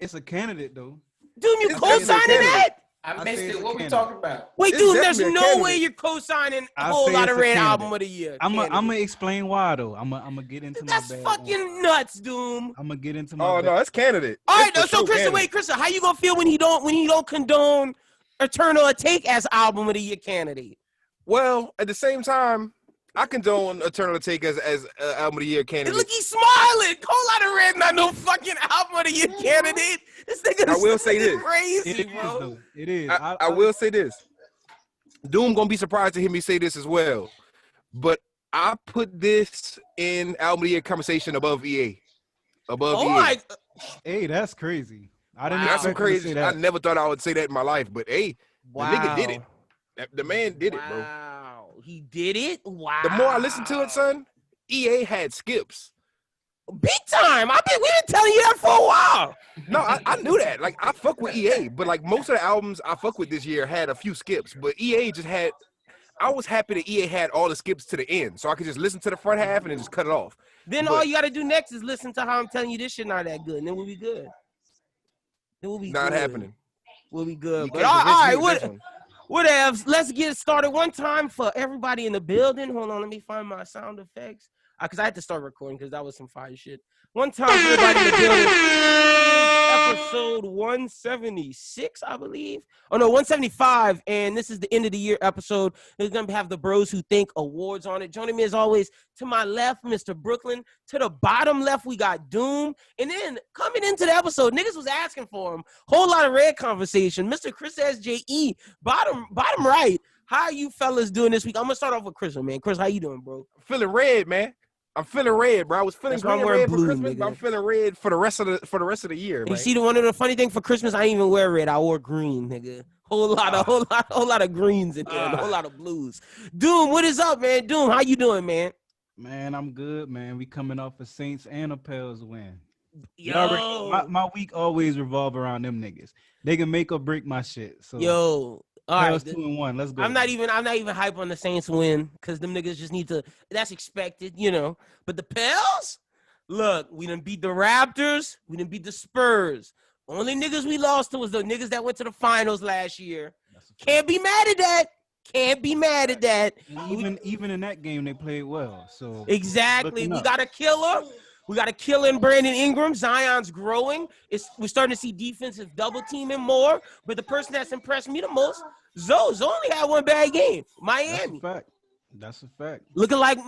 It's a candidate though. Dude, you co-signing that? I missed it. What we talking about? Wait, It's dude, there's definitely a no candidate. way you're co-signing a whole lot of Red album of the year. I'm gonna explain why though. I'm gonna get into That's my bag. fucking nuts, Doom. I'm gonna get into my. Oh bag. no, it's candidate. All right, It's for so sure Krista, candidate. wait, Krista, how you gonna feel when he don't condone Eternal Take as album of the year candidate? Well, at the same time, I condone Eternal Take as album of the year And candidate. look, he's smiling. Whole lot of Red, not no fucking album of the year candidate. This nigga I will say this. crazy, It is, bro. though. It is. I will say this. Doom gonna be surprised to hear me say this as well, but I put this in album of the year conversation above EA. Above Oh EA. my, Hey, that's crazy. I didn't That's some expect him to crazy. say that. I never thought I would say that in my life, but hey, wow. the nigga did it. The man did it, bro. Wow, he did it. Wow. The more I listen to it, son, EA had skips. Big time. We've been telling you that for a while. No, I knew that. Like, I fuck with EA, but like most of the albums I fuck with this year had a few skips, but EA just had. I was happy that EA had all the skips to the end, so I could just listen to the front half and then just cut it off. Then But- all you got to do next is listen to how I'm telling you this shit not that good, and then we'll be good. Then we'll be Not good. happening. We'll be good. You But can't all convince me right, with this one. whatevs. Let's get started one time for everybody in the building. Hold on, let me find my sound effects. Because I had to start recording because that was some fire shit. One time for everybody in the building. It is episode 176, I believe. Oh, no, 175. And this is the end of the year episode. There's going to have the Bros Who Think awards on it. Joining me as always, to my left, Mr. Brooklyn. To the bottom left, we got Doom. And then coming into the episode, niggas was asking for him. Whole lot of red conversation. Mr. Chrissa SJE, bottom right. How are you fellas doing this week? I'm going to start off with Chris, man. Chris, how you doing, bro? Feeling red, man. I'm feeling red, bro. I was feeling That's why I'm green wearing red for blue, Christmas, nigga. but I'm feeling red for the rest of the year, You man. see, one of the funny thing for Christmas, I didn't even wear red. I wore green, nigga. Whole lot of greens in there, and a whole lot of blues. Doom, what is up, man? Doom, how you doing, man? Man, I'm good, man. We coming off a Saints and a Pels win. Yo, My week always revolve around them niggas. They can make or break my shit. So yo. All right, Pels 2-1. Let's go. I'm not even hype on the Saints win because them niggas just need to. That's expected, you know. But the Pels, look, we done beat the Raptors, we done beat the Spurs. Only niggas we lost to was the niggas that went to the finals last year. Can't be mad at that. Can't be mad at that. And even in that game, they played well. So Exactly. looking We up. got a killer. We got a killer in Brandon Ingram. Zion's growing. We're starting to see defensive double teaming more. But the person that's impressed me the most, Zoe only had one bad game. Miami. That's a fact. Looking like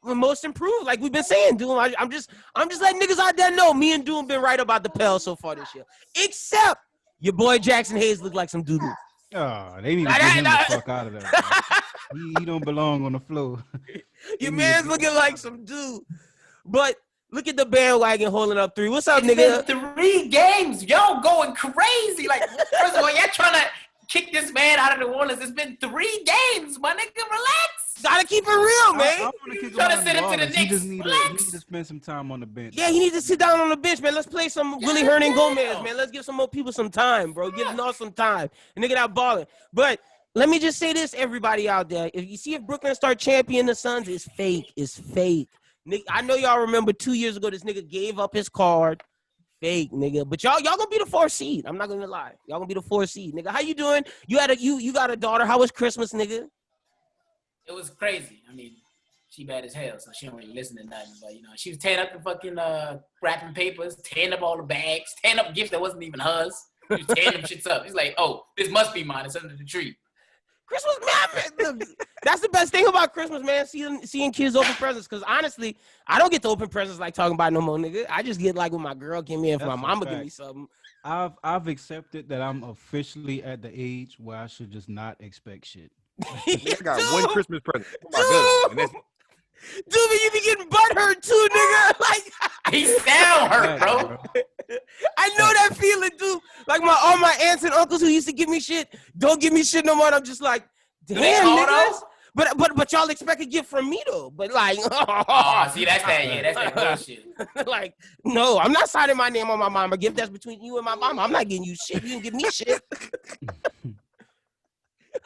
most improved, like we've been saying, Doom. I'm just letting niggas out there know me and Doom been right about the Pels so far this year. Except your boy Jackson Hayes look like some doo-doo. Oh, they need to get him the fuck out of there. He don't belong on the floor. Your man's looking like some dude. But look at the bandwagon holding up 3. What's up, It's nigga? been 3 games. Y'all going crazy. Like, first of all, y'all trying to kick this man out of the Orleans. It's been 3 games, my nigga. Relax. Gotta keep it real, man. I want to kick him Tryna out of send him to the Orleans. He Knicks. just need Relax. to spend some time on the bench. Yeah, he needs to sit down on the bench, man. Let's play some Willie Hernan Gomez, man. Let's give some more people some time, bro. Give them all some time. And nigga that balling. But let me just say this, everybody out there. If you see if Brooklyn start championing the Suns, it's fake. It's fake. Nigga, I know y'all remember 2 years ago, this nigga gave up his card. Fake, nigga. But y'all gonna be the 4th seed. I'm not gonna lie. Y'all gonna be the 4th seed, nigga. How you doing? You got a daughter. How was Christmas, nigga? It was crazy. I mean, she bad as hell, so she don't really listen to nothing. But, you know, she was tearing up the fucking wrapping papers, tearing up all the bags, tearing up gifts that wasn't even hers. She was tearing them shits up. She's like, oh, this must be mine. It's under the tree. Christmas, man, that's the best thing about Christmas, man. Seeing kids open presents. Because honestly, I don't get to open presents like talking about no more, nigga. I just get like when my girl give me and if my mama give me something. I've accepted that I'm officially at the age where I should just not expect shit. I got one Christmas present. Oh my God. Dude, you be getting butthurt too, nigga. Like He's down hurt, bro. I know that feeling, dude. Like all my aunts and uncles who used to give me shit, don't give me shit no more. And I'm just like, damn, niggas. But y'all expect a gift from me though. But like, oh, see, that's that bullshit. Like, no, I'm not signing my name on my mama gift. That's between you and my mama. I'm not getting you shit. You didn't give me shit.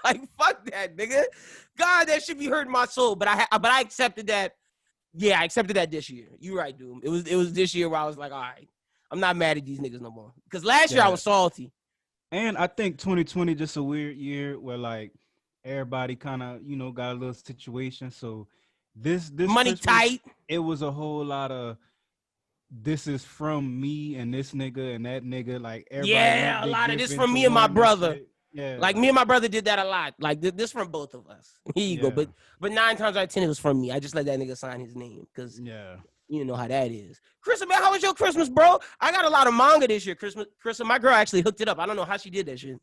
Like, fuck that, nigga. God, that should be hurting my soul. But I accepted that. Yeah, I accepted that this year. You're right, dude. It was this year where I was like, all right, I'm not mad at these niggas no more. Because last year I was salty. And I think 2020 just a weird year where like everybody kind of, got a little situation. So this Money Christmas, tight. it was a whole lot of this is from me and this nigga and that nigga. Like everybody Yeah, a lot of this from me into and my one brother. shit. Yeah, Like me and my brother did that a lot. Like this from both of us. Here you go. But 9 times out of 10 it was from me. I just let that nigga sign his name because you know how that is. Chrissa, man, how was your Christmas, bro? I got a lot of manga this year. Chrissa, my girl actually hooked it up. I don't know how she did that shit.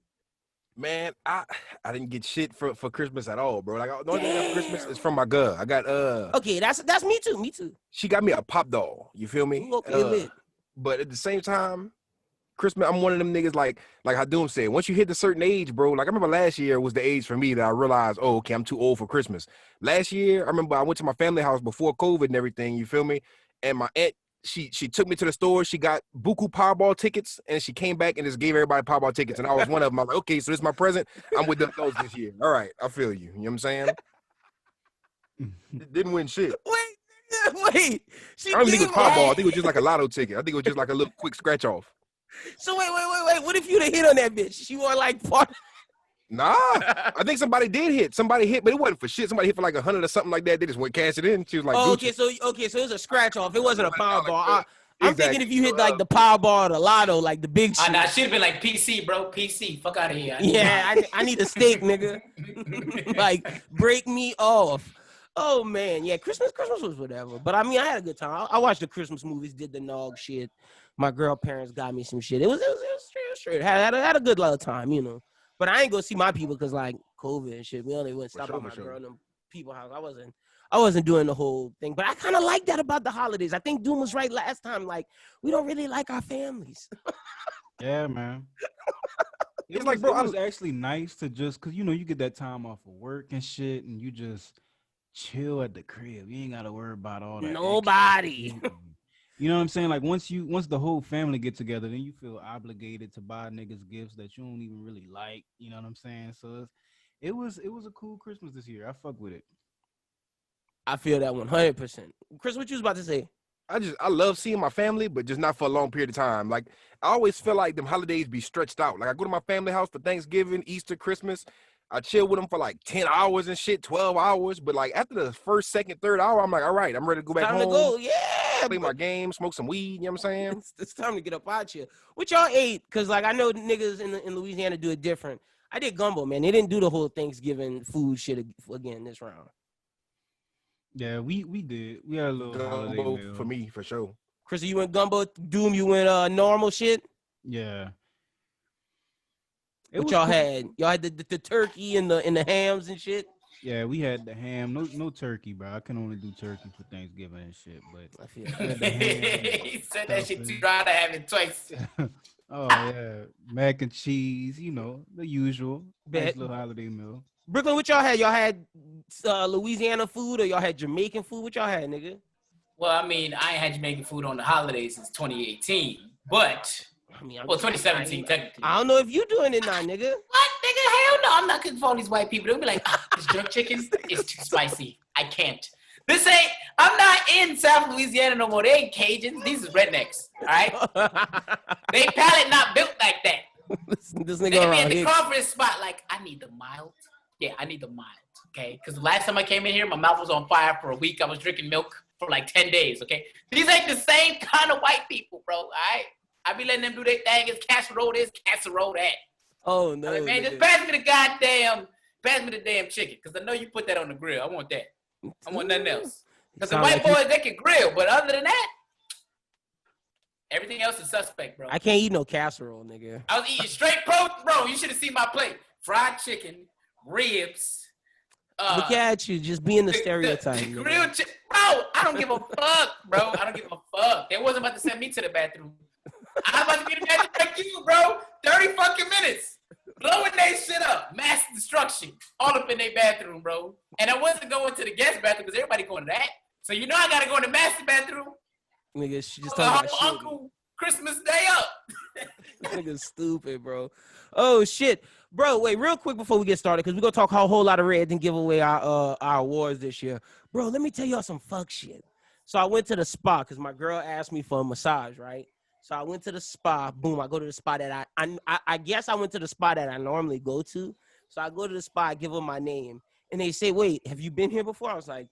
Man, I didn't get shit for Christmas at all, bro. Like the only thing I got for Christmas is from my girl. I got Okay, that's me too. Me too. She got me a pop doll. You feel me? Ooh, okay, lit. But at the same time, Christmas, I'm one of them niggas like how Doom said. Once you hit a certain age, bro. Like I remember last year was the age for me that I realized, oh, okay, I'm too old for Christmas. Last year, I remember I went to my family house before COVID and everything. You feel me? And my aunt, she took me to the store. She got buku Powerball tickets, and she came back and just gave everybody Powerball tickets. And I was one of them. I was like, okay, so this is my present. I'm with those this year. All right, I feel you. You know what I'm saying? Didn't win shit. Wait. I don't think it was Powerball. I think it was just like a lotto ticket. I think it was just like a little quick scratch off. So wait. What if you'd have hit on that bitch? She won like part. Nah, I think somebody did hit. Somebody hit, but it wasn't for shit. Somebody hit for like 100 or something like that. They just went cash it in. She was like, okay, so it was a scratch off. It wasn't a Powerball. I'm Exactly. thinking if you hit like the Powerball or the Lotto, like the big shit. Nah, should have been like PC, bro. PC. Fuck out of here. I need a steak, nigga. Like break me off. Oh man, yeah. Christmas was whatever. But I mean, I had a good time. I watched the Christmas movies, did the nog shit. My girl parents got me some shit. It was straight. Had a good lot of time, But I ain't go see my people because like COVID and shit. We only went stop at my girl and them people house. I wasn't doing the whole thing. But I kind of like that about the holidays. I think Doom was right last time. Like we don't really like our families. Yeah, man. It's like, bro, it was actually nice to just because you get that time off of work and shit, and you just chill at the crib. You ain't gotta worry about all that. Nobody. You know what I'm saying? Like once the whole family get together, then you feel obligated to buy niggas gifts that you don't even really like. You know what I'm saying? So it was a cool Christmas this year. I fuck with it. I feel that 100%. Chris, what you was about to say? I love seeing my family, but just not for a long period of time. Like I always feel like them holidays be stretched out. Like I go to my family house for Thanksgiving, Easter, Christmas. I chill with them for like 10 hours and shit, 12 hours. But like after the first, second, third hour, I'm like, all right, I'm ready to go back home. Time to go, yeah. Play my game, smoke some weed, you know what I'm saying? It's time to get up out here. What y'all ate? Because like I know niggas in Louisiana do it different. I did gumbo, man. They didn't do the whole Thanksgiving food shit again this round. Yeah, we did. We had a little holiday Gumbo meal. for me, for sure. Chris, you went gumbo. Doom, you went normal shit. Yeah. What y'all had? Y'all had the turkey and the hams and shit. Yeah, we had the ham. No turkey, bro. I can only do turkey for Thanksgiving and shit. But I feel we had the ham, He said that shit too dry to have it twice. oh yeah, mac and cheese. The usual. Nice Bet. little holiday meal. Brooklyn, what y'all had? Y'all had Louisiana food or y'all had Jamaican food? What y'all had, nigga? Well, I mean, I ain't had Jamaican food on the holidays since 2018, but I mean, 2017 technically. I don't know if you doing it now, nigga. What, nigga? Hell no, I'm not cooking for all these white people. They'll be like, this jerk chicken is too spicy. I can't. I'm not in South Louisiana no more. They ain't Cajuns. These is rednecks, all right? They palate not built like that. this They nigga be around at the here. conference spot like, I need the mild. Yeah, I need the mild, okay? Because the last time I came in here, my mouth was on fire for a week. I was drinking milk for like 10 days, okay? These ain't the same kind of white people, bro, all right? I be letting them do their thing. It's casserole this, casserole that. Oh, no. Like, man, just pass me the damn chicken. Because I know you put that on the grill. I want that. I want nothing else. Because the white boys, they can grill. But other than that, everything else is suspect, bro. I can't eat no casserole, nigga. I was eating straight bro. You should have seen my plate. Fried chicken, ribs. Look at you, just being the stereotype. The grilled chicken. Bro, I don't give a fuck, bro. I don't give a fuck. They wasn't about to send me to the bathroom. I'm about to be in the bathroom like you, bro. 30 fucking minutes. Blowing they shit up. Mass destruction. All up in their bathroom, bro. And I wasn't going to the guest bathroom because everybody going to that. So you know I got to go in the master bathroom. Nigga, she just The talking about whole shit. Uncle Christmas Day up. Nigga stupid, bro. Oh, shit. Bro, wait, real quick before we get started, because we're going to talk a whole lot of red and give away our awards this year. Bro, let me tell y'all some fuck shit. So I went to the spa because my girl asked me for a massage, right? So I went to the spa. Boom, I go to the spa that I guess I went to the spa that I normally go to. So I go to the spa, I give them my name. And they say, wait, have you been here before? I was like,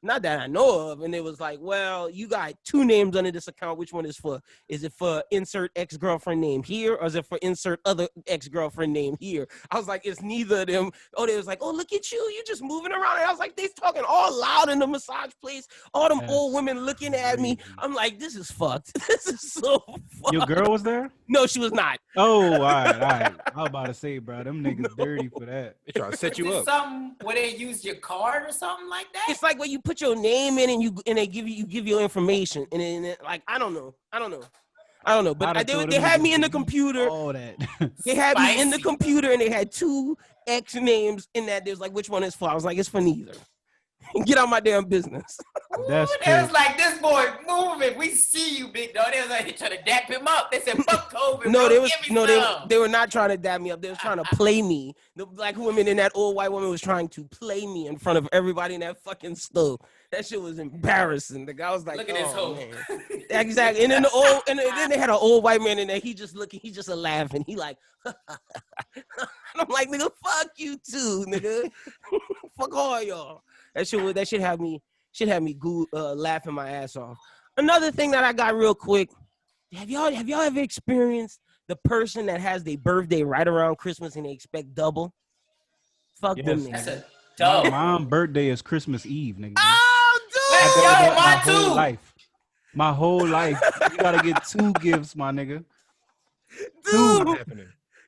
not that I know of. And it was like, well, you got 2 names under this account. Which one is for? Is it for insert ex-girlfriend name here? Or is it for insert other ex-girlfriend name here? I was like, it's neither of them. Oh, they was like, oh, look at you. You just moving around. And I was like, they talking all loud in the massage place. All them old women looking at me. I'm like, this is fucked. This is so fucked. Your girl was there? No, she was not. Oh, all right. I was about to say, bro, them niggas dirty for that. They trying to set you up. Something where they use your card or something like that? It's like when you put your name in and they give you information and then like I don't know. But they had me in the computer. All that. They had me in the computer and they had 2 X names in that. They was like, which one is for? I was like, it's for neither. Get out my damn business. That's Ooh, they was like, this boy moving. We see you, big dog. They was like, they trying to dap him up. They said, fuck COVID. No, bro. they were not trying to dap me up. They was trying to play me. The black woman and that old white woman was trying to play me in front of everybody in that fucking stove. That shit was embarrassing. The guy was like, look at this hoe. Exactly. And then then they had an old white man in there. He just laughing. He like, and I'm like, nigga, fuck you too, nigga. Fuck all y'all. That shit had me laughing my ass off. Another thing that I got real quick. Have y'all ever experienced the person that has their birthday right around Christmas and they expect double? Fuck them niggas. That's a dub. My mom's birthday is Christmas Eve, nigga. Oh, Let's go, mine too. My whole life. You gotta get 2 gifts, my nigga.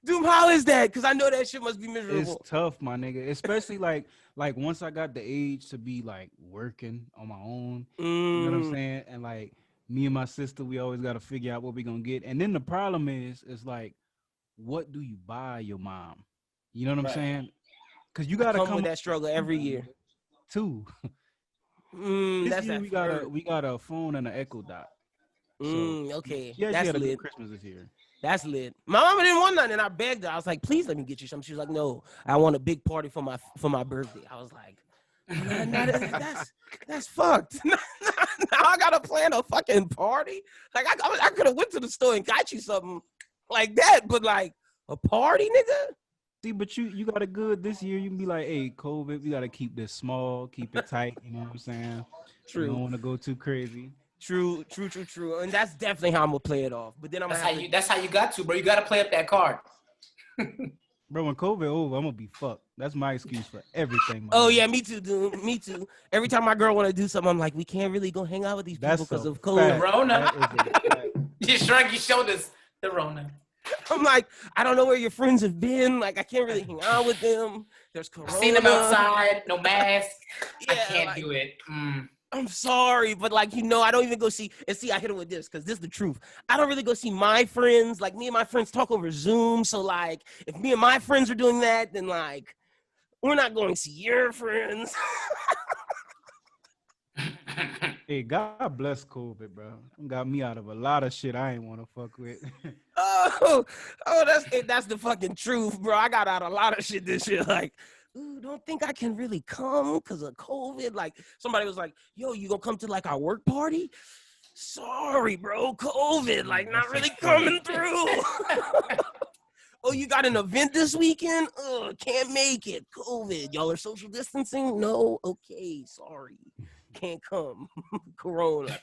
Dude, how is that? Because I know that shit must be miserable. It's tough, my nigga. Especially like once I got the age to be like working on my own. You know what I'm saying? And like me and my sister, we always gotta figure out what we gonna get. And then the problem is like, what do you buy your mom? You know what I'm saying? Because you gotta come with that struggle every year. 2. This year we got a phone and an Echo Dot. So, okay. Yeah, that's she had a lit. good Christmas this year. That's lit. My mama didn't want nothing, and I begged her. I was like, "Please let me get you something." She was like, "No, I want a big party for my birthday." I was like, "That's fucked." Now I gotta plan a fucking party. Like I could have went to the store and got you something like that, but like a party, nigga. See, but you got it good this year. You can be like, "Hey, COVID, we gotta keep this small, keep it tight." You know what I'm saying? True. You don't want to go too crazy. True. And that's definitely how I'm gonna play it off. But then that's how you got to, bro. You gotta play up that card. Bro, when COVID over, I'm gonna be fucked. That's my excuse for everything. Oh yeah, me too, dude. Me too. Every time my girl want to do something, I'm like, we can't really go hang out with these people because of COVID. Rona. You shrug your shoulders. The Rona. I'm like, I don't know where your friends have been. Like, I can't really hang out with them. There's corona. I've seen them outside, no mask. Yeah, I can't do it. I'm sorry, but like, I don't even go see, and see, I hit him with this, because this is the truth. I don't really go see my friends. Like, me and my friends talk over Zoom. So like, if me and my friends are doing that, then like, we're not going to see your friends. Hey, God bless COVID, bro. Got me out of a lot of shit I ain't want to fuck with. That's the fucking truth, bro. I got out a lot of shit this year. Like, ooh, don't think I can really come because of COVID. Like, somebody was like, yo, you gonna come to like our work party? Sorry, bro, COVID, like not really coming through. Oh, you got an event this weekend? Can't make it. COVID. Y'all are social distancing? No? Okay, sorry. Can't come. Corona.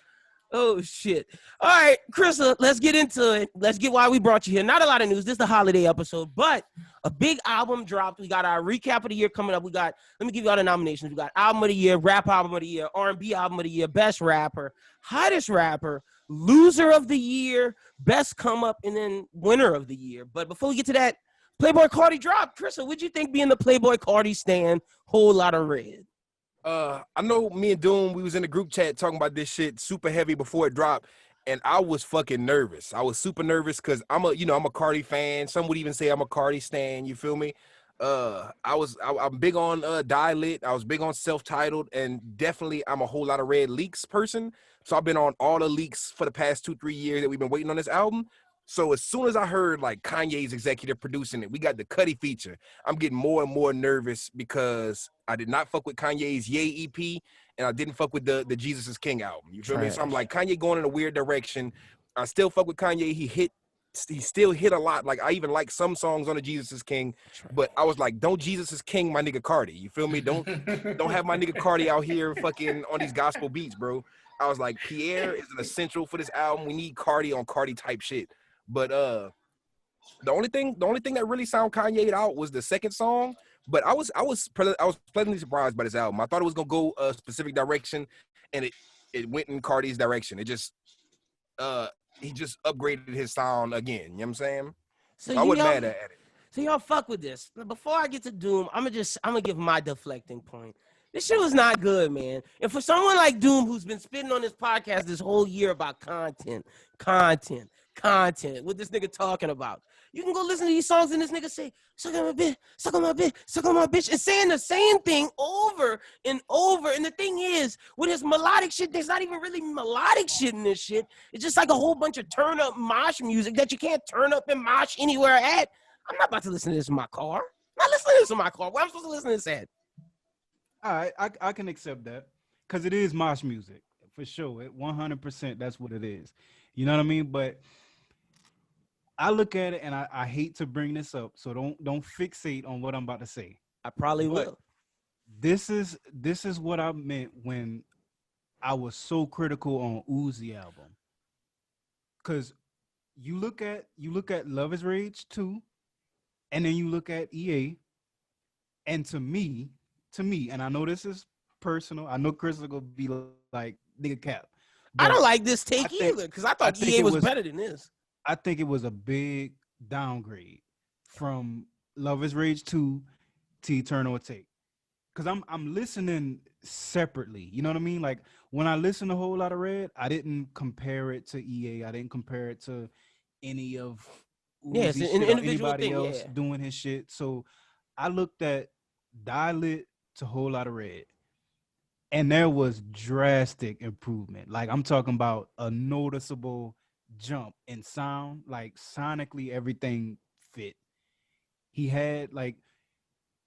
Oh, shit. All right, Chrissa, let's get into it. Let's get why we brought you here. Not a lot of news. This is the holiday episode, but a big album dropped. We got our recap of the year coming up. Let me give you all the nominations. We got Album of the Year, Rap Album of the Year, R&B Album of the Year, Best Rapper, Hottest Rapper, Loser of the Year, Best Come Up, and then Winner of the Year. But before we get to that, Playboi Carti dropped. Chrissa, what'd you think being the Playboi Carti stan? Whole lot of red. I know me and Doom, we was in the group chat talking about this shit super heavy before it dropped, and I was fucking nervous. I was super nervous because I'm a Carti fan. Some would even say I'm a Carti stan. You feel me? I'm big on Die Lit. I was big on Self-Titled, and definitely I'm a Whole Lot of Red leaks person. So I've been on all the leaks for the past 2-3 years that we've been waiting on this album. So as soon as I heard like Kanye's executive producing it, we got the Cudi feature, I'm getting more and more nervous because I did not fuck with Kanye's Ye EP and I didn't fuck with the Jesus is King album. You feel me? So I'm like, Kanye going in a weird direction. I still fuck with Kanye. He still hit a lot. Like I even like some songs on the Jesus is King, but I was like, don't Jesus is King, my nigga Carti. You feel me? Don't have my nigga Carti out here fucking on these gospel beats, bro. I was like, Pierre is an essential for this album. We need Carti on Carti type shit. But the only thing that really sound Kanye'd out was the second song. But I was pleasantly surprised by this album. I thought it was gonna go a specific direction, and it went in Carti's direction. It just he just upgraded his sound again. You know what I'm saying? So I wasn't mad at it. So y'all fuck with this. Before I get to Doom, I'm gonna give my deflecting point. This shit was not good, man. And for someone like Doom, who's been spitting on this podcast this whole year about content, what this nigga talking about, you can go listen to these songs and this nigga say, suck on my bitch, suck on my bitch, suck on my bitch, and saying the same thing over and over. And the thing is, with his melodic shit, there's not even really melodic shit in this shit. It's just like a whole bunch of turn-up mosh music that you can't turn up and mosh anywhere at. I'm not about to listen to this in my car. I'm not listening to this in my car. Where am I supposed to listen to this at? All right, I can accept that because it is mosh music for sure. 100%, that's what it is. You know what I mean? But I look at it and I hate to bring this up, so don't fixate on what I'm about to say. I probably will. This is what I meant when I was so critical on Uzi album. Cause you look at Love Is Rage 2, and then you look at EA, and to me, and I know this is personal. I know Chris will go be like, nigga cap. I don't like this take either, because I thought EA was better than this. I think it was a big downgrade from Love Is Rage 2 to Eternal Take. Because I'm listening separately. You know what I mean? Like, when I listen to Whole Lotta Red, I didn't compare it to EA. I didn't compare it to any of Uzi shit or anybody else doing his shit. So I looked at Dial-Lit to Whole Lotta Red, and there was drastic improvement. Like, I'm talking about a noticeable jump in sound. Like, sonically, everything fit. He had, like,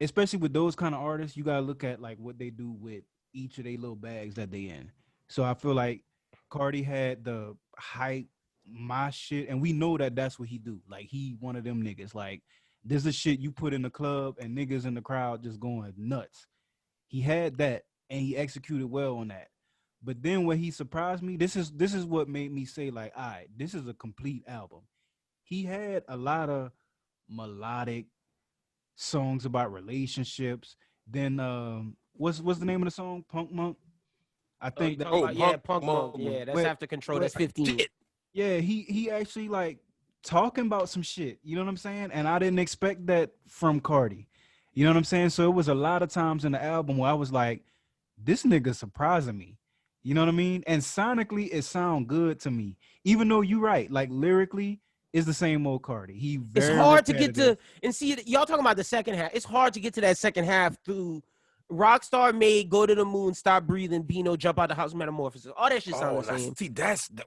especially with those kind of artists, you gotta look at like what they do with each of their little bags that they in. So I feel like Carti had the hype, my shit, and we know that that's what he do. Like, he one of them niggas. Like, this is shit you put in the club and niggas in the crowd just going nuts. He had that, and he executed well on that. But then when he surprised me, this is what made me say, like, all right, this is a complete album. He had a lot of melodic songs about relationships. Then what's the name of the song? Punk Monk? I think Punk Monk. Yeah, that's After Control. That's 15. Yeah, he actually like talking about some shit. You know what I'm saying? And I didn't expect that from Carti. You know what I'm saying? So it was a lot of times in the album where I was like, this nigga surprising me. You know what I mean? And sonically, it sound good to me. Even though you're right, like lyrically, it's the same old Carti. It's hard to get to, and see, y'all talking about the second half. It's hard to get to that second half through Rockstar made Go to the Moon, Stop Breathing, Bino, Jump Out the House, Metamorphosis. All that shit sound the same. See, that's the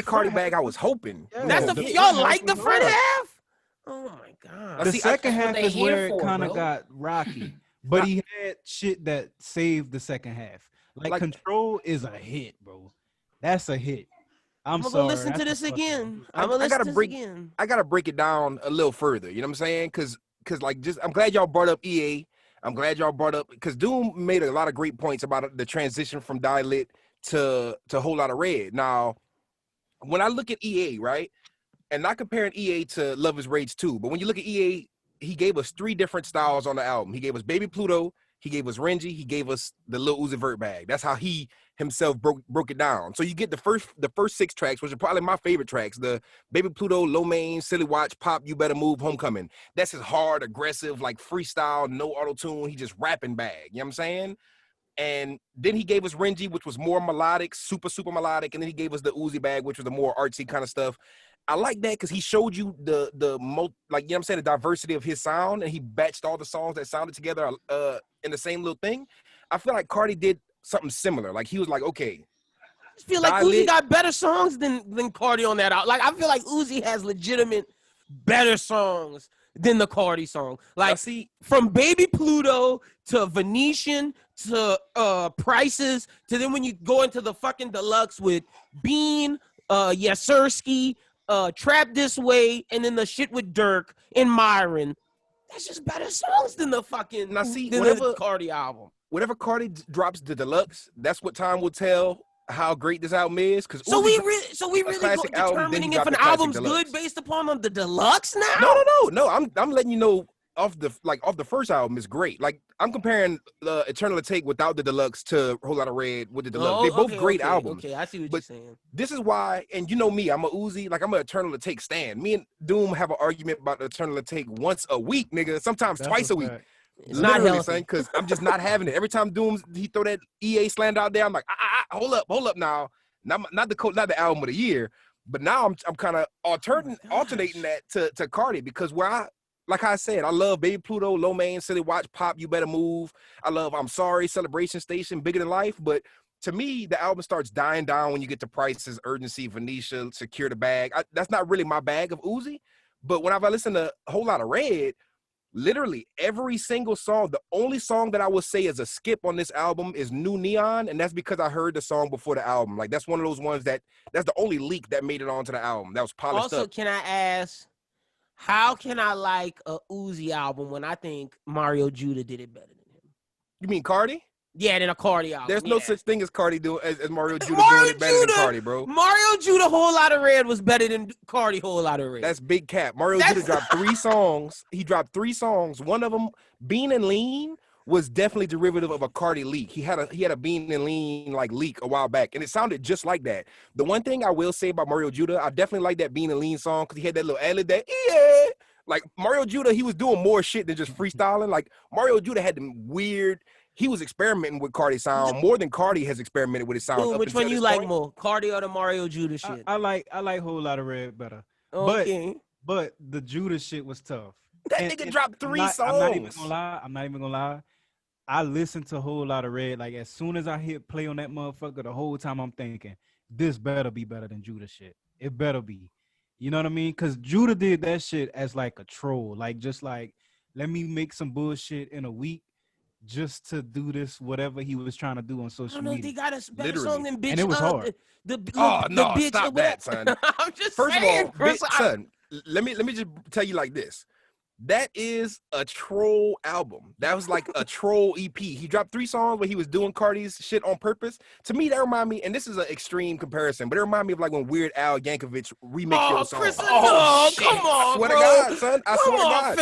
Carti bag I was hoping. Yeah. That's y'all like the front half? Oh my God. The second half is where it kind of got rocky. But he had shit that saved the second half. Like Control is a hit, bro. That's a hit. I'm gonna listen to this again. I gotta break it down a little further. You know what I'm saying? Cause like, just I'm glad y'all brought up EA. I'm glad y'all brought up, because Doom made a lot of great points about the transition from Dial-Lit to Whole Lotta Red. Now, when I look at EA, right, and not comparing EA to Love Is Rage 2, but when you look at EA, he gave us 3 different styles on the album. He gave us Baby Pluto, he gave us Renji, he gave us the Lil Uzi Vert bag. That's how he himself broke it down. So you get the first 6 tracks, which are probably my favorite tracks. The Baby Pluto, Low Main, Silly Watch, Pop, You Better Move, Homecoming. That's his hard, aggressive, like freestyle, no auto-tune. He just rapping bag. You know what I'm saying? And then he gave us Renji, which was more melodic, super, super melodic. And then he gave us the Uzi bag, which was the more artsy kind of stuff. I like that because he showed you the like, you know what I'm saying, the diversity of his sound, and he batched all the songs that sounded together in the same little thing. I feel like Carti did something similar. Like, he was like, okay, I feel like Uzi got better songs than Carti on that out. Like, I feel like Uzi has legitimate better songs than the Carti song. Like, see, from Baby Pluto to Venetian to Prices to then when you go into the fucking deluxe with Bean, Yasirski, Trap This Way, and then the shit with Dirk and Myron. That's just better songs than the fucking Now see, than the Carti album. Whenever Carti drops the deluxe, that's what time will tell how great this album is. Because So we really determining if an album's good based upon the deluxe now? No. I'm letting you know off the first album is great. Like I'm comparing the Eternal Take without the deluxe to Whole Lotta Red with the deluxe. They're both great albums. Okay, I see what you're saying. This is why, and you know me, I'm a Uzi, like I'm an Eternal Take stan. Me and Doom have an argument about the Eternal Take once a week, nigga. Sometimes twice a week. It's not Literally, healthy, son, because I'm just not having it. Every time he throw that EA slander out there, I'm like, hold up now. Not the album of the year, but now I'm kind of alternating that to Carti because like I said, I love Baby Pluto, Low Main, Silly Watch, Pop, You Better Move. I love I'm Sorry, Celebration Station, Bigger Than Life. But to me, the album starts dying down when you get to Prices, Urgency, Venetia, Secure the Bag. That's not really my bag of Uzi. But whenever I listen to a Whole Lotta Red, literally every single song, the only song that I would say is a skip on this album is New Neon. And that's because I heard the song before the album. Like that's one of those ones that's the only leak that made it onto the album. That was polished up. Also, can I ask, how can I like a Uzi album when I think Mario Judah did it better than him? You mean Carti? Yeah, than a Carti album. There's no such thing as Carti as Mario Judah doing it better than Carti, bro. Mario Judah Whole Lotta Red was better than Carti Whole Lotta Red. That's big cap. Mario Judah dropped 3 songs. He dropped 3 songs. One of them, Bean and Lean, was definitely derivative of a Carti leak. He had a Bean and Lean like leak a while back, and it sounded just like that. The one thing I will say about Mario Judah, I definitely like that Bean and Lean song because he had that little ad-lib that like Mario Judah, he was doing more shit than just freestyling. Like Mario Judah had them weird. He was experimenting with Carti sound more than Carti has experimented with his sound. Ooh, which one you like more, Carti or the Mario Judah shit? I like Whole Lotta Red better. Okay. But the Judah shit was tough. That nigga dropped 3 songs. I'm not even gonna lie. I listened to Whole Lotta Red. Like as soon as I hit play on that motherfucker, the whole time I'm thinking, this better be better than Judah shit. It better be. You know what I mean? Because Judah did that shit as like a troll. Like just like, let me make some bullshit in a week just to do this, whatever he was trying to do on social media. They got a better song than Bitch. And it was hard. Bitch, stop that, son. I'm just First saying, of all, son, let me just tell you like this. That is a troll album. That was like a troll EP. He dropped 3 songs where he was doing Carti's shit on purpose. To me, that remind me, and this is an extreme comparison, but it reminded me of like when Weird Al Yankovic remixed your song. Chrissa, no, come on, I swear bro. to God, son. I swear to God.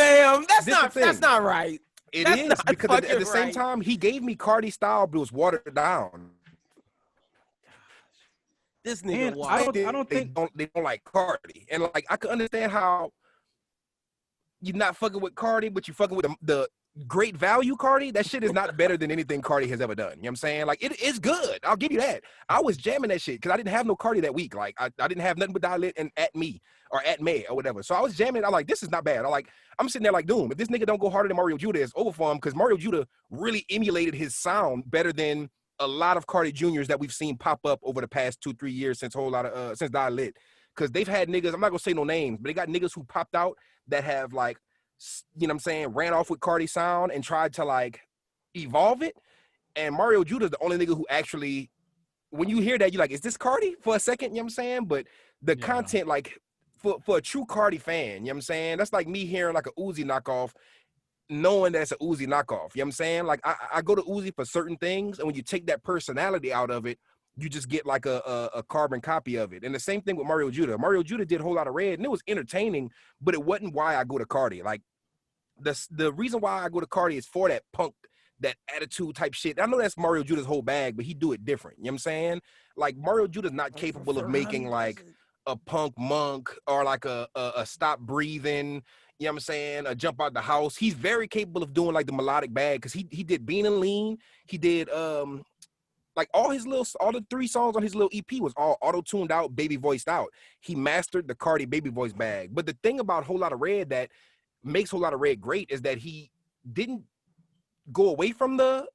Fam. That's not right. It is because at the same time, he gave me Carti style, but it was watered down. This nigga, I don't think they don't like Carti, and like I can understand how you're not fucking with Carti, but you fucking with the great value Carti. That shit is not better than anything Carti has ever done. You know what I'm saying? Like it is good. I'll give you that. I was jamming that shit because I didn't have no Carti that week. Like I didn't have nothing but Dial and At Me or At May or whatever. So I was jamming it. I'm like, this is not bad. I'm sitting there like, Doom, if this nigga don't go harder than Mario Judah, it's over for him because Mario Judah really emulated his sound better than a lot of Carti Juniors that we've seen pop up over the past 2-3 years since Dial Lit. Because they've had niggas, I'm not gonna say no names, but they got niggas who popped out that have like, you know what I'm saying, ran off with Carti sound and tried to like evolve it. And Mario Judah's the only nigga who actually, when you hear that, you're like, is this Carti for a second? You know what I'm saying? But the content, like for a true Carti fan, you know what I'm saying? That's like me hearing like a Uzi knockoff, knowing that it's a Uzi knockoff. You know what I'm saying? Like I go to Uzi for certain things, and when you take that personality out of it, you just get like a carbon copy of it. And the same thing with Mario Judah. Mario Judah did a Whole Lotta Red, and it was entertaining, but it wasn't why I go to Carti. Like the reason why I go to Carti is for that punk, that attitude type shit. I know that's Mario Judah's whole bag, but he do it different. You know what I'm saying? Like Mario Judah's not capable of making like a punk monk or like a stop breathing, you know what I'm saying, a jump out the house. He's very capable of doing like the melodic bag because he did Bean and Lean. He did like all the 3 songs on his little EP was all auto-tuned out, baby voiced out. He mastered the Carti baby voice bag. But the thing about Whole Lotta Red that makes Whole Lotta Red great is that he didn't go away from the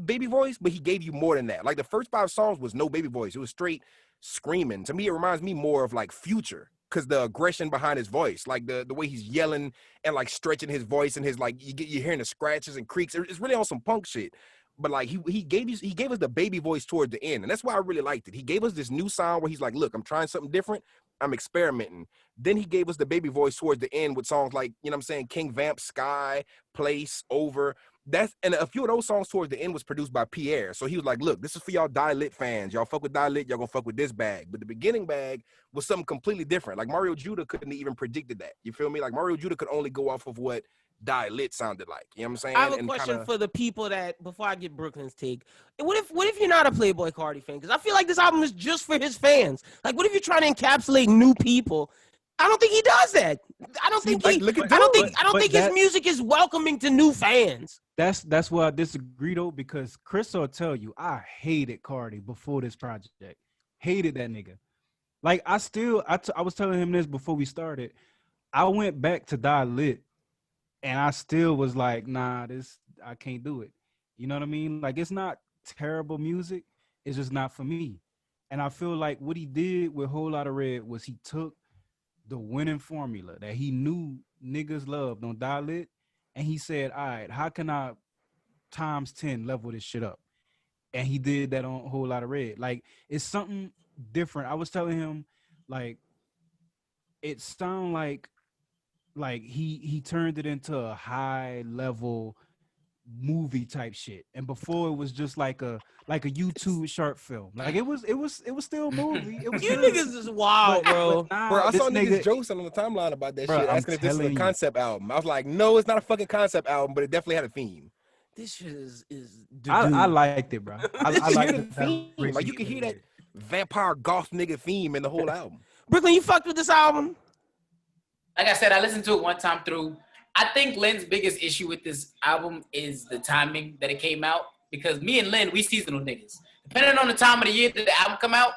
baby voice, but he gave you more than that. Like the first 5 songs was no baby voice. It was straight screaming. To me, it reminds me more of like Future because the aggression behind his voice, like the way he's yelling and like stretching his voice and his like, you're hearing the scratches and creaks. It's really on some punk shit. but like he gave us the baby voice towards the end, and that's why I really liked it. He gave us this new sound where he's like, look, I'm trying something different, I'm experimenting. Then he gave us the baby voice towards the end with songs like, you know what I'm saying, King Vamp, Sky, Place, Over. And a few of those songs towards the end was produced by Pierre. So he was like, look, this is for y'all Die Lit fans. Y'all fuck with Die Lit, y'all gonna fuck with this bag. But the beginning bag was something completely different. Like Mario Judah couldn't even predicted that. You feel me? Like Mario Judah could only go off of what Die Lit sounded like. You know what I'm saying? I have a question for the people that, before I get Brooklyn's take. What if you're not a Playboi Carti fan? Because I feel like this album is just for his fans. Like, what if you're trying to encapsulate new people? I don't think he does that. I don't think his music is welcoming to new fans. That's why I disagree though, because Chris will tell you I hated Carti before this project. Hated that nigga. Like I was telling him this before we started. I went back to Die Lit and I still was like, nah, I can't do it. You know what I mean? Like it's not terrible music. It's just not for me. And I feel like what he did with Whole Lotta Red was he took the winning formula that he knew niggas loved on Die Lit, and he said, all right, how can I times 10 level this shit up? And he did that on Whole Lotta Red. Like, it's something different. I was telling him, like, it sound like he turned it into a high level movie type shit, and before it was just like a YouTube short film. Like it was still a movie. It was you niggas is wild, bro. I saw niggas joking on the timeline about that shit, asking if this is a concept album. I was like, no, it's not a fucking concept album, but it definitely had a theme. This shit is. I liked it, bro. I liked the theme. Like you can hear that vampire goth nigga theme in the whole album. Brooklyn, you fucked with this album? Like I said, I listened to it one time through. I think Lynn's biggest issue with this album is the timing that it came out, because me and Lynn, we seasonal niggas. Depending on the time of the year that the album come out,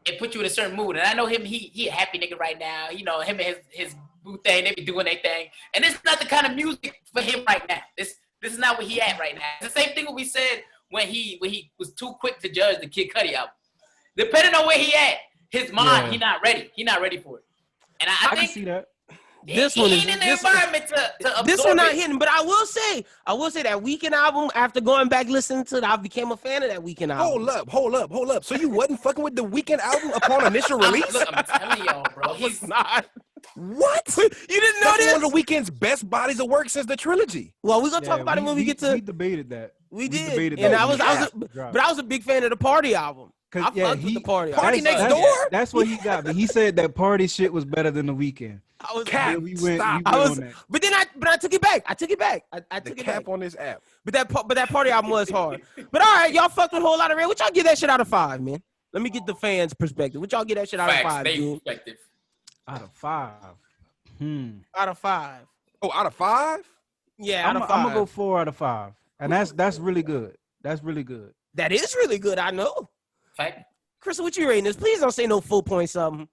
it puts you in a certain mood. And I know him, he a happy nigga right now. You know, him and his boo thing, they be doing their thing. And it's not the kind of music for him right now. This is not where he at right now. It's the same thing what we said when he was too quick to judge the Kid Cudi album. Depending on where he at, his mind, he not ready. He not ready for it. And I think can see that. This one is in the environment to absorb this one not it. hitting, but I will say that Weeknd album, after going back listening to it, I became a fan of that Weeknd album. Hold up. So you wasn't fucking with the Weeknd album upon initial release? Look, I'm telling y'all, bro. He's not. What? You didn't know That's this? one of the Weeknd's best bodies of work since the trilogy. Well, we're gonna talk about it when we get to. We debated that. We did, debated and that. I was a big fan of the Party album. I fucked with the Party album. Party Next Door? That's what he got. But he said that Party shit was better than the Weeknd. I was cap. But I took it back. I took it back. I took the it cap back. on this app. But that Party album was hard. But all right, y'all fucked with a Whole Lotta Red. What y'all give that shit out of 5, man? Let me get the fans' perspective. What y'all give that shit out of 5, dude? Out of 5. Out of 5. Oh, out of 5? Yeah, out of 5. I'm gonna go 4 out of 5, and that's really good. That's really good. That is really good. I know. Fact. Chris, what you rating this? Please don't say no full point something.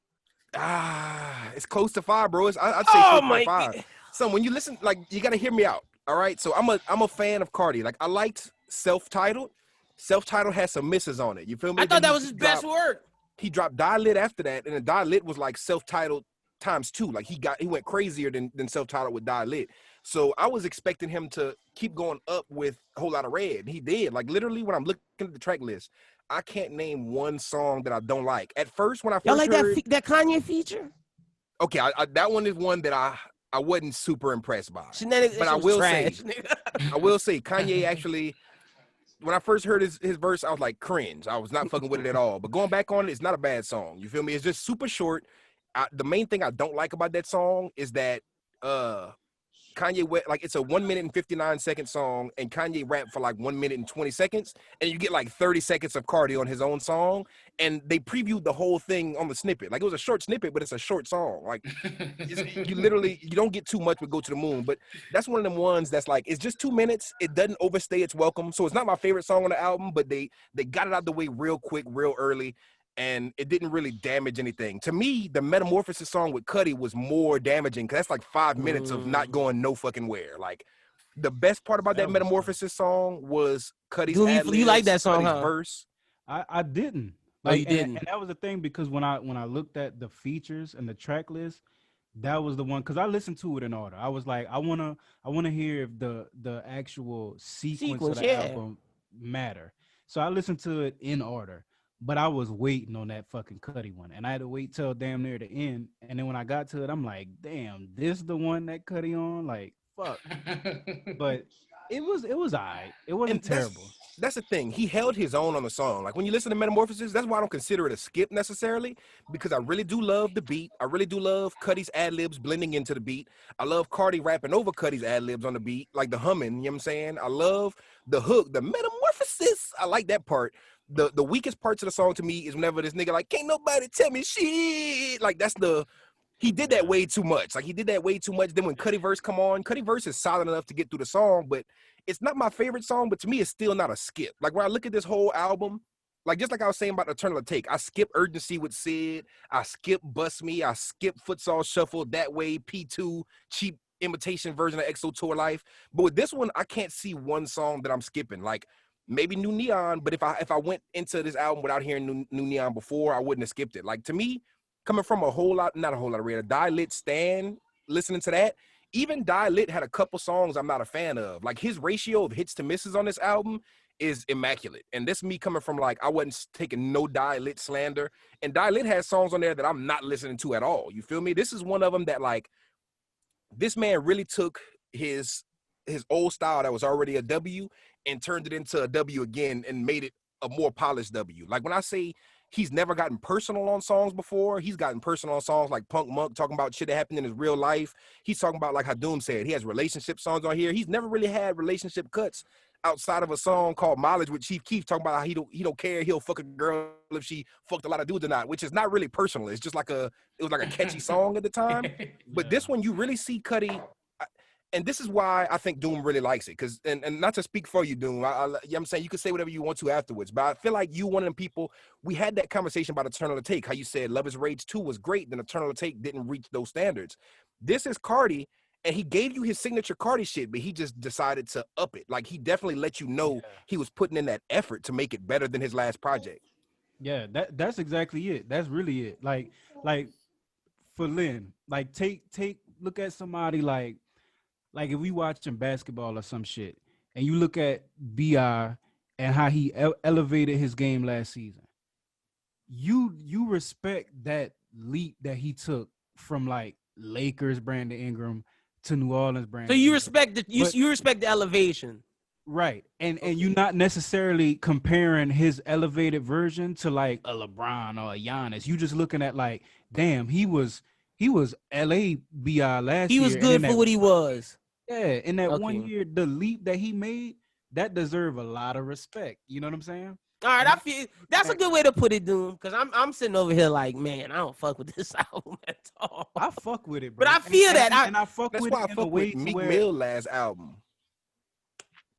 It's close to 5, bro. I'd say 4.5. God. So when you listen, like you gotta hear me out. All right. So I'm a fan of Carti. Like I liked Self-Titled. Self-Titled has some misses on it. You feel me? I thought that was his best work. He dropped Die Lit after that, and then Die Lit was like Self-Titled times 2. Like he went crazier than Self-Titled with Die Lit. So I was expecting him to keep going up with a Whole Lotta Red. He did. Like literally when I'm looking at the track list, I can't name one song that I don't like. At first, when I first heard that Kanye feature? Okay, that one is one that I wasn't super impressed by. But I will say Kanye actually, when I first heard his verse, I was like cringe. I was not fucking with it at all. But going back on it, it's not a bad song. You feel me? It's just super short. The main thing I don't like about that song is that Kanye, like it's a 1 minute and 59 second song, and Kanye rapped for like 1 minute and 20 seconds, and you get like 30 seconds of Carti on his own song, and they previewed the whole thing on the snippet. Like it was a short snippet, but it's a short song. Like you don't get too much with Go to the Moon, but that's one of them ones that's like it's just 2 minutes. It doesn't overstay its welcome, so it's not my favorite song on the album, but they got it out the way real quick, real early. And it didn't really damage anything. To me, the Metamorphosis song with Cudi was more damaging because that's like 5 minutes of not going no fucking where. Like the best part about that Metamorphosis song was Cudi's ad-libs, you like that song, Cudi's huh? verse. I didn't. Like, you didn't. And that was the thing, because when I looked at the features and the track list, that was the one, because I listened to it in order. I was like, I wanna hear if the actual sequence of the album matter. So I listened to it in order, but I was waiting on that fucking Cudi one, and I had to wait till damn near the end. And then when I got to it, I'm like, damn, this the one that Cudi on? Like, fuck. But it was alright. It wasn't And terrible. that's the thing. He held his own on the song. Like when you listen to Metamorphosis, that's why I don't consider it a skip necessarily, because I really do love the beat. I really do love Cudi's ad-libs blending into the beat. I love Carti rapping over Cudi's ad-libs on the beat, like the humming, you know what I'm saying? I love the hook, the Metamorphosis. I like that part. The weakest parts of the song to me is whenever this nigga like, can't nobody tell me shit. Like he did that way too much. Like he did that way too much. Then when Cudi verse come on, Cudi verse is solid enough to get through the song, but it's not my favorite song, but to me, it's still not a skip. Like when I look at this whole album, like just like I was saying about Eternal Take, I skip Urgency with Sid, I skip Bust Me, I skip Futsal Shuffle, That Way, P2, cheap imitation version of EXO Tour Life. But with this one, I can't see one song that I'm skipping. Like maybe New Neon, but if I went into this album without hearing New Neon before, I wouldn't have skipped it. Like to me, coming from not a whole lot of red, Die Lit Stan, listening to that, even Die Lit had a couple songs I'm not a fan of. Like his ratio of hits to misses on this album is immaculate. And this me coming from like, I wasn't taking no Die Lit slander. And Die Lit has songs on there that I'm not listening to at all. You feel me? This is one of them that like, this man really took his old style that was already a W and turned it into a W again and made it a more polished W. Like when I say he's never gotten personal on songs before. He's gotten personal on songs like Punk Monk, talking about shit that happened in his real life. He's talking about, like Hadoom said, he has relationship songs on here. He's never really had relationship cuts outside of a song called Mileage with Chief Keef, talking about how he don't care, he'll fuck a girl if she fucked a lot of dudes or not, which is not really personal. It's just like it was like a catchy song at the time. But this one, you really see Cudi. And this is why I think Doom really likes it. Because, and not to speak for you, Doom, you know what I'm saying? You can say whatever you want to afterwards. But I feel like you one of them people, we had that conversation about Eternal Take, how you said Love is Rage 2 was great, then Eternal Take didn't reach those standards. This is Carti, and he gave you his signature Carti shit, but he just decided to up it. Like, he definitely let you know he was putting in that effort to make it better than his last project. Yeah, that's exactly it. That's really it. Like for Lynn, like look at somebody like if we watching basketball or some shit, and you look at BI and how he elevated his game last season, you respect that leap that he took from like Lakers Brandon Ingram to New Orleans Brandon. So you respect you respect the elevation, right? And you're not necessarily comparing his elevated version to like a LeBron or a Giannis. You just looking at like, damn, he was LA BI last year. He was good for what he was. Yeah, in that 1 year, the leap that he made, that deserve a lot of respect. You know what I'm saying? All right, I feel that's a good way to put it, Doom. Because I'm sitting over here like, man, I don't fuck with this album at all. I fuck with it, bro. But I feel that. I fuck That's with why it I fuck with Meek Mill last album.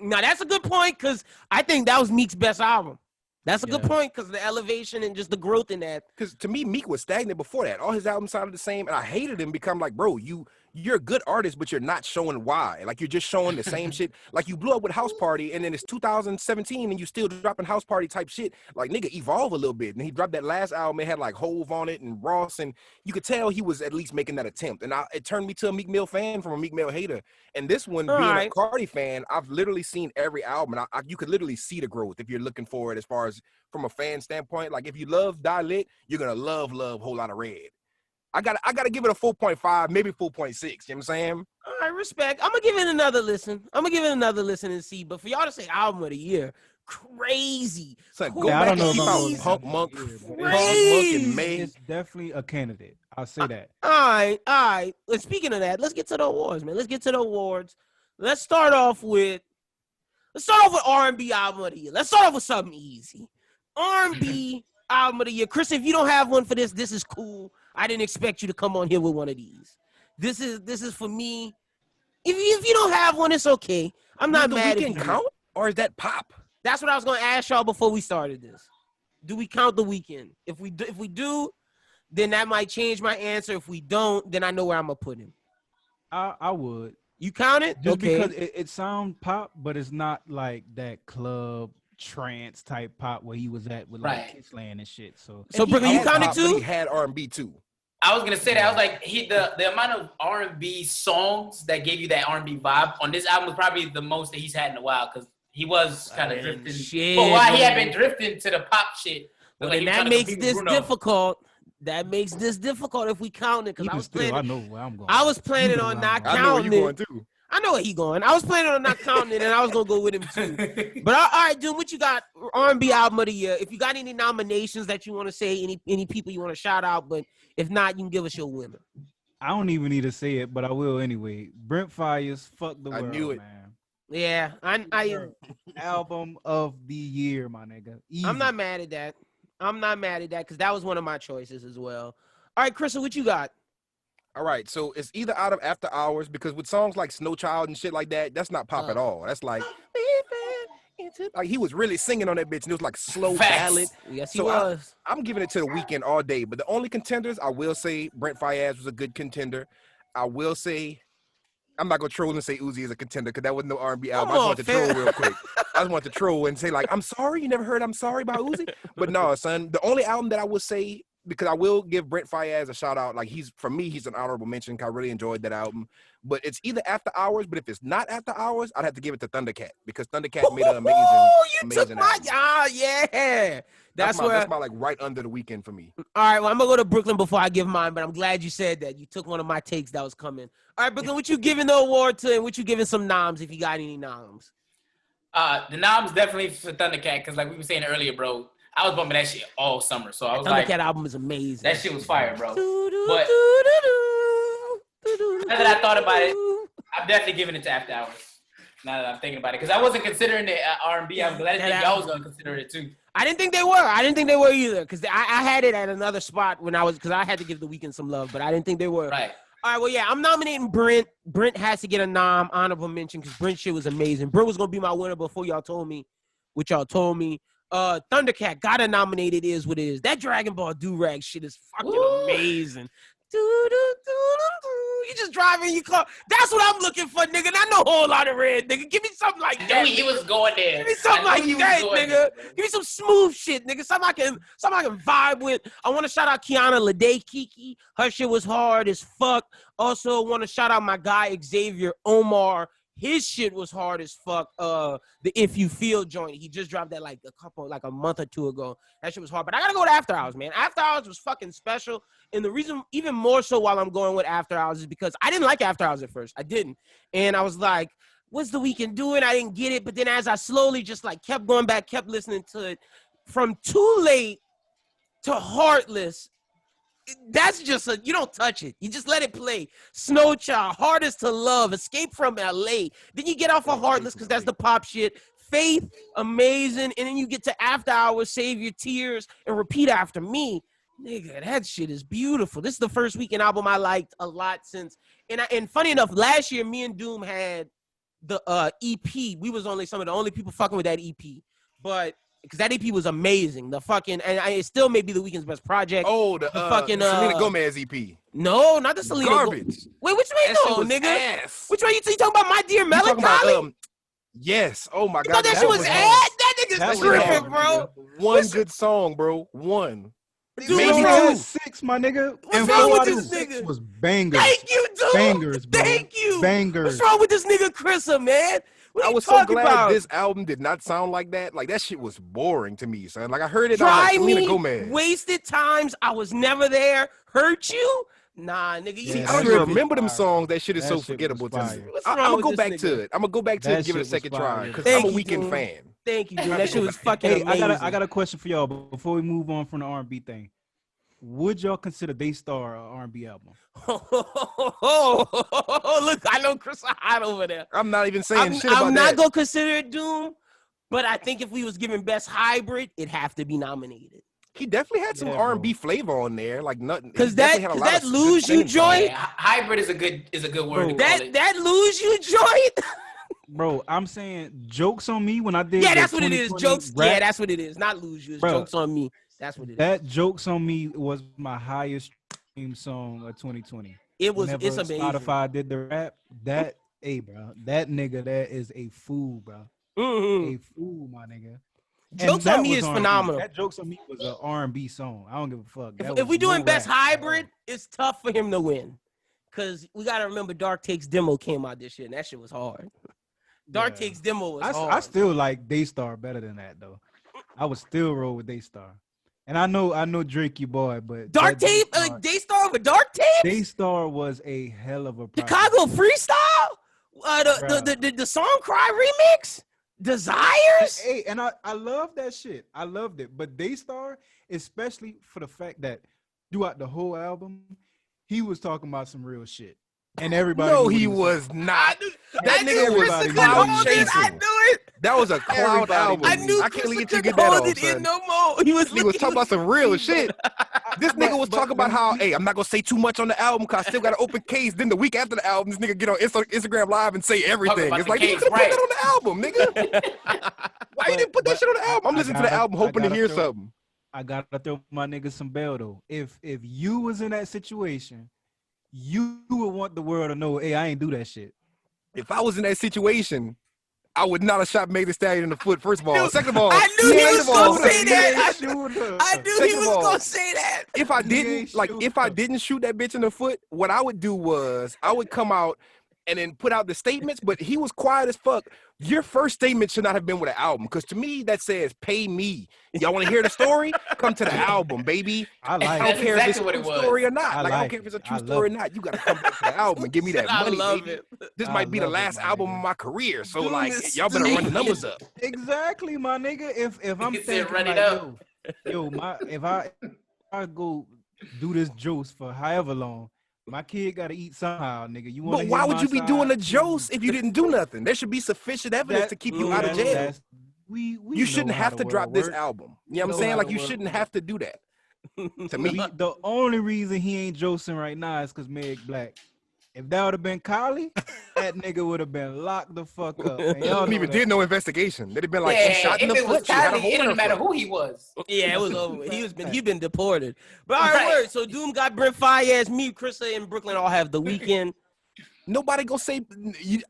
Now that's a good point because I think that was Meek's best album. That's a good point because the elevation and just the growth in that. Because to me, Meek was stagnant before that. All his albums sounded the same, and I hated him because I'm like, bro, you're a good artist, but you're not showing why. Like, you're just showing the same shit. Like, you blew up with House Party, and then it's 2017, and you still dropping House Party type shit. Like, nigga, evolve a little bit. And he dropped that last album. It had, like, Hove on it and Ross, and you could tell he was at least making that attempt. And it turned me to a Meek Mill fan from a Meek Mill hater. And this one, being a Carti fan, I've literally seen every album. And you could literally see the growth if you're looking for it as far as from a fan standpoint. Like, if you love Die Lit, you're going to love Whole Lot of Red. I gotta give it a 4.5, maybe 4.6. You know what I'm saying? All right, respect. I'm gonna give it another listen. And see. But for y'all to say album of the year, crazy. So go back and keep out Punk Monk and May. It's definitely a candidate. I'll say that. All right. And speaking of that, let's get to the awards, man. Let's start off with R&B album of the year. Let's start off with something easy. R&B album of the year. Chris, if you don't have one for this is cool. I didn't expect you to come on here with one of these. This is for me. If you don't have one, it's okay. I'm not mad. Does the Weeknd count, or is that pop? That's what I was gonna ask y'all before we started this. Do we count the Weeknd? If we do, then that might change my answer. If we don't, then I know where I'm gonna put him. I would. You count it? Just okay. Because it sound pop, but it's not like that club trance type pop where he was at with like Kissland and shit. So Brooklyn, you count it too? He had R&B too. I was gonna say that. I was like, the amount of R&B songs that gave you that R&B vibe on this album was probably the most that he's had in a while. Because He was kind of drifting. Shit, But why he had man. been drifting to the pop shit? Well, like then he was that trying to makes compete with this Bruno. difficult. That makes this difficult if we count it. Because Even still, I know where I'm going. I was You planning know on where I'm not going. I know where counting you it. going too. I know where he going. I was planning on not counting it, and I was gonna go with him too. But all right, dude, what you got? R&B album of the year. If you got any nominations that you want to say, any people you want to shout out, but if not, you can give us your winner. I don't even need to say it, but I will anyway. Brent Fires, Fuck the I World, knew it. man. Yeah, I Album of the year, my nigga. Easy. I'm not mad at that. I'm not mad at that because that was one of my choices as well. All right, Chrissa, what you got? All right, so it's either out of After Hours, because with songs like Snow Child and shit like that, that's not pop at all. That's like he was really singing on that bitch, and it was like slow Facts. ballad. Yes, he So was. I'm giving it to The Weeknd all day. But the only contenders, I will say Brent Fayez was a good contender. I will say, I'm not gonna troll and say Uzi is a contender because that wasn't no R&B album. I just wanted to troll real quick. I just wanted to troll and say like, I'm sorry, you never heard I'm Sorry by Uzi. But no, son, the only album that I would say, because I will give Brent Fayez a shout out. Like he's an honorable mention. I really enjoyed that album. But it's either After Hours. But if it's not After Hours, I'd have to give it to Thundercat because Thundercat made an amazing. You took amazing my album. yeah. That's my like right under The Weeknd for me. All right, well, I'm gonna go to Brooklyn before I give mine, but I'm glad you said that. You took one of my takes that was coming. All right, Brooklyn, what you giving the award to, and what you giving some noms if you got any noms? The noms definitely for Thundercat because like we were saying earlier, bro. I was bumping that shit all summer, so I was like, Thundercat album is amazing. that shit was fire, bro. But now that I thought about it, I'm definitely giving it to After Hours. Now that I'm thinking about it, because I wasn't considering the R&B album, because I didn't think y'all was gonna consider it too. I didn't think they were. I didn't think they were either, because I had it at another spot because I had to give The Weeknd some love, but I didn't think they were. Right. All right, well, yeah, I'm nominating Brent. Brent has to get a nom, honorable mention, because Brent shit was amazing. Brent was gonna be my winner before y'all told me what y'all told me. Thundercat got to nominate. It is what it is. That Dragon Ball do-rag shit is fucking amazing. You just driving your car. That's what I'm looking for, nigga. Not no Whole Lot of Red, nigga. Give me something like I that. knew he was going there. Give me something like that, nigga. Give me some smooth shit, nigga. Something I can vibe with. I want to shout out Kiana Lede Kiki. Her shit was hard as fuck. Also want to shout out my guy Xavier Omar. His shit was hard as fuck. The If You Feel joint. He just dropped that like a month or two ago. That shit was hard. But I gotta go to After Hours, man. After Hours was fucking special. And the reason, even more so while I'm going with After Hours, is because I didn't like After Hours at first. I didn't. And I was like, what's The Weeknd doing? I didn't get it. But then as I slowly just like kept going back, kept listening to it, from Too Late to Heartless, that's just you don't touch it. You just let it play. Snow Child, Hardest to Love, Escape from LA. Then you get off of Heartless because that's the pop shit. Faith, amazing. And then you get to After Hours, Save Your Tears, and Repeat After Me. Nigga, that shit is beautiful. This is the first Weeknd album I liked a lot since. And funny enough, last year, me and Doom had the EP. We was some of the only people fucking with that EP. But because that EP was amazing. The fucking, and it still may be The Weeknd's best project. Oh, the fucking Selena Gomez EP. No, not the Selena. Garbage. Wait, which way you going, nigga? Ass. Which way you talking about? My Dear Melancholy? Yes. Oh my You God. thought that shit was ass? That nigga's terrific, bro. One good song, bro. One. Dude, Maybe bro. 6, my nigga. What's wrong with this nigga? Was bangers. Thank you, dude. Bangers, bro. Thank you. Bangers. What's wrong with this nigga, Chrissa, man? What I you was so talking glad about? this album did not sound like that. Like that shit was boring to me, son. Like I heard it on Try like Selena Me, Gomez. Wasted Times, I Was Never There, Hurt You? Nah, nigga, you Yeah, I don't that even shit remember them was songs. That shit is That so shit forgettable was to me. fire. What's I'm wrong gonna with go this back nigga? to it. I'm gonna go back to it That and give it a shit was second fire. try because Thank I'm a you, Weeknd dude. fan. Thank you, dude. That shit was fucking Hey, amazing. I got a question for y'all before we move on from the R&B thing. Would y'all consider Daystar an R&B album? Look, I know Chris hot over there. I'm not even saying shit about I'm not that. gonna consider it Doom, but I think if we was giving Best Hybrid, it'd have to be nominated. He definitely had some Yeah, R&B bro. flavor on there, like nothing. Cause that Lose You joint, Yeah, hybrid is a good word. To call it. that Lose You joint. Bro, I'm saying Jokes on Me when I did. Yeah, the that's what it is. 2020 Jokes. rap, Yeah, that's what it is. Not Lose You. It's Bro, Jokes on Me. That's what it is. that Jokes on Me was my highest stream song of 2020. It was. Whenever It's amazing. Spotify did the rap. That, hey, bro, that nigga, that is a fool, bro. Mhm. A fool, my nigga. And Jokes that on Me was is R&B. phenomenal. That Jokes on Me was an R&B song. I don't give a fuck. That If we was doing no Best rap at all. Hybrid, it's tough for him to win. Cause we gotta remember Dark Takes demo came out this year, and that shit was hard. Dark Tape's demo was hard. I still like Daystar better than that though. I would still roll with Daystar. And I know Drake, you boy, but Dark Tape, Daystar with Dark Tape. Daystar was a hell of a project. Chicago Freestyle, the Song Cry remix, Desires. Hey, and I love that shit. I loved it. But Daystar, especially for the fact that throughout the whole album, he was talking about some real shit. And everybody No, he was not. That nigga was cloud chasing. I knew it. That was a cloud album. I knew I can't let you Chrissa get that hold off, it in son. no more. He was talking about some real shit. This nigga was talking about how, hey, I'm not gonna say too much on the album because I still got an open case. Then the week after the album, this nigga get on Instagram Live and say everything. It's like, you could have put that on the album, nigga. Why you didn't put that shit on the album? I'm listening to the album hoping to hear something. I gotta throw my nigga some bell though. If you was in that situation, you would want the world to know, hey, I ain't do that shit. If I was in that situation, I would not have shot Meg Thee Stallion in the foot, first of all. Second of all, I knew he was gonna say that. I knew he was Second of all, gonna say that. If I didn't shoot that bitch in the foot, what I would do was I would come out and then put out the statements, but he was quiet as fuck. Your first statement should not have been with an album, because to me that says pay me. Y'all want to hear the story? Come to the album, baby. I like I don't care if it's a what it true was. story or not. I I don't like care if it's a it. true I story or love not. You gotta come back to the album and give me that I money, love baby. it. This I might be the love it, last my album nigga. of my career, so Doing like this y'all better run the stupid. numbers up. Exactly, my nigga. If I'm He said, thinking run it like, up. if I go do this juice for however long, my kid gotta eat somehow, nigga. You want? But why would you be doing the jokes if you didn't do nothing? There should be sufficient evidence to keep you out of jail. You shouldn't have to drop this album. You know what I'm saying? Like, you shouldn't have to do that. To me, The only reason he ain't Josing right now is because Meg Black. If that would have been Kylie, that nigga would have been locked the fuck up. Man. Y'all don't know even that. did no investigation. They'd have been like, Yeah, she shot in if the it was foot. She had a Kylie, hole it in her didn't matter foot. who he was. Yeah, it was over. He been deported. But all right, word. So Doom got Brent Fayez, me, Chrissa, and Brooklyn all have The Weeknd. Nobody gonna say.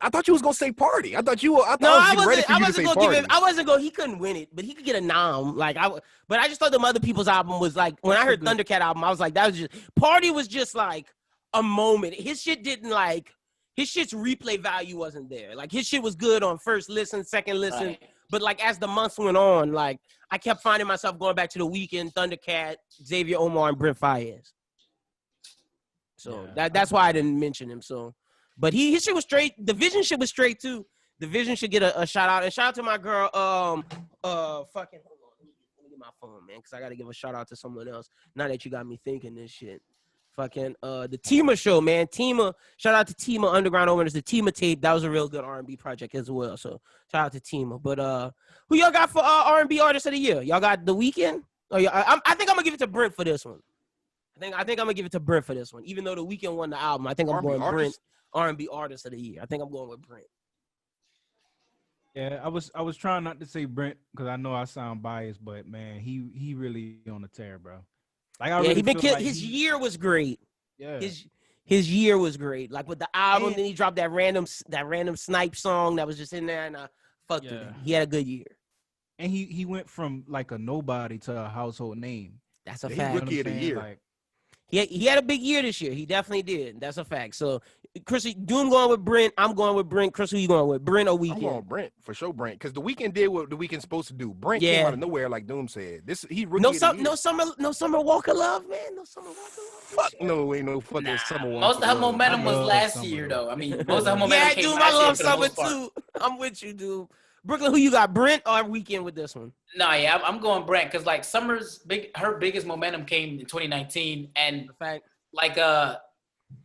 I thought you was gonna say party. I thought I was I getting ready wasn't. for I you to wasn't say gonna party. give him. I wasn't gonna. He couldn't win it, but he could get a nom. But I just thought them other people's album was like. When I heard Thundercat album, I was like, that was just Party was just like a moment. His shit didn't like. His shit's replay value wasn't there. Like his shit was good on first listen, second listen, Right. but like as the months went on, like I kept finding myself going back to The Weeknd, Thundercat, Xavier Omar, and Brent Fayez. So that's why I didn't mention him. So, but his shit was straight. The Vision shit was straight too. The Vision should get a shout out, and shout out to my girl. Fucking hold on, let me get my phone, man, because I gotta give a shout out to someone else. Now that you got me thinking this shit. Fucking the Tima show, man. Tima, shout out to Tima Underground Owners, the Tima tape. That was a real good R&B project as well. So shout out to Tima. But who y'all got for R&B artist of the year? Y'all got The Weeknd? Oh, yeah, I think I'm gonna give it to Brent for this one. I think I'm gonna give it to Brent for this one. Even though The Weeknd won the album, I think I'm going Brent R&B artist of the year. I think I'm going with Brent. Yeah, I was trying not to say Brent because I know I sound biased, but man, he really on the tear, bro. Like He been killed. His year was great. Yeah, his year was great. Like with the album, then he dropped that random snipe song that was just in there, and I fucked with him. He had a good year. And he went from like a nobody to a household name. That's a He fact. rookie of the year. Like, He had a big year this year. He definitely did. That's a fact. So, Chris, Doom going with Brent. I'm going with Brent. Chris, who you going with? Brent or Weeknd? I'm going Brent for sure, Brent, because The Weeknd did what The Weeknd's supposed to do. Brent came out of nowhere, like Doom said. He rookie of the year. No summer Walker love, man. No summer Walker love. Fuck no, ain't no fucking summer. Most of her momentum was last summer. year, though. I mean, most of her momentum came Doom, last I love year for the summer most part. too. I'm with you, dude. Brooklyn, who you got? Brent or Weeknd with this one? No, yeah, I'm going Brent because like her biggest momentum came in 2019, and The fact. like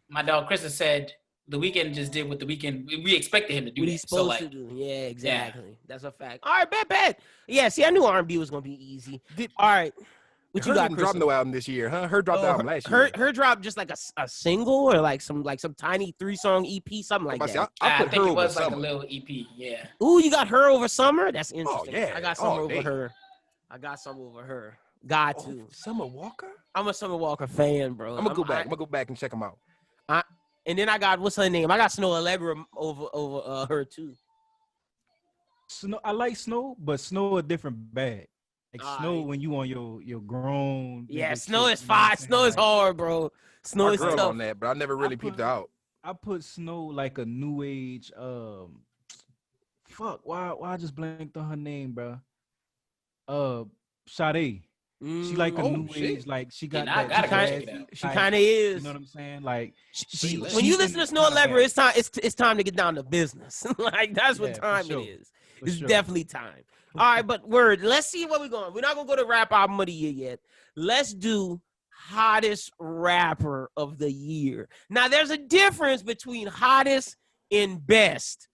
my dog Chrissa said, The Weeknd just did what The Weeknd we expected him to do. What That. he's So supposed like, to do. Yeah, exactly. That's a fact. All right, bet. Yeah, see, I knew R&B was gonna be easy. All right, what you got, didn't drop Chris? no album this year, huh? Her dropped the album last year. Her dropped just like a single or like some tiny 3-song EP, something like that. I I put think her it over was like Summer. a little EP. Yeah. Ooh, you got her over Summer? That's interesting. yeah. I got Summer over day. her. I got Summer over her. Got to. Summer Walker? I'm a Summer Walker fan, bro. I'm gonna go back. I'm gonna go back and check them out. And then I got, what's her name? I got Snow Allegra over her too. Snow, I like Snow, but Snow a different bag. Like Snow right. when you on your grown. Yeah, nigga Snow shit, is you know what I'm fire. saying? Snow is Like, hard, bro. Snow My is girl tough. on that, but I never really peeped her out. I put Snow like a new age fuck, why I just blanked on her name, bro? Sade. She like a new age, like she got I that. gotta go jazz check it out. She type, kind of is. You know what I'm saying? Like When you listen to Snow Allegra, it's time to get down to business. Like that's what time it is. It's definitely time. All right, but word. Let's see where we're going. We're not gonna go to rap album of the year yet. Let's do hottest rapper of the year. Now, there's a difference between hottest and best.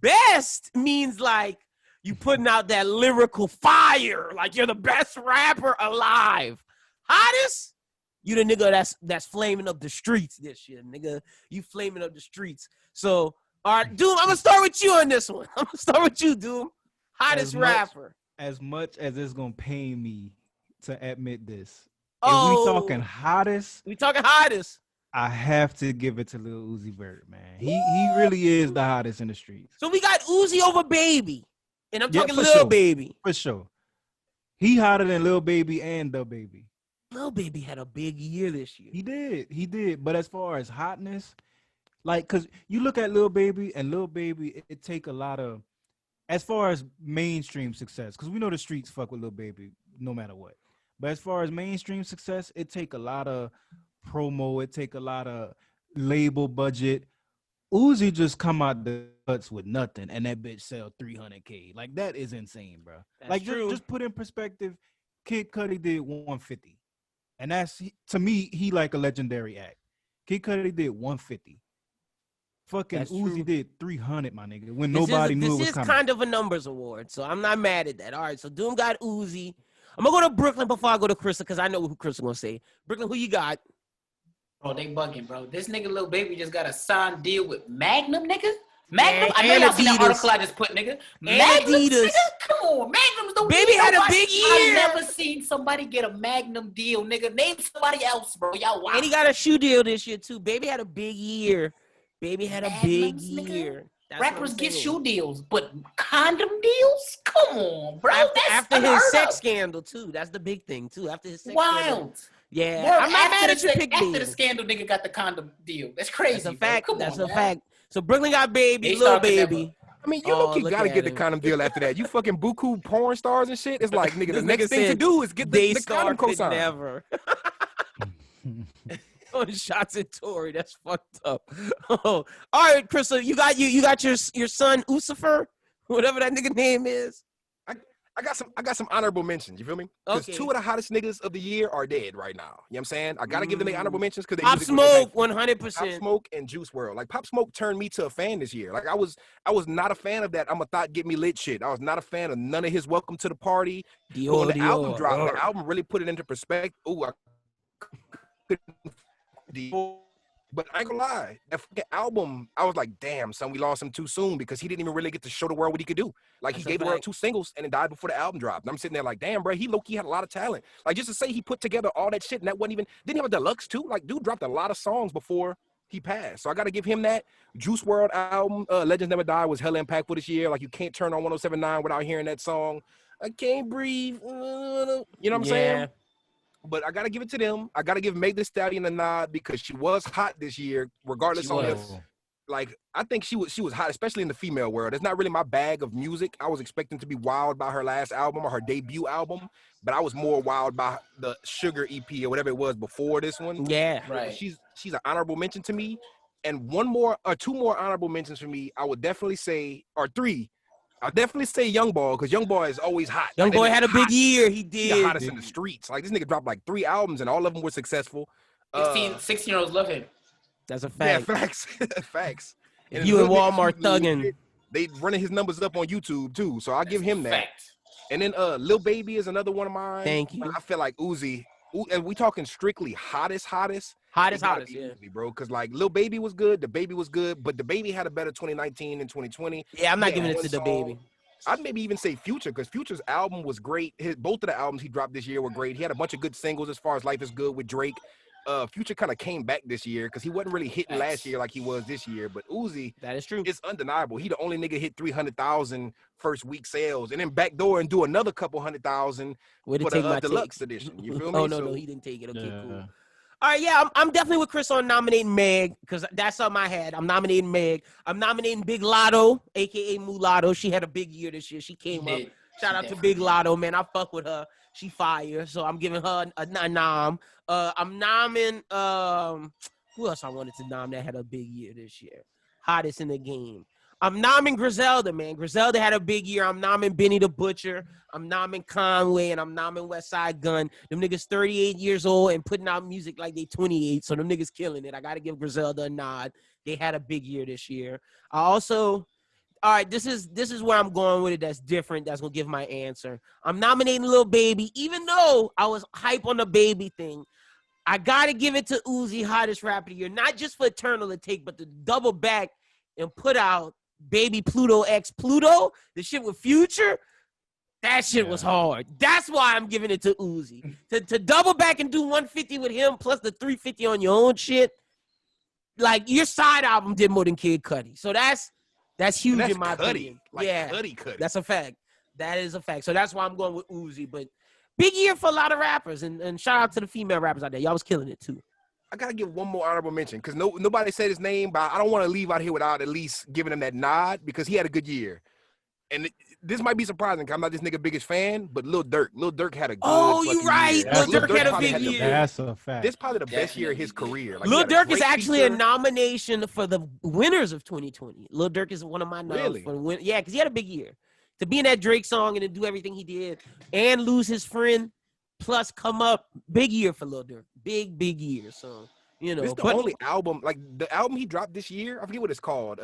Best means like you putting out that lyrical fire, like you're the best rapper alive. Hottest, you the nigga that's flaming up the streets this year, nigga. You flaming up the streets. So, all right, Doom, I'm gonna start with you on this one. I'm gonna start with you, Doom. Hottest rapper. As much as it's gonna pain me to admit this. If we talking hottest. I have to give it to Lil Uzi Vert, man. He really is the hottest in the streets. So we got Uzi over Baby. And I'm talking Lil Baby. For sure. He hotter than Lil Baby and Da Baby. Lil Baby had a big year this year. He did. But as far as hotness, like, cause you look at Lil Baby, it take a lot of, as far as mainstream success, because we know the streets fuck with Lil Baby no matter what. But as far as mainstream success, it take a lot of promo, it take a lot of label budget. Uzi just come out the cuts with nothing, and that bitch sell 300K. Like, that is insane, bro. That's like, true. Just put in perspective, Kid Cudi did 150. And that's, to me, he like a legendary act. Kid Cudi did 150. Fucking That's Uzi true. did 300, my nigga, when nobody knew it was coming. This is kind of a numbers award, so I'm not mad at that. All right, so Doom got Uzi. I'm going to go to Brooklyn before I go to Chrissa, because I know who Chrissa going to say. Brooklyn, who you got? Bro, they bugging, bro. This nigga Lil Baby just got a signed deal with Magnum, nigga. Magnum? I know And y'all seen that Adidas. article I just put, nigga. And Magnum, Adidas. nigga? Come on, Magnum's the Baby weed. had a Nobody- big year. I've never seen somebody get a Magnum deal, nigga. Name somebody else, bro. Y'all wild. And he got a shoe deal this year, too. Baby had a big year. Magnums, nigga? That's what Rappers I'm get saying. shoe deals, but condom deals? Come on, bro. After That's his unheard sex of. scandal, too. That's the big thing, too. After his sex scandal. Wild. Yeah, Word, I'm not mad at after your the- pick, After Baby. the scandal, nigga got the condom deal. That's crazy, That's a bro. fact. Come That's on, a man. fact. So Brooklyn got Baby, They Lil start to Baby. I mean, you look, you look gotta at get the him. condom deal after that. You fucking buku porn stars and shit. It's like, nigga, the This next nigga thing to said do is get They the condom started cosign. never. On shots at Tory, that's fucked up. Oh. All right, Chris. So you got your son Usifer, whatever that nigga name is. I got some honorable mentions. You feel me? Because Okay. two of the hottest niggas of the year are dead right now. You know what I'm saying? I gotta give them the honorable mentions because they Pop music was impactful. Smoke, 100%. Pop Smoke and Juice WRLD. Like Pop Smoke turned me to a fan this year. Like I was not a fan of that I'm a thought get me lit shit. I was not a fan of none of his Welcome to the Party. But when the album dropped, the album really put it into perspective. Ooh, but I ain't gonna lie, that fucking album, I was like, damn, son, we lost him too soon because he didn't even really get to show the world what he could do. Like, That's he a gave the world fact. 2 singles and then died before the album dropped. And I'm sitting there like, damn, bro, he low-key had a lot of talent. Like, just to say he put together all that shit and that wasn't even, didn't he have a deluxe too? Like, dude dropped a lot of songs before he passed. So I gotta give him that. Juice WRLD album, Legends Never Die, was hella impactful this year. Like, you can't turn on 107.9 without hearing that song. I can't breathe. You know what I'm saying? But I gotta give it to them. I gotta give Meg Thee Stallion a nod because she was hot this year, regardless of if, like, I think she was hot, especially in the female world. It's not really my bag of music. I was expecting to be wild by her last album or her debut album, but I was more wild by the Sugar EP or whatever it was before this one. Yeah. Right. She's an honorable mention to me. And one more or two more honorable mentions for me, I would definitely say, or three. I'll definitely say Young Boy because Young Boy is always hot. Young Like, Boy that had a nigga big hot. year. He He did. the hottest in the streets. Like, this nigga dropped like 3 albums and all of them were successful. 16-year-olds love him. That's a Yeah, fact. facts. Facts. And You in little niggas Walmart usually thugging. They running his numbers up on YouTube too. So I'll give him that. Fact. And then Lil Baby is another one of mine. Thank you. But I feel like Uzi, and we talking strictly hottest. Hottest, it gotta hottest, be yeah. Uzi, bro. Because like Lil Baby was good, the Baby was good, but the Baby had a better 2019 and 2020. Yeah, I'm not He giving had it to the one Baby. song. I'd maybe even say Future because Future's album was great. Both of the albums he dropped this year were great. He had a bunch of good singles as far as Life is Good with Drake. Future kind of came back this year because he wasn't really hitting last year like he was this year. But Uzi, That is true. it's undeniable. He the only nigga hit 300,000 first week sales and then backdoor and do another couple 100,000 Way to for take the my deluxe take. edition. You feel me? Oh, no, So, no, he didn't take it. Okay, cool. All right, yeah, I'm definitely with Chris on nominating Meg because that's something I had. I'm nominating Meg. I'm nominating Big Lotto, a.k.a. Mulatto. She had a big year this year. She came up. Shout out to Big Lotto, man. I fuck with her. She fire, so I'm giving her a nom. I'm nomming, who else I wanted to nom that had a big year this year? Hottest in the game. I'm nomming Griselda, man. Griselda had a big year. I'm nomming Benny the Butcher. I'm nomming Conway, and I'm nomming West Side Gun. Them niggas 38 years old and putting out music like they 28, so them niggas killing it. I got to give Griselda a nod. They had a big year this year. I also, all right, this is where I'm going with it that's different. That's going to give my answer. I'm nominating Lil Baby, even though I was hype on the Baby thing. I got to give it to Uzi, hottest rapper of the year, not just for Eternal to take, but to double back and put out Baby Pluto X Pluto, the shit with Future, that shit was hard. That's why I'm giving it to Uzi. To double back and do 150 with him plus the 350 on your own shit, like your side album did more than Kid Cudi. So that's huge in my opinion. Like yeah, Cudi. that's a fact. That is a fact. So that's why I'm going with Uzi. But big year for a lot of rappers, and shout out to the female rappers out there. Y'all was killing it too. I gotta give one more honorable mention because nobody said his name, but I don't want to leave out here without at least giving him that nod because he had a good year. And this might be surprising because I'm not this nigga biggest fan, but Lil Durk had a good you right. year. Lil Durk had a big year. That's a fact. This is probably the best year of his career. Like, Lil Durk is actually a nomination for the winners of 2020. Lil Durk is one of my noms. Really? Yeah, because he had a big year. To be in that Drake song and to do everything he did and lose his friend, plus come up, big year for Lil Durk. Big year. So, you know. This is the only album, like the album he dropped this year, I forget what it's called.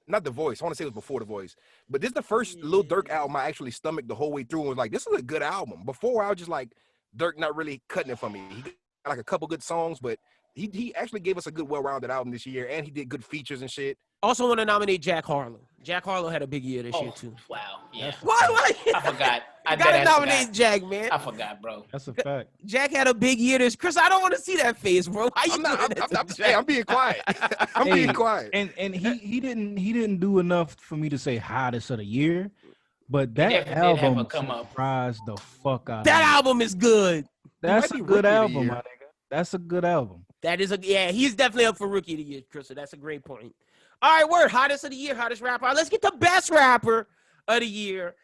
Not The Voice. I want to say it was before The Voice. But this is the first Lil Durk album I actually stomached the whole way through and was like, this is a good album. Before, I was just like, Durk not really cutting it for me. He got like a couple good songs, but he actually gave us a good, well-rounded album this year, and he did good features and shit. Also want to nominate Jack Harlow. Jack Harlow had a big year this year, too. Wow. Yeah. Why? I forgot. I gotta nominate Jack, man. I forgot, bro. That's a fact. Jack had a big year this. Chris, I don't want to see that face, bro. Why you I'm being quiet. I'm being quiet. And he didn't do enough for me to say hottest of the year, but that album surprised the fuck out of me. That album is good. That's a good album, my nigga. That's a good album. That is he's definitely up for Rookie of the Year, Chris. So that's a great point. All right, word. Hottest of the year, hottest rapper. All right, let's get the best rapper of the year.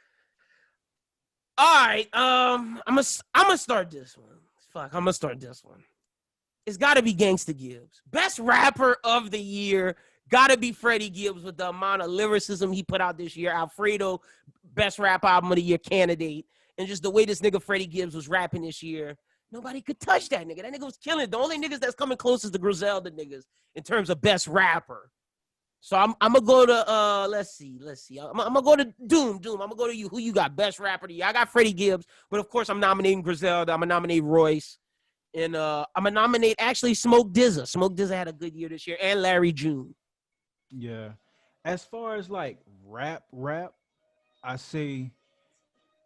All right, I'm gonna start this one. Fuck, I'm gonna start this one. It's gotta be Gangsta Gibbs. Best rapper of the year, gotta be Freddie Gibbs with the amount of lyricism he put out this year. Alfredo, best rap album of the year candidate. And just the way this nigga Freddie Gibbs was rapping this year, nobody could touch that nigga. That nigga was killing it. The only niggas that's coming close is the Griselda niggas in terms of best rapper. So I'm gonna go to let's see. I'm gonna go to Doom. I'm gonna go to you. Who you got? Best rapper of the year? I got Freddie Gibbs, but of course I'm nominating Griselda. I'm gonna nominate Royce, and I'm gonna nominate actually Smoke DZA. Smoke DZA had a good year this year, and Larry June. Yeah, as far as like rap, I say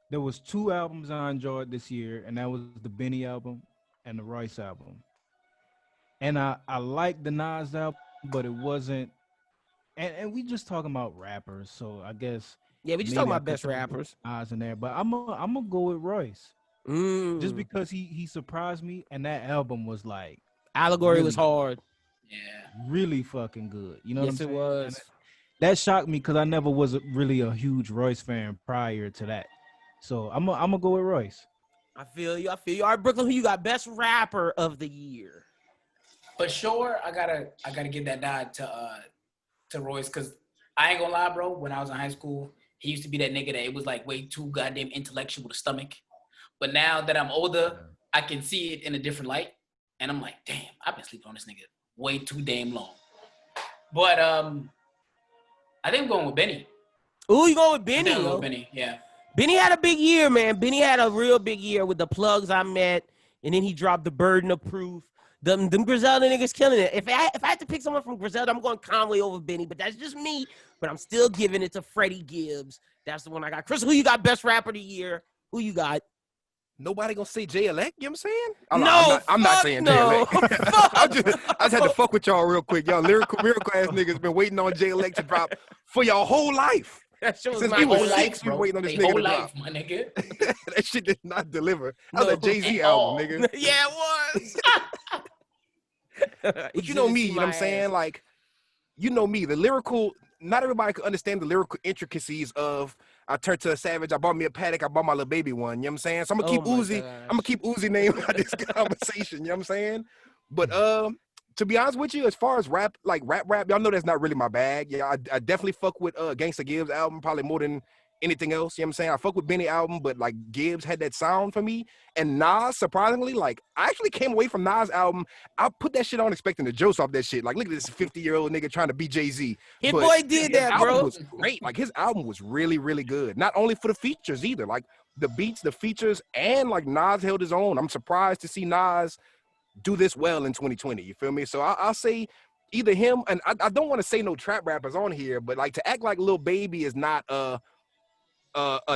there was 2 albums I enjoyed this year, and that was the Benny album and the Royce album. And I liked the Nas album, but it wasn't. And we just talking about rappers, so I guess we just talking about best rappers. Nas in there, but I'm gonna go with Royce, just because he surprised me, and that album was like Allegory really, was hard, really fucking good. You know what I'm saying? Yes, it was. That shocked me because I never was really a huge Royce fan prior to that, so I'm gonna go with Royce. I feel you. All right, Brooklyn, who you got? Best rapper of the year. For sure, I gotta give that nod to Royce, because I ain't gonna lie, bro, when I was in high school, he used to be that nigga that it was like way too goddamn intellectual to stomach. But now that I'm older, I can see it in a different light. And I'm like, damn, I've been sleeping on this nigga way too damn long. But I think I'm going with Benny. Ooh, you going with Benny? I'm going with Benny, yeah. Benny had a big year, man. Benny had a real big year with the Plugs I Met, and then he dropped The Burden of Proof. Them Griselda niggas killing it. If I had to pick someone from Griselda, I'm going Conway over Benny, but that's just me. But I'm still giving it to Freddie Gibbs. That's the one I got. Chris, who you got best rapper of the year? Who you got? Nobody gonna say Jay Elect, you know what No, I'm saying? I'm not saying no. Jay Elect. I just had to fuck with y'all real quick. Y'all lyrical miracle ass niggas been waiting on Jay Elect to drop for y'all whole life. That show was Since my we whole was life, 6, we waiting on this They nigga whole to drop. life, my nigga. That shit did not deliver. That was No, a Jay-Z at all. album, nigga. Yeah, it was. But you know me, you know what I'm saying? Like, you know me, the lyrical, not everybody can understand the lyrical intricacies of I turned to a savage, I bought me a paddock, I bought my little baby one, you know what I'm saying? So I'm gonna keep Uzi name out of this conversation, you know what I'm saying? But to be honest with you, as far as rap, y'all know that's not really my bag. Yeah, I definitely fuck with Gangsta Gibbs album probably more than anything else. You know what I'm saying? I fuck with Benny album, but like Gibbs had that sound for me. And Nas, surprisingly, like I actually came away from Nas album. I put that shit on expecting the jokes off that shit. Like, look at this 50-year-old nigga trying to be Jay-Z. Hit Boy did that, bro. Album was great. Like his album was really, really good. Not only for the features either. Like the beats, the features, and like Nas held his own. I'm surprised to see Nas do this well in 2020. You feel me? So I'll say either him, and I don't want to say no trap rappers on here, but like to act like Lil Baby is not a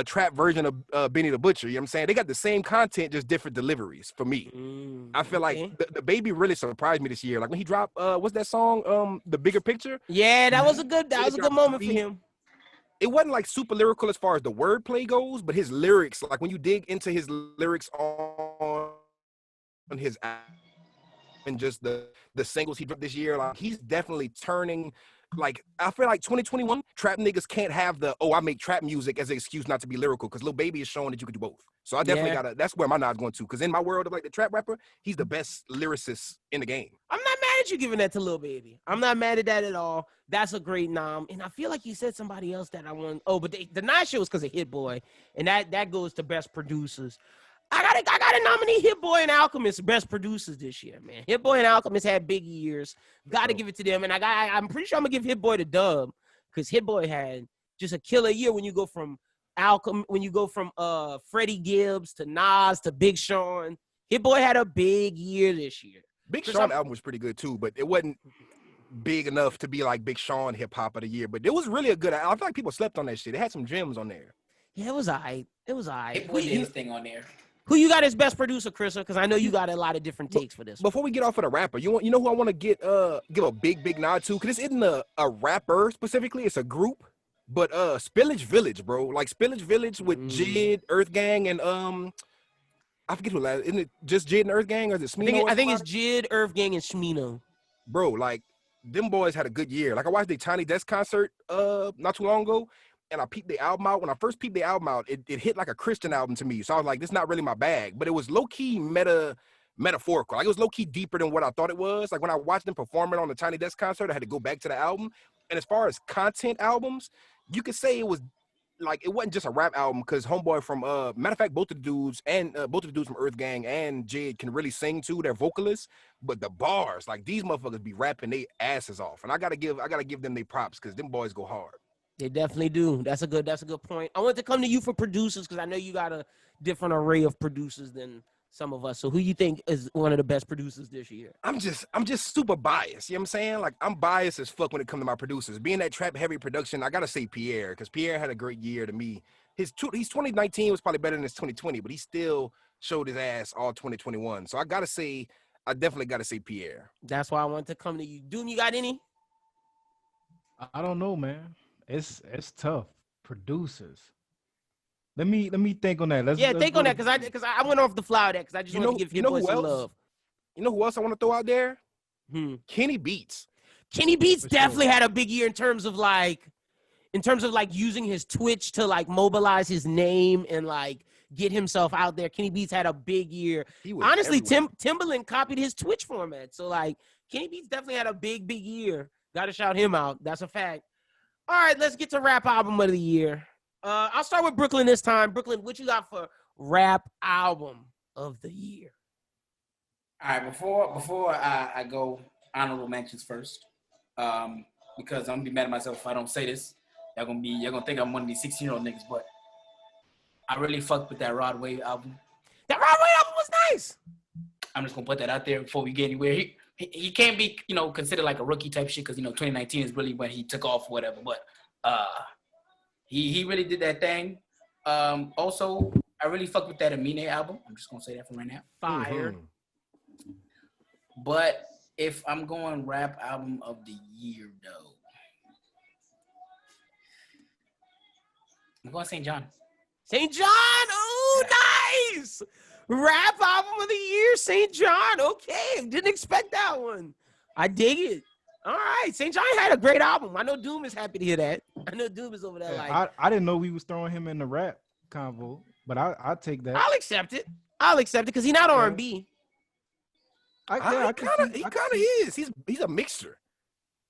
trap version of Benny the Butcher. You know what I'm saying? They got the same content, just different deliveries for me. I feel like the Baby really surprised me this year. Like when he dropped, what's that song? The Bigger Picture? Yeah, that was a good moment for him. It wasn't like super lyrical as far as the wordplay goes, but his lyrics, like when you dig into his lyrics on his album, and just the singles he dropped this year, like he's definitely turning. Like I feel like 2021 trap niggas can't have the I make trap music as an excuse not to be lyrical, because Lil Baby is showing that you can do both. So I definitely that's where my nod's going to, because in my world of like the trap rapper, he's the best lyricist in the game. I'm not mad at you giving that to Lil Baby. I'm not mad at that at all. That's a great nom. And I feel like you said somebody else that I want. Oh, but the Nas shit was because of Hit Boy, and that goes to best producers. I gotta nominate Hit Boy and Alchemist best producers this year, man. Hit Boy and Alchemist had big years. Gotta give it to them. And I'm pretty sure I'm gonna give Hit Boy the dub, because Hit Boy had just a killer year when you go from Freddie Gibbs to Nas to Big Sean. Hit Boy had a big year this year. Big Sean album was pretty good too, but it wasn't big enough to be like Big Sean hip hop of the year. But it was really a good album. I feel like people slept on that shit. It had some gems on there. Yeah, it was all right. Hit Boy did his thing on there. Who you got as best producer, Chrissa? Because I know you got a lot of different takes for this. Before we get off of the rapper, you know who I want to give a big nod to? Because this isn't a rapper specifically, it's a group. But Spillage Village, bro. Like Spillage Village with Jid, Earth Gang, and I forget who last. Isn't it just Jid and Earth Gang, or is it Smino? I think it's Jid, Earth Gang, and Smino. Bro, like them boys had a good year. Like I watched the Tiny Desk concert not too long ago, and I peeped the album out. When I first peeped the album out, it hit like a Christian album to me. So I was like, this is not really my bag. But it was low-key metaphorical. Like it was low-key deeper than what I thought it was. Like when I watched them perform it on the Tiny Desk concert, I had to go back to the album. And as far as content albums, you could say it was like, it wasn't just a rap album, because homeboy from matter of fact, both of the dudes from Earth Gang and Jid can really sing too. They're vocalists, but the bars, like these motherfuckers be rapping their asses off. And I gotta give them their props, because them boys go hard. They definitely do. That's a good point. I want to come to you for producers, because I know you got a different array of producers than some of us. So who you think is one of the best producers this year? I'm just super biased. You know what I'm saying? Like I'm biased as fuck when it comes to my producers. Being that trap heavy production, I gotta say Pierre, because Pierre had a great year to me. His 2019 was probably better than his 2020, but he still showed his ass all 2021. So I definitely gotta say Pierre. That's why I want to come to you. Doom, you got any? I don't know, man. It's tough. Producers. Let me think on that. Let's think on that, because I went off the fly with that, because I just want to give Hit Boy some love. You know who else I want to throw out there? Kenny Beats. Kenny Beats definitely had a big year in terms of like using his Twitch to like mobilize his name and like get himself out there. Kenny Beats had a big year. Honestly, Timbaland copied his Twitch format. So like Kenny Beats definitely had a big year. Got to shout him out. That's a fact. All right, let's get to rap album of the year. I'll start with Brooklyn this time. Brooklyn, what you got for rap album of the year? All right, before I go, honorable mentions first, because I'm gonna be mad at myself if I don't say this. You're gonna think I'm one of these 16-year-old niggas, but I really fucked with that Rod Wave album. That Rod Wave album was nice. I'm just gonna put that out there before we get anywhere. He can't be, considered like a rookie type shit, because 2019 is really when he took off or whatever. But he really did that thing. Also, I really fucked with that Amine album. I'm just gonna say that for right now. Fire. Mm-hmm. But if I'm going rap album of the year though, I'm going St. John. St. John. Oh, nice. Rap album of the year, St. John. Okay, didn't expect that one. I dig it. All right, St. John had a great album. I know Doom is happy to hear that. I know Doom is over there like. I didn't know we was throwing him in the rap convo, but I take that. I'll accept it. because he's not R&B. He kind of is. He's a mixture.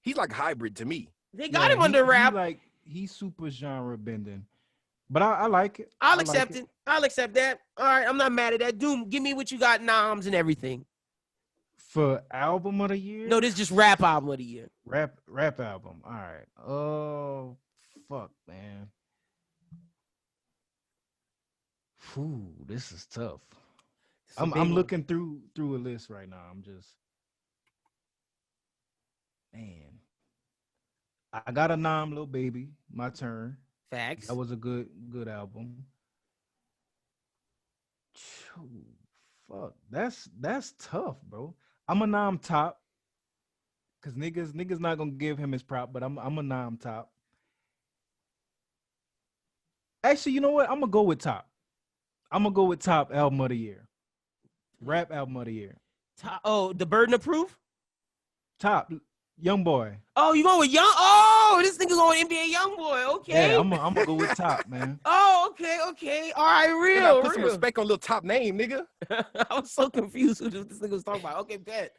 He's like hybrid to me. They got him under rap. He's super genre bending, but I like it. I'll accept it. I'll accept that. All right, I'm not mad at that. Doom, give me what you got, noms and everything. For album of the year? No, this is just rap album of the year. Rap album. All right. Oh, fuck, man. Whew, this is tough. I'm looking through a list right now. I'm just, man. I got a nom, Lil Baby. My Turn. Facts. That was a good album. Fuck, that's tough, bro. I'm a nom top, cause niggas not gonna give him his prop, but I'm a nom top. Actually, you know what? I'm gonna go with top. I'm gonna go with top album of the year, rap album of the year. Oh, The Burden of Proof. Top, Young Boy. Oh, you going with Young? Oh, this nigga going NBA Young Boy. Okay. Yeah, I'm gonna go with top, man. Oh, okay. All right, real. Put some respect on little top name, nigga. I was so confused who this nigga was talking about. Okay, bet.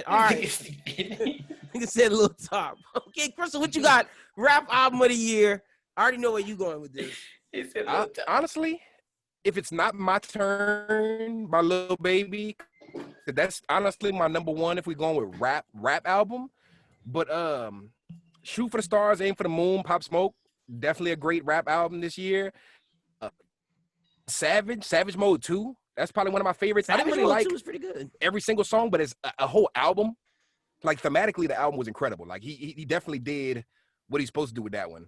All right. Nigga said little top. Okay, Chrissa, what you got? Rap album of the year. I already know where you going with this. Honestly, if it's not My Turn by Lil Baby, that's honestly my number one if we're going with rap album. But Shoot for the Stars, Aim for the Moon, Pop Smoke, definitely a great rap album this year. Savage Mode 2, that's probably one of my favorites. I didn't really like pretty good. every single song, but it's a whole album. Like thematically, the album was incredible. Like he definitely did what he's supposed to do with that one.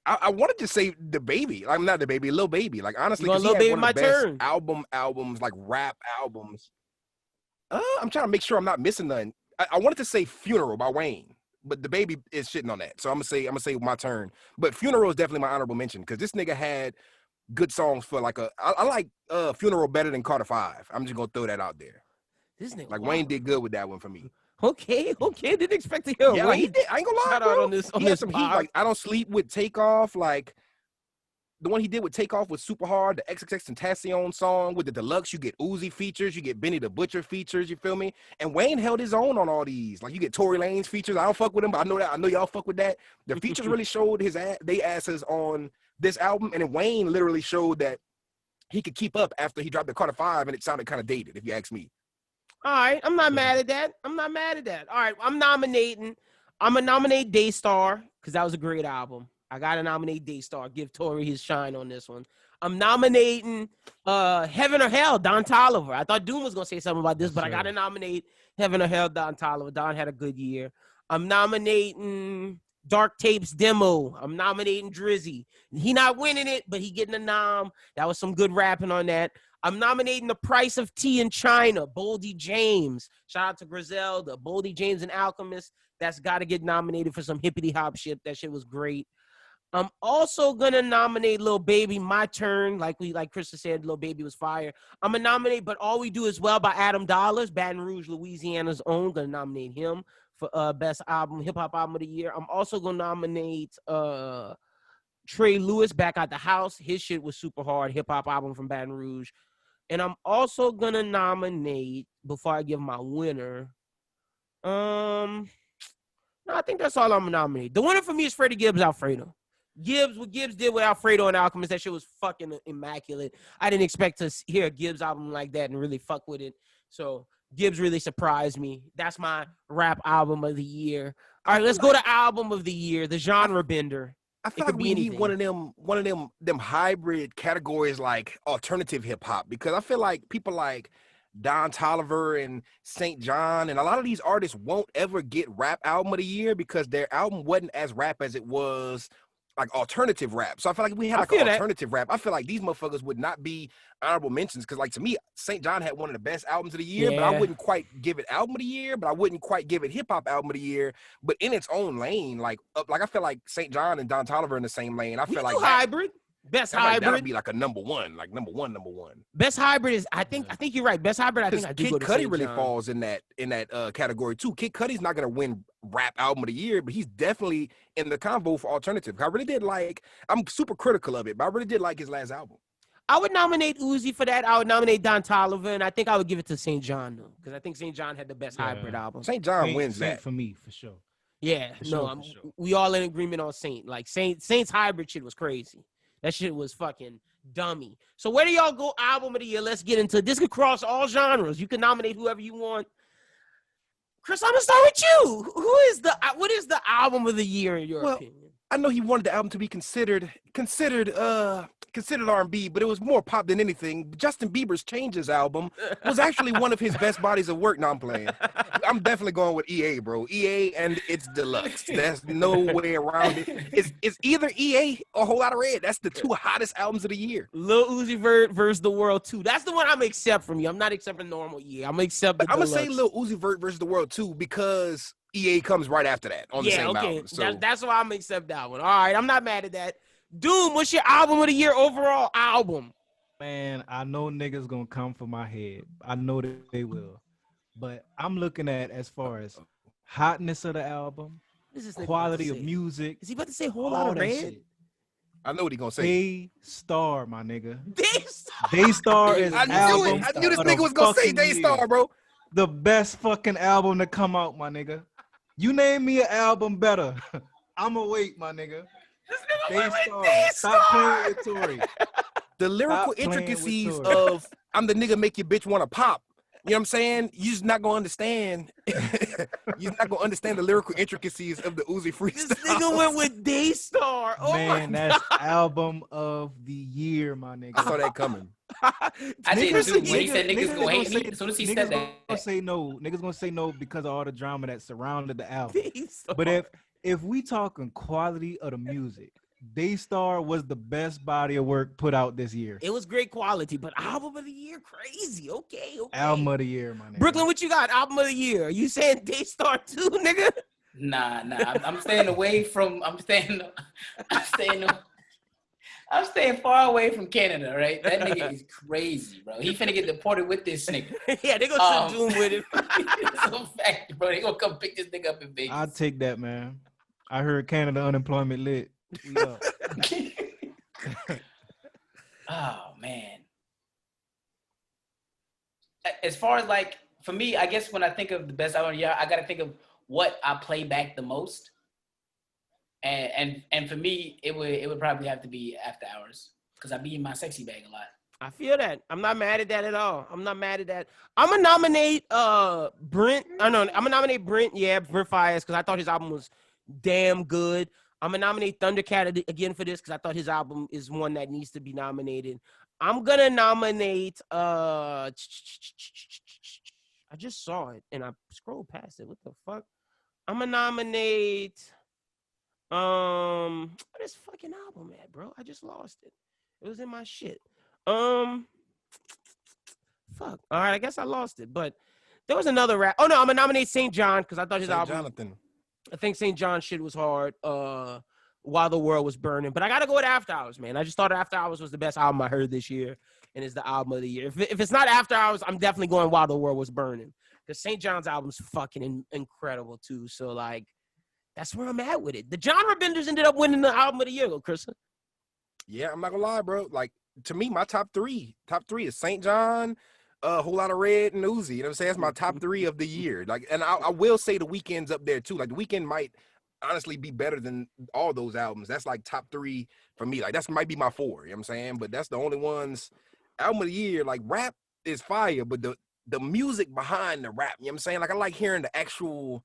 I wanted to say The Baby. Like, not The Baby, Lil Baby. Like, honestly, because he had one of the best albums, like rap albums. I'm trying to make sure I'm not missing none. I wanted to say Funeral by Wayne, but The Baby is shitting on that. So I'm gonna say My Turn. But Funeral is definitely my honorable mention because this nigga had good songs for like I like Funeral better than Carter 5. I'm just gonna throw that out there. This nigga, like Wayne did good with that one for me. Okay. Didn't expect to hear. Yeah, like he did. I ain't gonna lie, shout bro. out on this. He had some heat. Like I Don't Sleep with Takeoff. Like the one he did with Takeoff was super hard. The XXXTentacion song with the deluxe. You get Uzi features. You get Benny the Butcher features. You feel me? And Wayne held his own on all these. Like you get Tory Lanez features. I don't fuck with him, but I know that. I know y'all fuck with that. The features really showed they asses on this album, and then Wayne literally showed that he could keep up after he dropped the Carter 5, and it sounded kind of dated, if you ask me. All right, I'm not mad at that. All right, I'm gonna nominate Daystar because that was a great album. I gotta nominate Daystar. Give Tory his shine on this one. I'm nominating Heaven or Hell, Don Toliver. I thought Doom was gonna say something about this, but I gotta nominate Heaven or Hell, Don Toliver. Don had a good year. I'm nominating Dark Tapes Demo. I'm nominating Drizzy. He not winning it, but he getting a nom. That was some good rapping on that. I'm nominating The Price of Tea in China, Boldy James. Shout out to Griselda, Boldy James and Alchemist. That's got to get nominated for some hippity hop shit. That shit was great. I'm also gonna nominate Lil Baby, My Turn. Like Chrissa said, Lil Baby was fire. I'm gonna nominate But All We Do Is Well by Adam Dollars, Baton Rouge, Louisiana's own. Gonna nominate him for best album, hip hop album of the year. I'm also gonna nominate Trey Lewis, Back Out the House. His shit was super hard, hip hop album from Baton Rouge. And I'm also gonna nominate, before I give my winner, no, I think that's all I'm gonna nominate. The winner for me is Freddie Gibbs, Alfredo. What Gibbs did with Alfredo and Alchemist, that shit was fucking immaculate. I didn't expect to hear a Gibbs album like that and really fuck with it. So Gibbs really surprised me. That's my rap album of the year. All right, let's go to album of the year, the genre bender. I feel like we need one of them hybrid categories like alternative hip hop, because I feel like people like Don Toliver and St. John and a lot of these artists won't ever get rap album of the year because their album wasn't as rap as it was like alternative rap. So I feel like if we had like an alternative rap, I feel like these motherfuckers would not be honorable mentions, because like to me, St. John had one of the best albums of the year, but I wouldn't quite give it album of the year, but I wouldn't quite give it hip hop album of the year, but in its own lane. Like I feel like St. John and Don Toliver in the same lane. I feel like hybrid. Best That might hybrid. be like a number one. Best hybrid is. I think you're right. Best hybrid. I think I do Kid go to Cudi St. really John. falls in that category too. Kid Cudi's not gonna win rap album of the year, but he's definitely in the convo for alternative. I really did like. I'm super critical of it, but I really did like his last album. I would nominate Uzi for that. I would nominate Don Toliver, and I think I would give it to St. John though, because I think St. John had the best hybrid album. St. John wins that for me for sure. Yeah, For no, sure, for sure. we all in agreement on Saint. Like Saint's hybrid shit was crazy. That shit was fucking dummy. So where do y'all go album of the year? Let's get into it. This could cross all genres. You can nominate whoever you want. Chris, I'm gonna start with you. What is the album of the year in your opinion? I know he wanted the album to be considered R&B, but it was more pop than anything. Justin Bieber's Changes album was actually one of his best bodies of work. No, I'm playing. I'm definitely going with EA, bro. EA and it's deluxe. There's no way around it. It's either EA or A Whole Lot of Red. That's the two hottest albums of the year. Lil Uzi Vert versus The World 2. That's the one I'm gonna accept from you. I'm not accepting normal EA. I'm gonna accept the I'm gonna deluxe. say Lil Uzi Vert versus The World 2 because EA comes right after that on the same album. So That's why I'm gonna accept that one. All right, I'm not mad at that. Doom, what's your album of the year overall album? Man, I know niggas gonna come for my head. I know that they will. But I'm looking at as far as hotness of the album, This is quality of music. Is he about to say Whole all Lot of that Red? shit. I know what he gonna say. Daystar, my nigga. Daystar. Daystar is I knew album it. I knew this of the nigga was gonna say fucking Daystar, year. bro. The best fucking album to come out, my nigga. You name me an album better. I'ma wait, my nigga. Daystar. Stop playing with Tory. The lyrical Stop playing with intricacies Tory. of I'm the nigga make your bitch want to pop. You know what I'm saying? You're just not gonna understand. You're not gonna understand the lyrical intricacies of the Uzi freestyle. This nigga went with Daystar. Oh Man, my that's God. album of the year, my nigga. I saw that coming. I did Niggas- too. When he said niggas niggas gonna hate me, say- as soon as he niggas said gonna that, say no. Niggas gonna say no because of all the drama that surrounded the album. Daystar. But if we talking quality of the music, Daystar was the best body of work put out this year. It was great quality, but album of the year, crazy. Okay. Album of the year, my nigga. Brooklyn, what you got? Album of the year. You saying Daystar too, nigga? nah. I'm staying away from. I'm staying far away from Canada, right? That nigga is crazy, bro. He finna get deported with this nigga. Yeah, they gonna shoot Doom with it. It's a fact, bro. They gonna come pick this nigga up in Vegas. I'll take that, man. I heard Canada unemployment lit. We up. Oh man. As far as like for me, I guess when I think of the best album of the year, I gotta think of what I play back the most. And for me, it would probably have to be After Hours because I be in my sexy bag a lot. I feel that. I'm not mad at that at all. I'm not mad at that. I'm gonna nominate Brent. I'm gonna nominate Brent. Yeah, Brent Fires because I thought his album was damn good. I'm gonna nominate Thundercat again for this because I thought his album is one that needs to be nominated. I'm gonna nominate I just saw it and I scrolled past it. What the fuck? I'm gonna nominate what is fucking album at, bro? I just lost it. It was in my shit. Fuck. All right, I guess I lost it. But there was another rap. Oh no, I'm gonna nominate St. John because I thought his album. Jonathan. I think St. John shit was hard. While the World Was Burning, but I gotta go with After Hours, man. I just thought After Hours was the best album I heard this year, and it's the album of the year. If it's not After Hours, I'm definitely going While the World Was Burning because St. John's album's fucking incredible too. So like, that's where I'm at with it. The genre benders ended up winning the album of the year, Chrissa. Yeah, I'm not gonna lie, bro. Like to me, my top three is St. John, A Whole Lot of Red, and Uzi. You know what I'm saying? That's my top three of the year. Like, and I will say The Weeknd's up there too. Like The Weeknd might honestly be better than all those albums. That's like top three for me. Like that's might be my four, you know what I'm saying? But that's the only ones. Album of the year, like rap is fire, but the music behind the rap, you know what I'm saying? Like I like hearing the actual,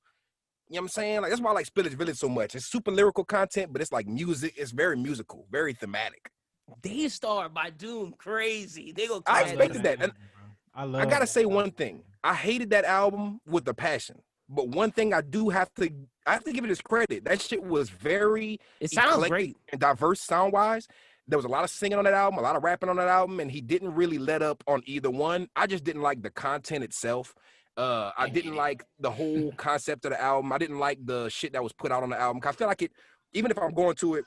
you know what I'm saying? Like that's why I like Spillage Village so much. It's super lyrical content, but it's like music, it's very musical, very thematic. Daystar by Doom, crazy. They go. I expected that. And I gotta say one thing. I hated that album with a passion. But one thing I do have to give it his credit. That shit was very It sounds eclectic great. and diverse sound wise. There was a lot of singing on that album, a lot of rapping on that album, and he didn't really let up on either one. I just didn't like the content itself. I didn't like the whole concept of the album. I didn't like the shit that was put out on the album. I feel like it, even if I'm going to it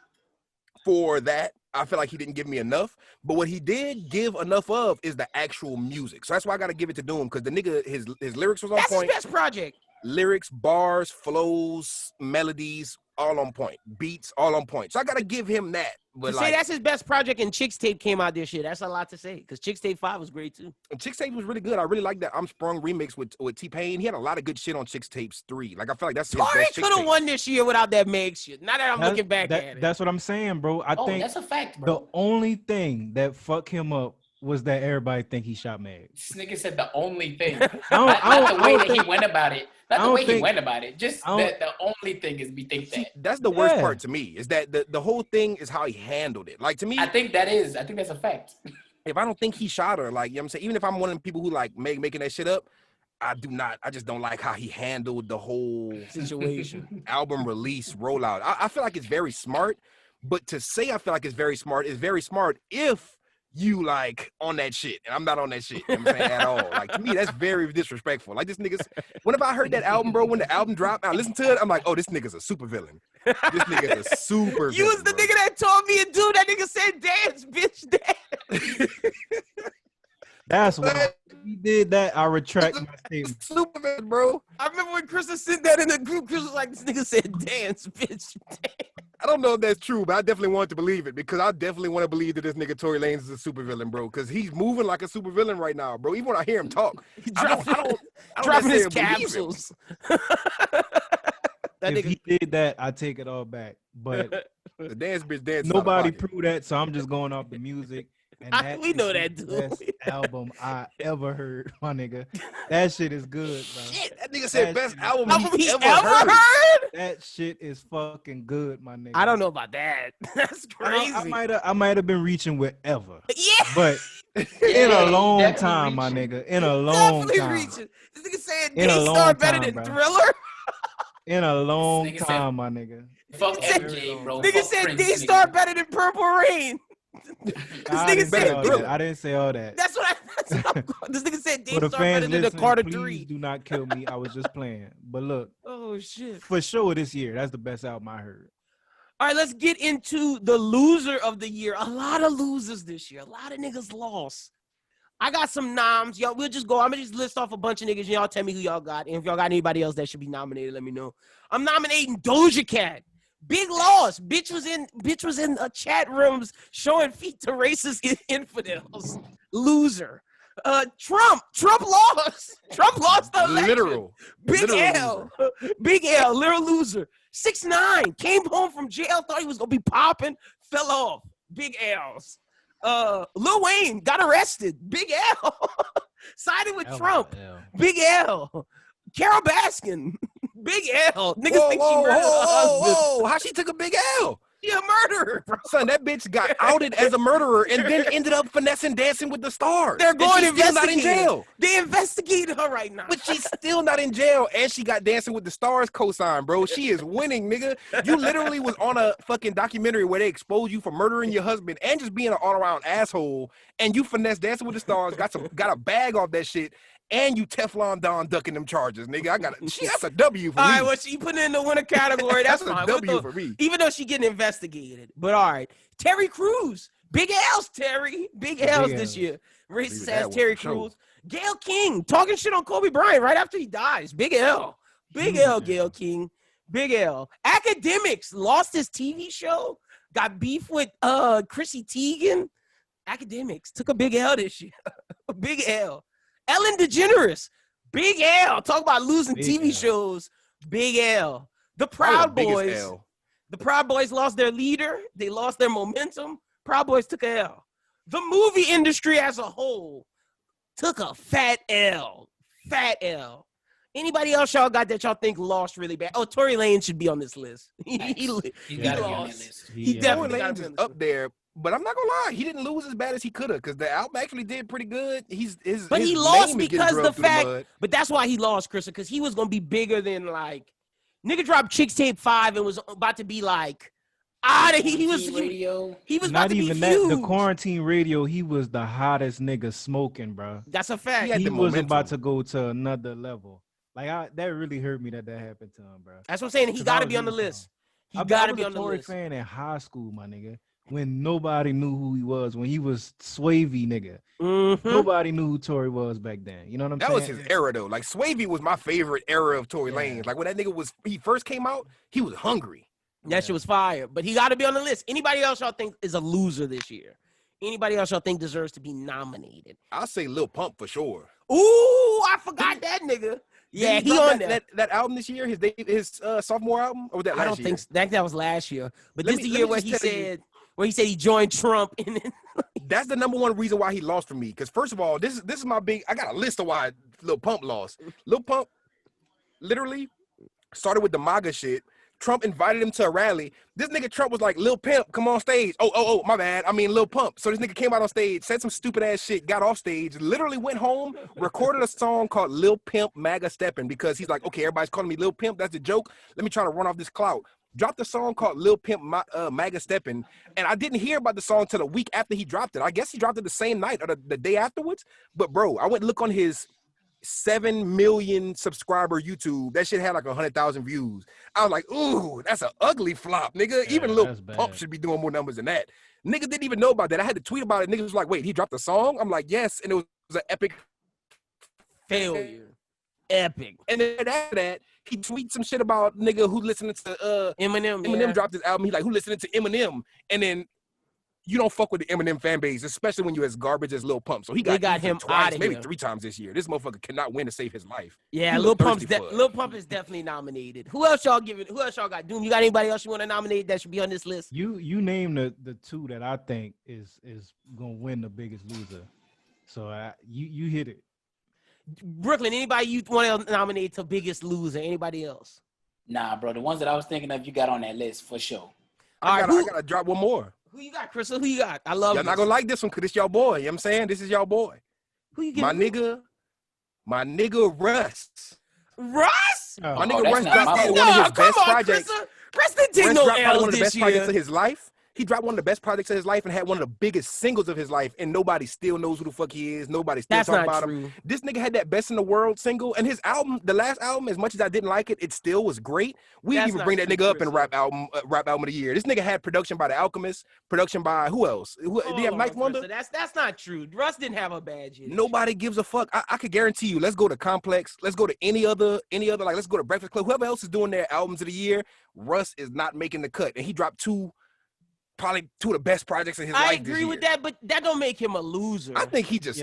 for that, I feel like he didn't give me enough. But what he did give enough of is the actual music. So that's why I got to give it to Doom, because the nigga, his lyrics was on That's point. his best project. Lyrics, bars, flows, melodies, all on point. Beats, all on point. So I got to give him that. But To like, say that's his best project and Chicks Tape came out this year, that's a lot to say. Because Chicks Tape 5 was great too. Chicks Tape was really good. I really like that I'm Sprung remix with T-Pain. He had a lot of good shit on Chicks Tapes 3. Like, I feel like that's his Tory best Chicks could have Tape. won this year without that Meg shit. Now that I'm looking back at it. That's what I'm saying, bro. I think that's a fact, bro. the only thing that fucked him up was that everybody think he shot Meg. This nigga said the only thing. I Not the way don't that think- he went about it. Not I the don't way he think- went about it. Just that the only thing is we think that. That's the worst Yeah. part to me, is that the whole thing is how he handled it. Like, to me, I think that's a fact. if I don't think he shot her, like, you know what I'm saying, even if I'm one of the people who like making that shit up, I just don't like how he handled the whole Situation. album release rollout. I feel like it's very smart, but to say I feel like it's very smart is very smart if you like on that shit, and I'm not on that shit, you know what I'm saying, at all. Like, to me, that's very disrespectful. Like, this nigga's, whenever I heard that album, bro, when the album dropped, I listened to it, I'm like, oh, this nigga's a super villain. This nigga's a super You was the villain, nigga that told me to do that. Nigga said dance, bitch, dance. That's why if he did that. I retract my statement. super villain, bro. I remember when Chrissa sent that in the group. Chris was like, this nigga said dance, bitch, dance. I don't know if that's true, but I definitely want to believe it, because I definitely want to believe that this nigga Tory Lanez is a supervillain, bro, because he's moving like a supervillain right now, bro. Even when I hear him talk, I don't Dropping his necessarily believe him. capsules. That If nigga, he did that, I take it all back. But The dance bitch dance. nobody proved that, so I'm just going off the music. And we is know the that, dude. best album I ever heard, my nigga. That shit is good, bro. Shit, that nigga said That best shit- album he he ever ever heard. heard? That shit is fucking good, my nigga. I don't know about that. That's crazy. I might have been reaching with ever, Yeah. but in Yeah, a long definitely time, my reaching. nigga. In a long Definitely time. reaching. This nigga saying In a D-Star long better time, than bro. Thriller. In a long Nigga said- time, my nigga. Fuck Nigga MJ, bro. Nigga Fuck said Prince, D-Star nigga. better than Purple Rain. This I nigga didn't say said all Thriller. that. I didn't say all that. That's what I'm going. This nigga said For the D-Star better fans than the listening, Carter please 3. do not kill me. I was just playing. But look, Oh, shit. for sure this year, that's the best album I heard. All right, let's get into the loser of the year. A lot of losers this year. A lot of niggas lost. I got some noms. Y'all, we'll just go. I'm going to just list off a bunch of niggas. And y'all tell me who y'all got. And if y'all got anybody else that should be nominated, let me know. I'm nominating Doja Cat. Big loss. Bitch was in chat rooms showing feet to racist infidels. Loser. Trump lost. Trump lost the election. Literal. Big Literal L. Big L. Literal loser. 6ix9ine came home from jail, thought he was gonna be popping, fell off. Big L's. Lil Wayne got arrested. Big L. Sided with Trump. Big L. Carol Baskin. Big L. Niggas think she murdered her husband. Whoa. How she took a big L? She a murderer, bro. Son, that bitch got outed as a murderer and then ended up finessing Dancing with the Stars. They're going to and she's still not in investigate her. jail. They investigated her right now. But she's still not in jail, and she got Dancing with the Stars cosign, bro. She is winning, nigga. You literally was on a fucking documentary where they exposed you for murdering your husband and just being an all-around asshole, and you finessed Dancing with the Stars, got a bag off that shit, and you Teflon Don ducking them charges, nigga. That's a W for All me. right, well, she put it in the winner category. That's That's a fine. W for me. Even though she getting investigated. But all right. Terry Crews. Big L's, Terry. Big L's this L's. year. Leave Racist that ass one Terry for sure. Crews. Gail King. Talking shit on Kobe Bryant right after he dies. Big L. Big L, Gail King. Big L. Academics. Lost his TV show. Got beef with Chrissy Teigen. Academics. Took a big L this year. Big L. Ellen DeGeneres. Big L. Talk about losing Big TV L. shows. Big L. The Probably Proud the biggest Boys. L. The Proud Boys lost their leader. They lost their momentum. Proud Boys took a L. The movie industry as a whole took a fat L. Fat L. Anybody else y'all got that y'all think lost really bad? Oh, Tory Lanez should be on this list. He gotta be on that lost. list. He Yeah. definitely Tory gotta Lanez be is on this up there, but I'm not gonna lie, he didn't lose as bad as he could have, because the album actually did pretty good. But he his lost name is getting because the drugged through fact, mud. but that's why he lost, Chrissa, because he was gonna be bigger than like nigga dropped Chicks Tape 5 and was about to be like he was Radio. he was about Not to be even huge. that. The quarantine radio, he was the hottest nigga smoking, bro. That's a fact. He had He the was momentum. about to go to another level. Like that really hurt me that happened to him, bro. That's what I'm saying. He 'Cause got I to was be on the really list. He I got to was be a on the Tory list. fan in high school, my nigga. when nobody knew who he was, when he was Swavey nigga. Mm-hmm. Nobody knew who Tory was back then. You know what I'm That saying? was his era though. Like Swavey was my favorite era of Tory Yeah. Lanez. Like when that nigga he first came out, he was hungry. That shit was fire. But he got to be on the list. Anybody else y'all think is a loser this year? Anybody else y'all think deserves to be nominated? I'll say Lil Pump for sure. Ooh, I forgot that nigga. Yeah, he on that album this year, his sophomore album, or was that last I don't year? think so. That was last year. But Let this me- the let year me where just he said he joined Trump and then That's the number one reason why he lost for me. Because first of all, this is my big. I got a list of why Lil Pump lost. Lil Pump literally started with the MAGA shit. Trump invited him to a rally. This nigga Trump was like, Lil Pimp, come on stage. Oh, my bad. I mean Lil Pump. So this nigga came out on stage, said some stupid ass shit, got off stage, literally went home, recorded a song called Lil Pimp MAGA Steppin' because he's like, okay, everybody's calling me Lil Pimp. That's a joke. Let me try to run off this clout. Dropped a song called Lil Pimp MAGA Steppin', and I didn't hear about the song till a week after he dropped it. I guess he dropped it the same night or the day afterwards. But bro, I went and look on his 7 million subscriber YouTube. That shit had like 100,000 views. I was like, ooh, that's an ugly flop, nigga. Yeah, Even Lil that's bad. Pump should be doing more numbers than that. Niggas didn't even know about that. I had to tweet about it. Niggas was like, wait, he dropped a song? I'm like, yes, and it was an epic failure. Epic. And then after that, he tweets some shit about nigga who listening to Eminem. Eminem Yeah. dropped his album. He's like, who listening to Eminem? And then you don't fuck with the Eminem fan base, especially when you're as garbage as Lil Pump. So he got him twice, outta maybe here. 3 times this year. This motherfucker cannot win to save his life. Yeah, He Lil look Pump's thirsty for it. Lil Pump is definitely nominated. Who else y'all giving? Who else y'all got? Doom, you got anybody else you want to nominate that should be on this list? You name the two that I think is gonna win the biggest loser. So you hit it. Brooklyn, anybody you want to nominate to biggest loser? Anybody else? Nah, bro. The ones that I was thinking of, you got on that list for sure. All right, I gotta drop one more. who you got, Chrissa? Who you got? I love Y'all this. not gonna like this one because it's y'all boy. You know what I'm saying? This is y'all boy. Who you My giving? nigga Russ. Russ? Oh. My nigga that's Russ not dropped my probably boy. one of his come best on, projects. Chrissa. Russ didn't take Russ no dropped probably L's one of the this best projects of year. his life. He dropped one of the best projects of his life and had one of the biggest singles of his life, and nobody still knows who the fuck he is. Nobody still That's talking not about true. him. This nigga had that Best in the World single, and his album, the last album, as much as I didn't like it, it still was great. We That's didn't even not bring that true, nigga up in Chrissa. rap album of the year. This nigga had production by The Alchemist, production by who else? Do you have Ninth Wonder? Chrissa, that's not true. Russ didn't have a bad year. Nobody gives a fuck. I could guarantee you. Let's go to Complex. Let's go to any other. Like, let's go to Breakfast Club. Whoever else is doing their albums of the year, Russ is not making the cut, and he dropped probably two of the best projects in his life. I agree with that, but that don't make him a loser. I think he just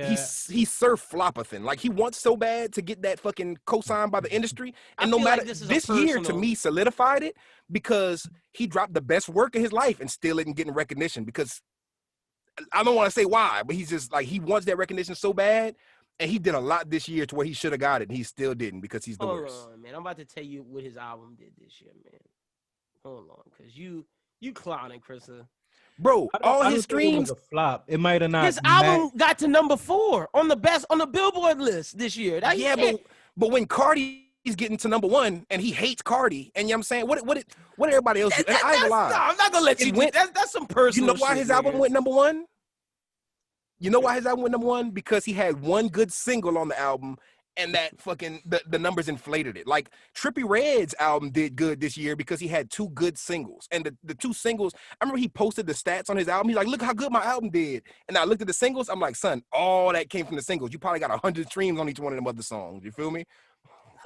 he surf flopathin'. Like he wants so bad to get that fucking co-signed by the industry, I and no feel matter like this is this a year to personal- me solidified it because he dropped the best work of his life and still isn't getting recognition because I don't want to say why, but he's just like he wants that recognition so bad, and he did a lot this year to where he should have got it, and he still didn't because he's the Hold worst. on, man. I'm about to tell you what his album did this year, man. Hold on, because you clowning, Chrissa. Bro, all his streams. a flop. It might have not. His album got to number 4 on the Billboard list this year. That, Yeah, but when Carti's getting to number 1 and he hates Carti, and you know what I'm saying? What everybody else do? And I ain't gonna lie. No, I'm not gonna let you do that's some personal You know why shit, his album man. went number 1? You know why his album went number 1? Because he had one good single on the album, and that fucking the numbers inflated it. Like Trippie Redd's album did good this year because he had 2 good singles, and the 2 singles. I remember he posted the stats on his album. He's like, "Look how good my album did." And I looked at the singles. I'm like, "Son, all that came from the singles. You probably got 100 streams on each one of them other songs. You feel me?"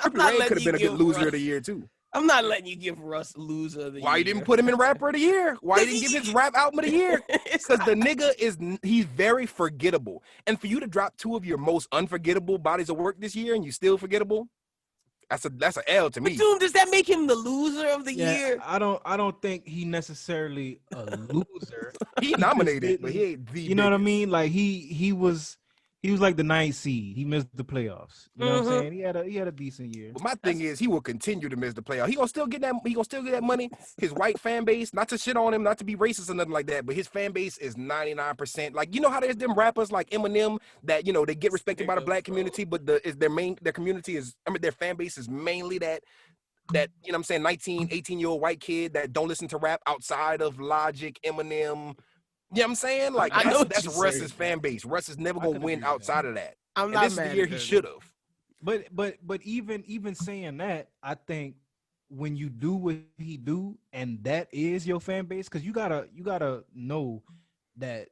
I'm Trippie not Redd letting could have you been a good give loser Russ- of the year too. I'm not letting you give Russ loser of the year. Why you didn't put him in rapper of the year? Why you didn't give his rap album of the year? Because the nigga he's very forgettable. And for you to drop 2 of your most unforgettable bodies of work this year and you still forgettable, that's a L to me. But Doom, does that make him the loser of the year? I don't think he necessarily a loser. He nominated, but he ain't the You know what I biggest. mean? Like he was like the 9th seed. He missed the playoffs. You know what I'm saying? He had a decent year. But my thing is, he will continue to miss the playoff. He gonna still get that money. His white fan base, not to shit on him, not to be racist or nothing like that, but his fan base is 99%. Like, you know how there's them rappers like Eminem that, you know, they get respected by the black community, but their fan base is mainly that, you know what I'm saying, 19, 18-year-old white kid that don't listen to rap outside of Logic, Eminem. You know what I'm saying? Like, I know what that's you're Russ's saying. fan base. Russ is never I gonna could win agree with outside of that. I'm And not this is mad the year at he that. should have. But even saying that, I think when you do what he do, and that is your fan base, because you gotta know that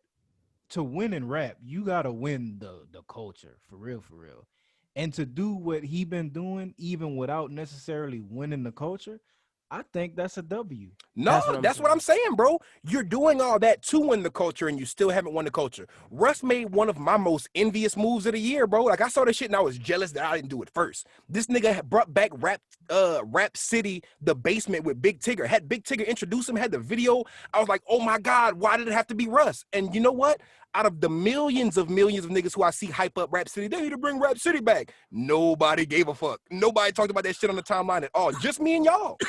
to win in rap, you gotta win the culture for real, and to do what he been doing, even without necessarily winning the culture, I think that's a W. No, that's what I'm saying, bro. You're doing all that to win the culture, and you still haven't won the culture. Russ made one of my most envious moves of the year, bro. Like, I saw this shit, and I was jealous that I didn't do it first. This nigga had brought back Rap City, The Basement with Big Tigger. Had Big Tigger introduce him, had the video. I was like, oh my God, why did it have to be Russ? And you know what? Out of the millions of niggas who I see hype up Rap City, they need to bring Rap City back. Nobody gave a fuck. Nobody talked about that shit on the timeline at all. Just me and y'all.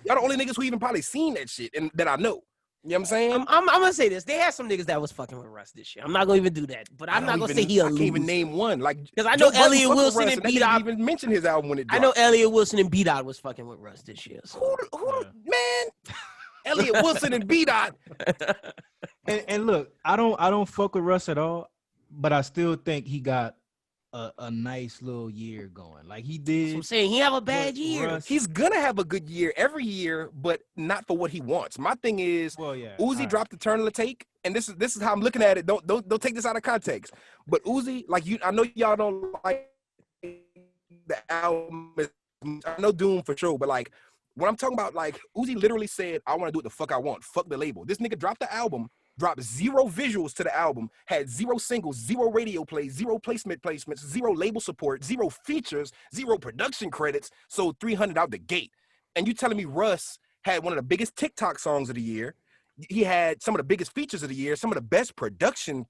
Y'all the only niggas who even probably seen that shit and that I know. You know what I'm saying? I'm gonna say this. They had some niggas that was fucking with Russ this year. I'm not gonna even do that. But I'm not gonna say he a loser. I can't even name one. Like, because I know Elliot Wilson and B Dot even mentioned his album when it dropped. I know Elliot Wilson and B Dot was fucking with Russ this year. So. Man? Elliot Wilson and B Dot. And look, I don't fuck with Russ at all, but I still think he got a nice little year going. Like he did. I'm saying he have a bad year. Russ, he's gonna have a good year every year, but not for what he wants. My thing is, Uzi dropped the Turn of the Take, and this is how I'm looking at it. Don't take this out of context. But Uzi, like I know y'all don't like the album. I know Doom for sure, but like when I'm talking about, like, Uzi literally said, I want to do what the fuck I want. Fuck the label. This nigga dropped the album, dropped 0 visuals to the album, had 0 singles, 0 radio plays, 0 placements, 0 label support, 0 features, 0 production credits, sold 300 out the gate. And you telling me Russ had one of the biggest TikTok songs of the year. He had some of the biggest features of the year, some of the best production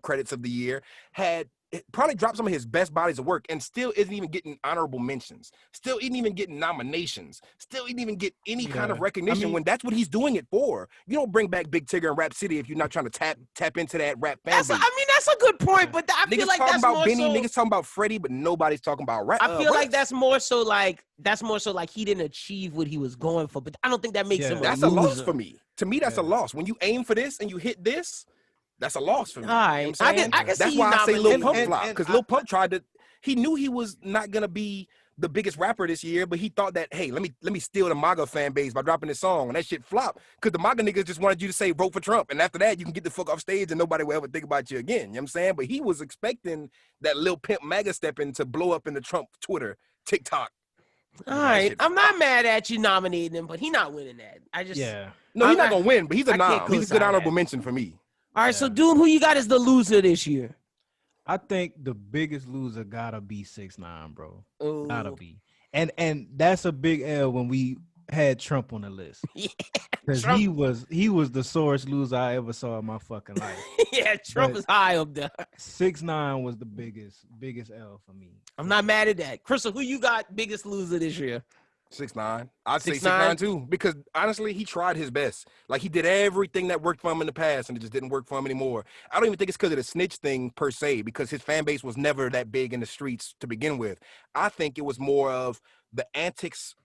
credits of the year, had probably dropped some of his best bodies of work, and still isn't even getting honorable mentions, still isn't even getting nominations, still isn't even get any kind of recognition, when that's what he's doing it for. You don't bring back Big Tigger and Rap City if you're not trying to tap into that rap fan base. That's a good point, but I feel like that's about more Benny, so. Niggas talking about Freddie, but nobody's talking about rap. I feel like that's more so like he didn't achieve what he was going for, but I don't think that makes him a loss for me. To me, that's a loss. When you aim for this and you hit this, that's a loss for me. All right. You know I can see that's why I say Lil Pump flopped, because Lil Pump he knew he was not gonna be the biggest rapper this year, but he thought that, hey, let me steal the MAGA fan base by dropping this song, and that shit flopped because the MAGA niggas just wanted you to say vote for Trump, and after that you can get the fuck off stage and nobody will ever think about you again. You know what I'm saying? But he was expecting that Lil Pimp MAGA stepping to blow up in the Trump Twitter, TikTok. All right, I'm not mad at you nominating him, but he not winning that. No, he's not gonna win, but he's a nom. He's a good honorable mention for me. All right, so dude, who you got as the loser this year? I think the biggest loser gotta be 6ix9ine, bro. Ooh. Gotta be, and that's a big L when we had Trump on the list. Because he was the sorest loser I ever saw in my fucking life. Yeah, Trump is high up there. 6ix9ine was the biggest L for me. I'm not mad at that. Crystal, who you got biggest loser this year? 6ix9ine. I'd say 6ix9ine too, because honestly, he tried his best. Like, he did everything that worked for him in the past, and it just didn't work for him anymore. I don't even think it's because of the snitch thing per se, because his fan base was never that big in the streets to begin with. I think it was more of the antics.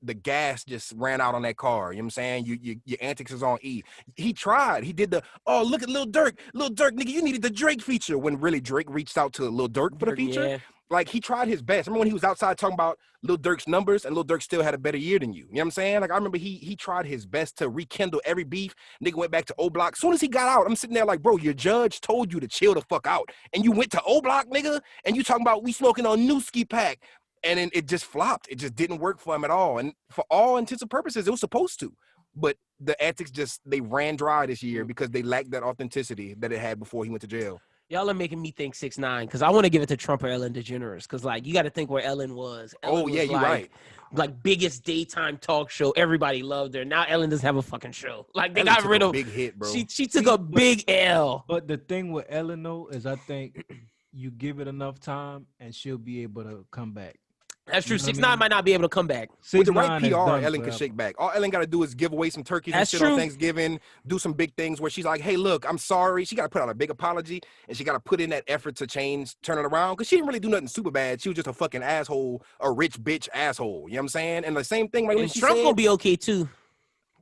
The gas just ran out on that car. You know what I'm saying? Your antics is on E. He tried. He did look at Lil Durk. Lil Durk, nigga, you needed the Drake feature, when really Drake reached out to Lil Durk for the feature. Yeah. Like, he tried his best. Remember when he was outside talking about Lil Durk's numbers, and Lil Durk still had a better year than you? You know what I'm saying? Like, I remember he tried his best to rekindle every beef. Nigga went back to O Block. As soon as he got out, I'm sitting there like, bro, your judge told you to chill the fuck out, and you went to O Block, nigga, and you talking about we smoking on new ski pack. And then it just flopped. It just didn't work for him at all. And for all intents and purposes, it was supposed to. But the antics they ran dry this year because they lacked that authenticity that it had before he went to jail. Y'all are making me think 6ix9ine, because I want to give it to Trump or Ellen DeGeneres, because, like, you got to think where Ellen was. You're right. Like, biggest daytime talk show. Everybody loved her. Now Ellen doesn't have a fucking show. Like, they Ellen got rid of big hit, bro. She took a big L. But the thing with Ellen, though, is I think you give it enough time and she'll be able to come back. That's true. 6ix9ine might not be able to come back. With the right PR, Ellen can shake back. All Ellen got to do is give away some turkeys and shit on Thanksgiving, do some big things where she's like, hey, look, I'm sorry. She got to put out a big apology, and she got to put in that effort to turn it around, because she didn't really do nothing super bad. She was just a fucking asshole, a rich bitch asshole. You know what I'm saying? And the same thing. Like, and Trump going to be okay, too.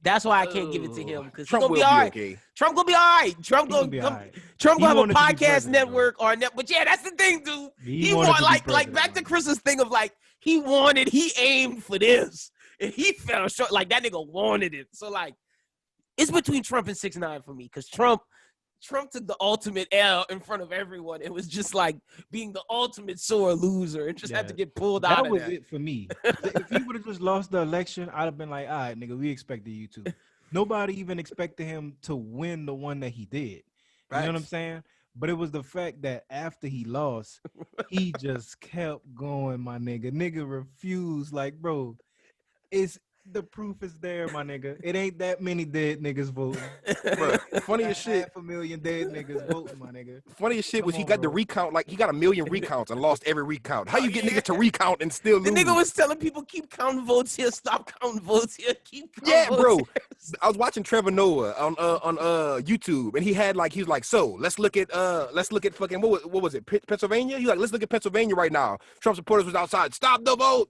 That's why I can't give it to him, because Trump will be all right. Okay. Trump gonna be all right. Trump gonna have a podcast network or but yeah, that's the thing, dude. He wanted like back to Chris's thing of like he aimed for this, and he fell short. Like that nigga wanted it. So like, it's between Trump and 6ix9ine for me because Trump took the ultimate L in front of everyone. It was just like being the ultimate sore loser and just had to get pulled out of that. That was it for me. If he would have just lost the election, I'd have been like, all right, nigga, we expected you to. Nobody even expected him to win the one that he did. You know what I'm saying? But it was the fact that after he lost, he just kept going, my nigga. Nigga refused. Like, bro, the proof is there, my nigga. It ain't that many dead niggas voting. Bro, funny as shit. 500,000 dead niggas voting, my nigga. Funny as shit was he got the recount, like he got 1 million recounts and lost every recount. How you get niggas to recount and still lose? The nigga was telling people, keep counting votes here, stop counting votes here, keep counting votes bro. here. I was watching Trevor Noah on YouTube, and he was like, so let's look at fucking what was it, Pennsylvania? He was like, let's look at Pennsylvania right now. Trump supporters was outside, stop the vote.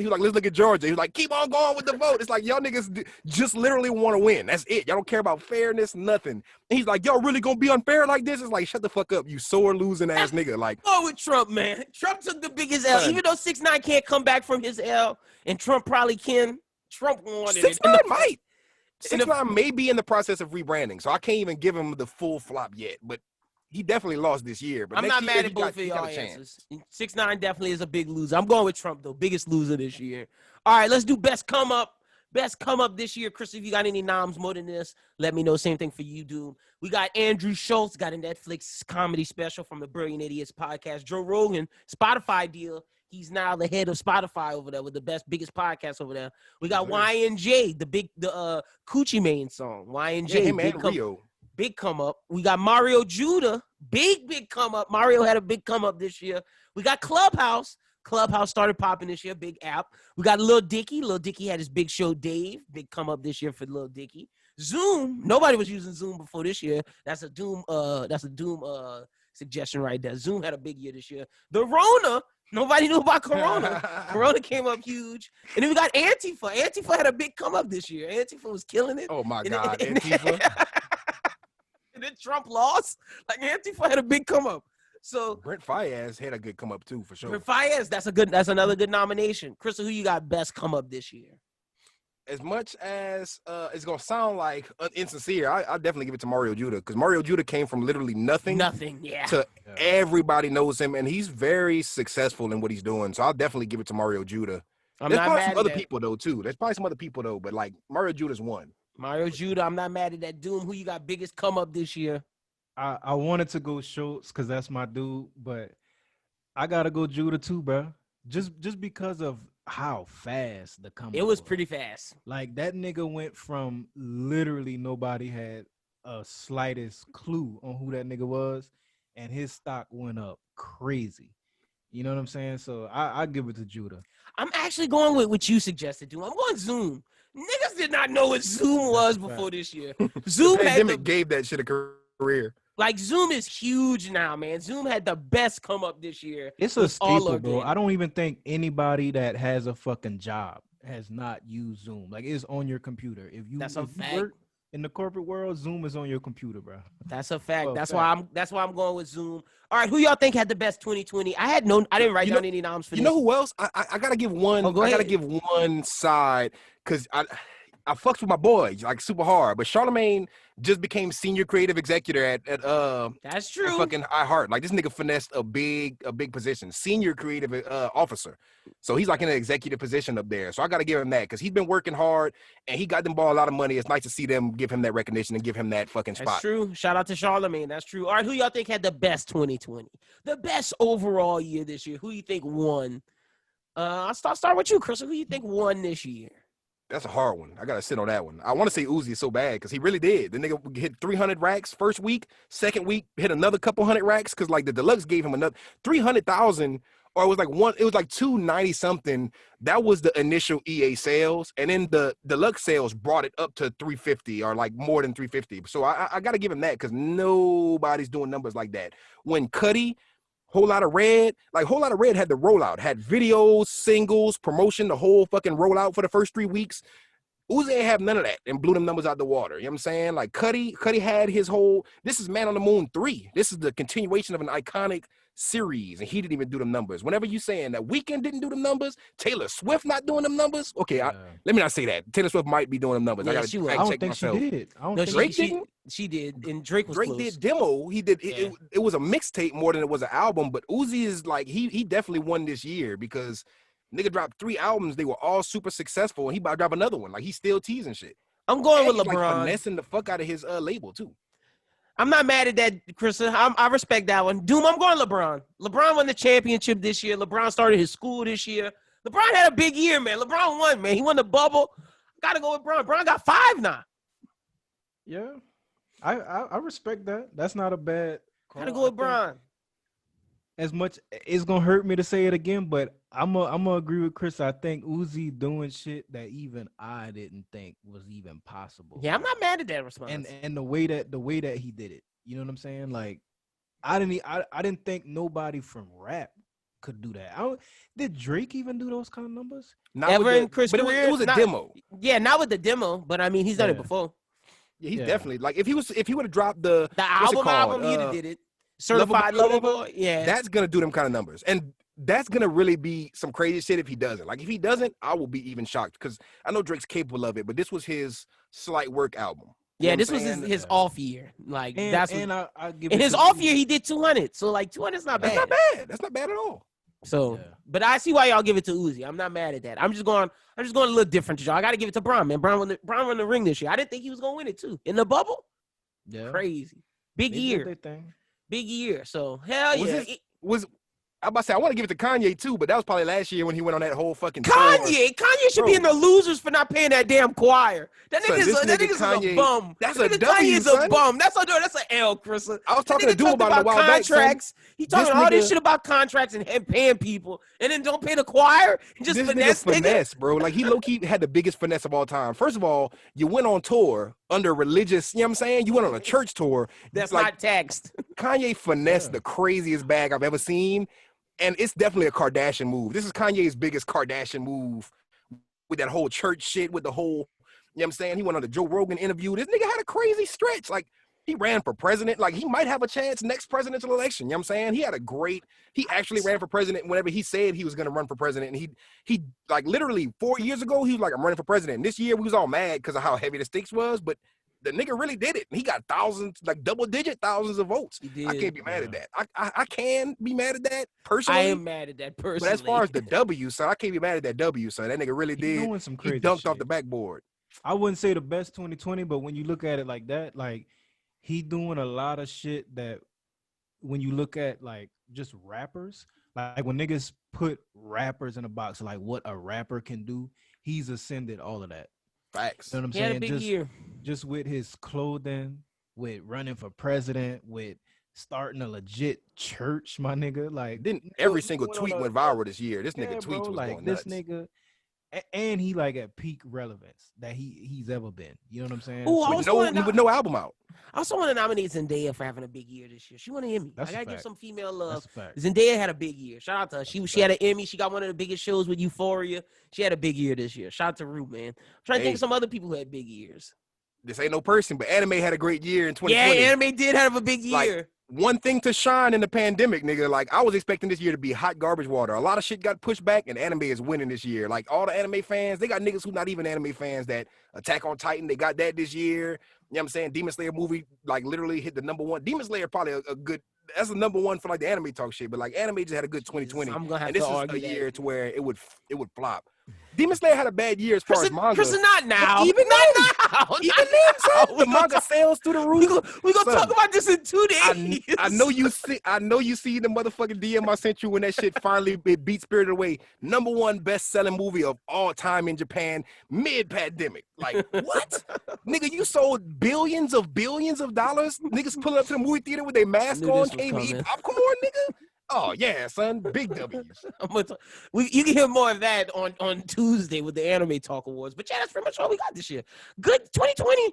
He was like, let's look at Georgia. He was like, keep on going with the vote. It's like y'all niggas just literally want to win. That's it. Y'all don't care about fairness, nothing. And he's like, y'all really gonna be unfair like this? It's like, shut the fuck up, you sore losing ass nigga. Like, oh, with Trump, man. Trump took the biggest L. Even though 6ix9ine can't come back from his L, and Trump probably can. Trump wanted it. 6ix9ine might. 6ix9ine may be in the process of rebranding, so I can't even give him the full flop yet. But he definitely lost this year. But I'm not mad at both of y'all answers. 6ix9ine definitely is a big loser. I'm going with Trump though, biggest loser this year. All right, let's do best come up. Best come up this year. Chris, if you got any noms more than this, let me know. Same thing for you, dude. We got Andrew Schultz, got a Netflix comedy special from the Brilliant Idiots podcast. Joe Rogan, Spotify deal. He's now the head of Spotify over there with the biggest podcast over there. We got YNJ, the Coochie Mane song. YNJ, yeah, him and Rio. Big come up. We got Mario Judah, big come up. Mario had a big come up this year. We got Clubhouse. Clubhouse started popping this year, big app. We got Lil Dicky. Lil Dicky had his big show, Dave. Big come up this year for Lil Dicky. Zoom. Nobody was using Zoom before this year. That's a Doom suggestion right there. Zoom had a big year this year. The Rona. Nobody knew about Corona. Corona came up huge. And then we got Antifa. Antifa had a big come up this year. Antifa was killing it. Oh my God, Antifa. And then Trump lost. Like Antifa had a big come up. So Brent Fayez had a good come up too, for sure. Brent Fayez, that's another good nomination. Crystal, who you got best come up this year? As much as it's gonna sound like insincere, I definitely give it to Mario Judah, because Mario Judah came from literally nothing to everybody knows him, and he's very successful in what he's doing. So I'll definitely give it to Mario Judah. There's probably some other people though too. There's probably some other people though, but like Mario Judah's one. Mario Judah, I'm not mad at that. Doom, who you got biggest come up this year? I wanted to go Schultz because that's my dude, but I gotta go Judah too, bro. Just because of how fast the come up was pretty fast. Like that nigga went from literally nobody had a slightest clue on who that nigga was, and his stock went up crazy. You know what I'm saying? So I give it to Judah. I'm actually going with what you suggested, dude. I'm going Zoom. Niggas did not know what Zoom was before this year. Zoom the pandemic gave that shit a career. Like Zoom is huge now, man. Zoom had the best come up this year. It's a staple, bro. I don't even think anybody that has a fucking job has not used Zoom. Like it's on your computer. If you work in the corporate world, Zoom is on your computer, bro. That's a fact. That's why I'm going with Zoom. All right, who y'all think had the best 2020? I didn't write down any noms for this. You know who else? I gotta give one. I gotta give one side because I fucked with my boy like super hard, but Charlemagne just became senior creative executive at that's true. At fucking iHeart. Like this nigga finessed a big position, senior creative officer. So he's like in an executive position up there. So I got to give him that because he's been working hard and he got them ball a lot of money. It's nice to see them give him that recognition and give him that fucking spot. That's true. Shout out to Charlemagne. That's true. All right, who y'all think had the best 2020? The best overall year this year? Who you think won? I'll start with you, Chris. Who you think won this year? That's a hard one. I got to sit on that one. I want to say Uzi so bad because he really did. The nigga hit 300 racks first week. Second week, hit another couple hundred racks because like the deluxe gave him another 300,000, or it was like 290 something. That was the initial EA sales. And then the deluxe sales brought it up to 350 or like more than 350. So I got to give him that because nobody's doing numbers like that. When Cudi, Whole Lot of Red had the rollout, had videos, singles, promotion, the whole fucking rollout for the first 3 weeks. Uzi ain't have none of that and blew them numbers out the water. You know what I'm saying? Like Cudi had his whole, this is Man on the Moon 3. This is the continuation of an iconic series, and he didn't even do them numbers. Whenever you saying that Weeknd didn't do them numbers, Taylor Swift not doing them numbers. Okay, let me not say that. Taylor Swift might be doing them numbers. Yeah, I gotta she was. I don't check think myself. she did. I don't No, think Drake she, didn't? she did, and Drake was Drake close. did demo. He did. Yeah. It was a mixtape more than it was an album. But Uzi is like he definitely won this year because nigga dropped 3 albums. They were all super successful, and he about to drop another one. Like he's still teasing shit. I'm going And with he's, LeBron. like, finessing the fuck out of his label too. I'm not mad at that, Chrissa. I respect that one. Doom, I'm going LeBron. LeBron won the championship this year. LeBron started his school this year. LeBron had a big year, man. LeBron won, man. He won the bubble. Got to go with LeBron. LeBron got 5 now. Yeah, I respect that. That's not a bad call. Got to go with LeBron. As much it's gonna hurt me to say it again, but I'm gonna agree with Chris. I think Uzi doing shit that even I didn't think was even possible. Yeah, I'm not mad at that response. And the way that he did it, you know what I'm saying? Like I didn't think nobody from rap could do that. Did Drake even do those kind of numbers? Not Ever with in Chris' but career? it was a demo. Yeah, not with the demo, but I mean, he's done it Yeah. before. Yeah, he's Yeah. definitely like if he would have dropped the The what's it album, called? he did it. Certified Lover Lover Boy, Boy. Yeah. that's gonna do them kind of numbers, and that's gonna really be some crazy shit if he doesn't. Like if he doesn't, I will be even shocked because I know Drake's capable of it, but this was his slight work album. You know Yeah, what this I'm was saying? his off year. Like And, that's and what, I give in it his to off Uzi. year he did 200. So like 200 is not That's bad. not bad. That's not bad at all. So, Yeah. but I see why y'all give it to Uzi. I'm not mad at that. I'm just going a little different to y'all. I got to give it to Bron, man. Bron won the ring this year. I didn't think he was gonna win it too. In the bubble, Yeah. crazy, big They did year, their thing. big year. So hell Was yeah. this- I'm about to say I want to give it to Kanye too, but that was probably last year when he went on that whole fucking tour. Kanye should be Bro. in the losers for not paying that damn choir. That Son, nigga's this that nigga nigga's Kanye- a bum. that's That a nigga W, Kanye's a son. bum. That's an L, Chrissa. I was That talking to nigga Doom talked about it a while back. Son. contracts. He talking This all this nigga- shit about contracts and paying people, and then don't pay the choir and just This finesse nigga finesse, bro. Like he low key had the biggest finesse of all time. First of all, you went on tour under religious. You know what I'm saying? You went on a church tour. That's like not taxed. Kanye finessed Yeah. the craziest bag I've ever seen, and it's definitely a Kardashian move. This is Kanye's biggest Kardashian move with that whole church shit. With the whole, you know what I'm saying? He went on the Joe Rogan interview. This nigga had a crazy stretch. Like he ran for president. Like he might have a chance next presidential election. You know what I'm saying? He actually ran for president whenever he said he was going to run for president. And he like literally 4 years ago, he was like, I'm running for president. And this year we was all mad because of how heavy the stakes was, but the nigga really did it. And he got thousands, like double-digit thousands of votes. He did. I can't be mad at Yeah. that. I can be mad at that personally. I am mad at that personally. But as far as the W, son, I can't be mad at that W, son. That nigga really He did. doing some He crazy dunked off shit. the backboard. I wouldn't say the best 2020, but when you look at it like that, like he doing a lot of shit that when you look at like just rappers, like when niggas put rappers in a box, like what a rapper can do, he's ascended all of that. Facts. You know what I'm he had saying? a big just, year. just with his clothing, with running for president, with starting a legit church, my nigga. Like Then you every know, single going tweet on a- went viral this year. This Yeah, nigga tweets bro, was like going this nuts. nigga, and he like at peak relevance that he's ever been. You know what I'm saying? Ooh, I So- was With no album out. I also want to nominate Zendaya for having a big year this year. She won an Emmy. That's I a gotta give fact. some female love. That's a fact. Zendaya had a big year. Shout out to her. She That's a had an Emmy. She got one of the biggest shows with Euphoria. She had a big year this year. Shout out to Rue, man. I'm trying to think Hey. of some other people who had big years. This ain't no person, but anime had a great year in Yeah, 2020. anime did have a big Like, year. One thing to shine in the pandemic, nigga. Like I was expecting this year to be hot garbage water. A lot of shit got pushed back, and anime is winning this year. Like all the anime fans, they got niggas who not even anime fans that Attack on Titan. They got that this year. You know what I'm saying? Demon Slayer movie like literally hit the #1. Demon Slayer probably a good. That's the #1 for like the anime talk shit. But like anime just had a good 2020. I'm gonna have And this to is argue a that. year to where it would flop. Demon Slayer had a bad year as far as manga. Chrissa, not now. Even not then- now. Even Not then, now. son, the manga sales through the We roof. gonna Son. talk about this in 2 days. I know you see. I know you see the motherfucking DM I sent you when that shit finally it beat Spirited Away. #1 best-selling movie of all time in Japan, mid-pandemic. Like what, nigga? You sold billions of dollars. Niggas pulling up to the movie theater with their mask Knew on, this was came to eat coming. popcorn, nigga. Oh yeah, son, big W's. You can hear more of that on Tuesday with the Anime Talk Awards. But yeah, that's pretty much all we got this year. Good 2020,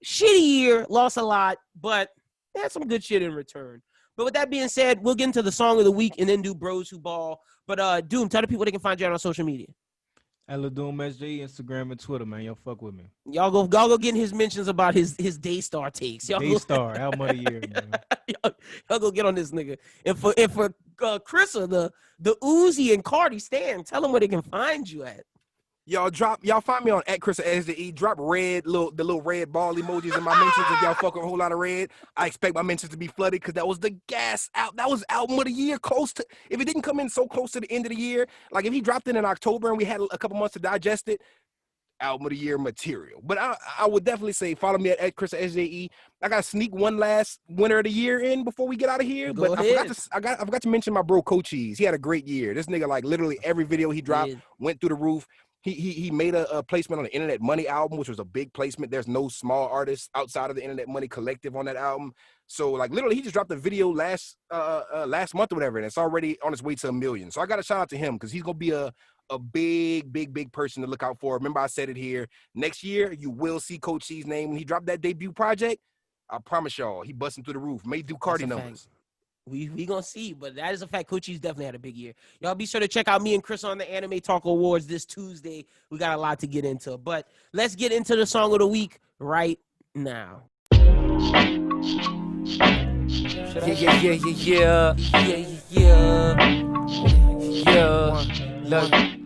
shitty year, lost a lot, but they had some good shit in return. But with that being said, we'll get into the song of the week and then do Bros Who Ball. But Doom, tell the people they can find you out on social media. At Ladoom SJE, Instagram and Twitter, man. Y'all fuck with me. Y'all go get his mentions about his Daystar takes. Y'all Daystar, album of the year, man. y'all go get on this nigga. And for Chrissa, the Uzi and Carti stand, tell them where they can find you at. Y'all find me on @Chrissa SJE. Drop the little red ball emojis in my mentions if y'all fuck with a whole lot of red. I expect my mentions to be flooded because that was the gas out. That was album of the year if it didn't come in so close to the end of the year, like if he dropped it in October and we had a couple months to digest it, album of the year material. But I would definitely say follow me at Chrissa SJE. I got to sneak one last winner of the year in before we get out of here. Go but ahead. I forgot to mention my bro Cochise. He had a great year. This nigga, like literally every video he dropped went through the roof. He made a placement on the Internet Money album, which was a big placement. There's no small artists outside of the Internet Money collective on that album. So like literally he just dropped a video last month or whatever, and it's already on its way to 1 million. So I got to shout out to him because he's gonna be a big person to look out for. Remember I said it here. Next year you will see Coach C's name when he dropped that debut project. I promise y'all, he busting through the roof. May do Carti numbers. We gonna see, but that is a fact. Coachie's definitely had a big year. Y'all be sure to check out me and Chris on the Anime Talk Awards this Tuesday. We got a lot to get into, but let's get into the song of the week right now.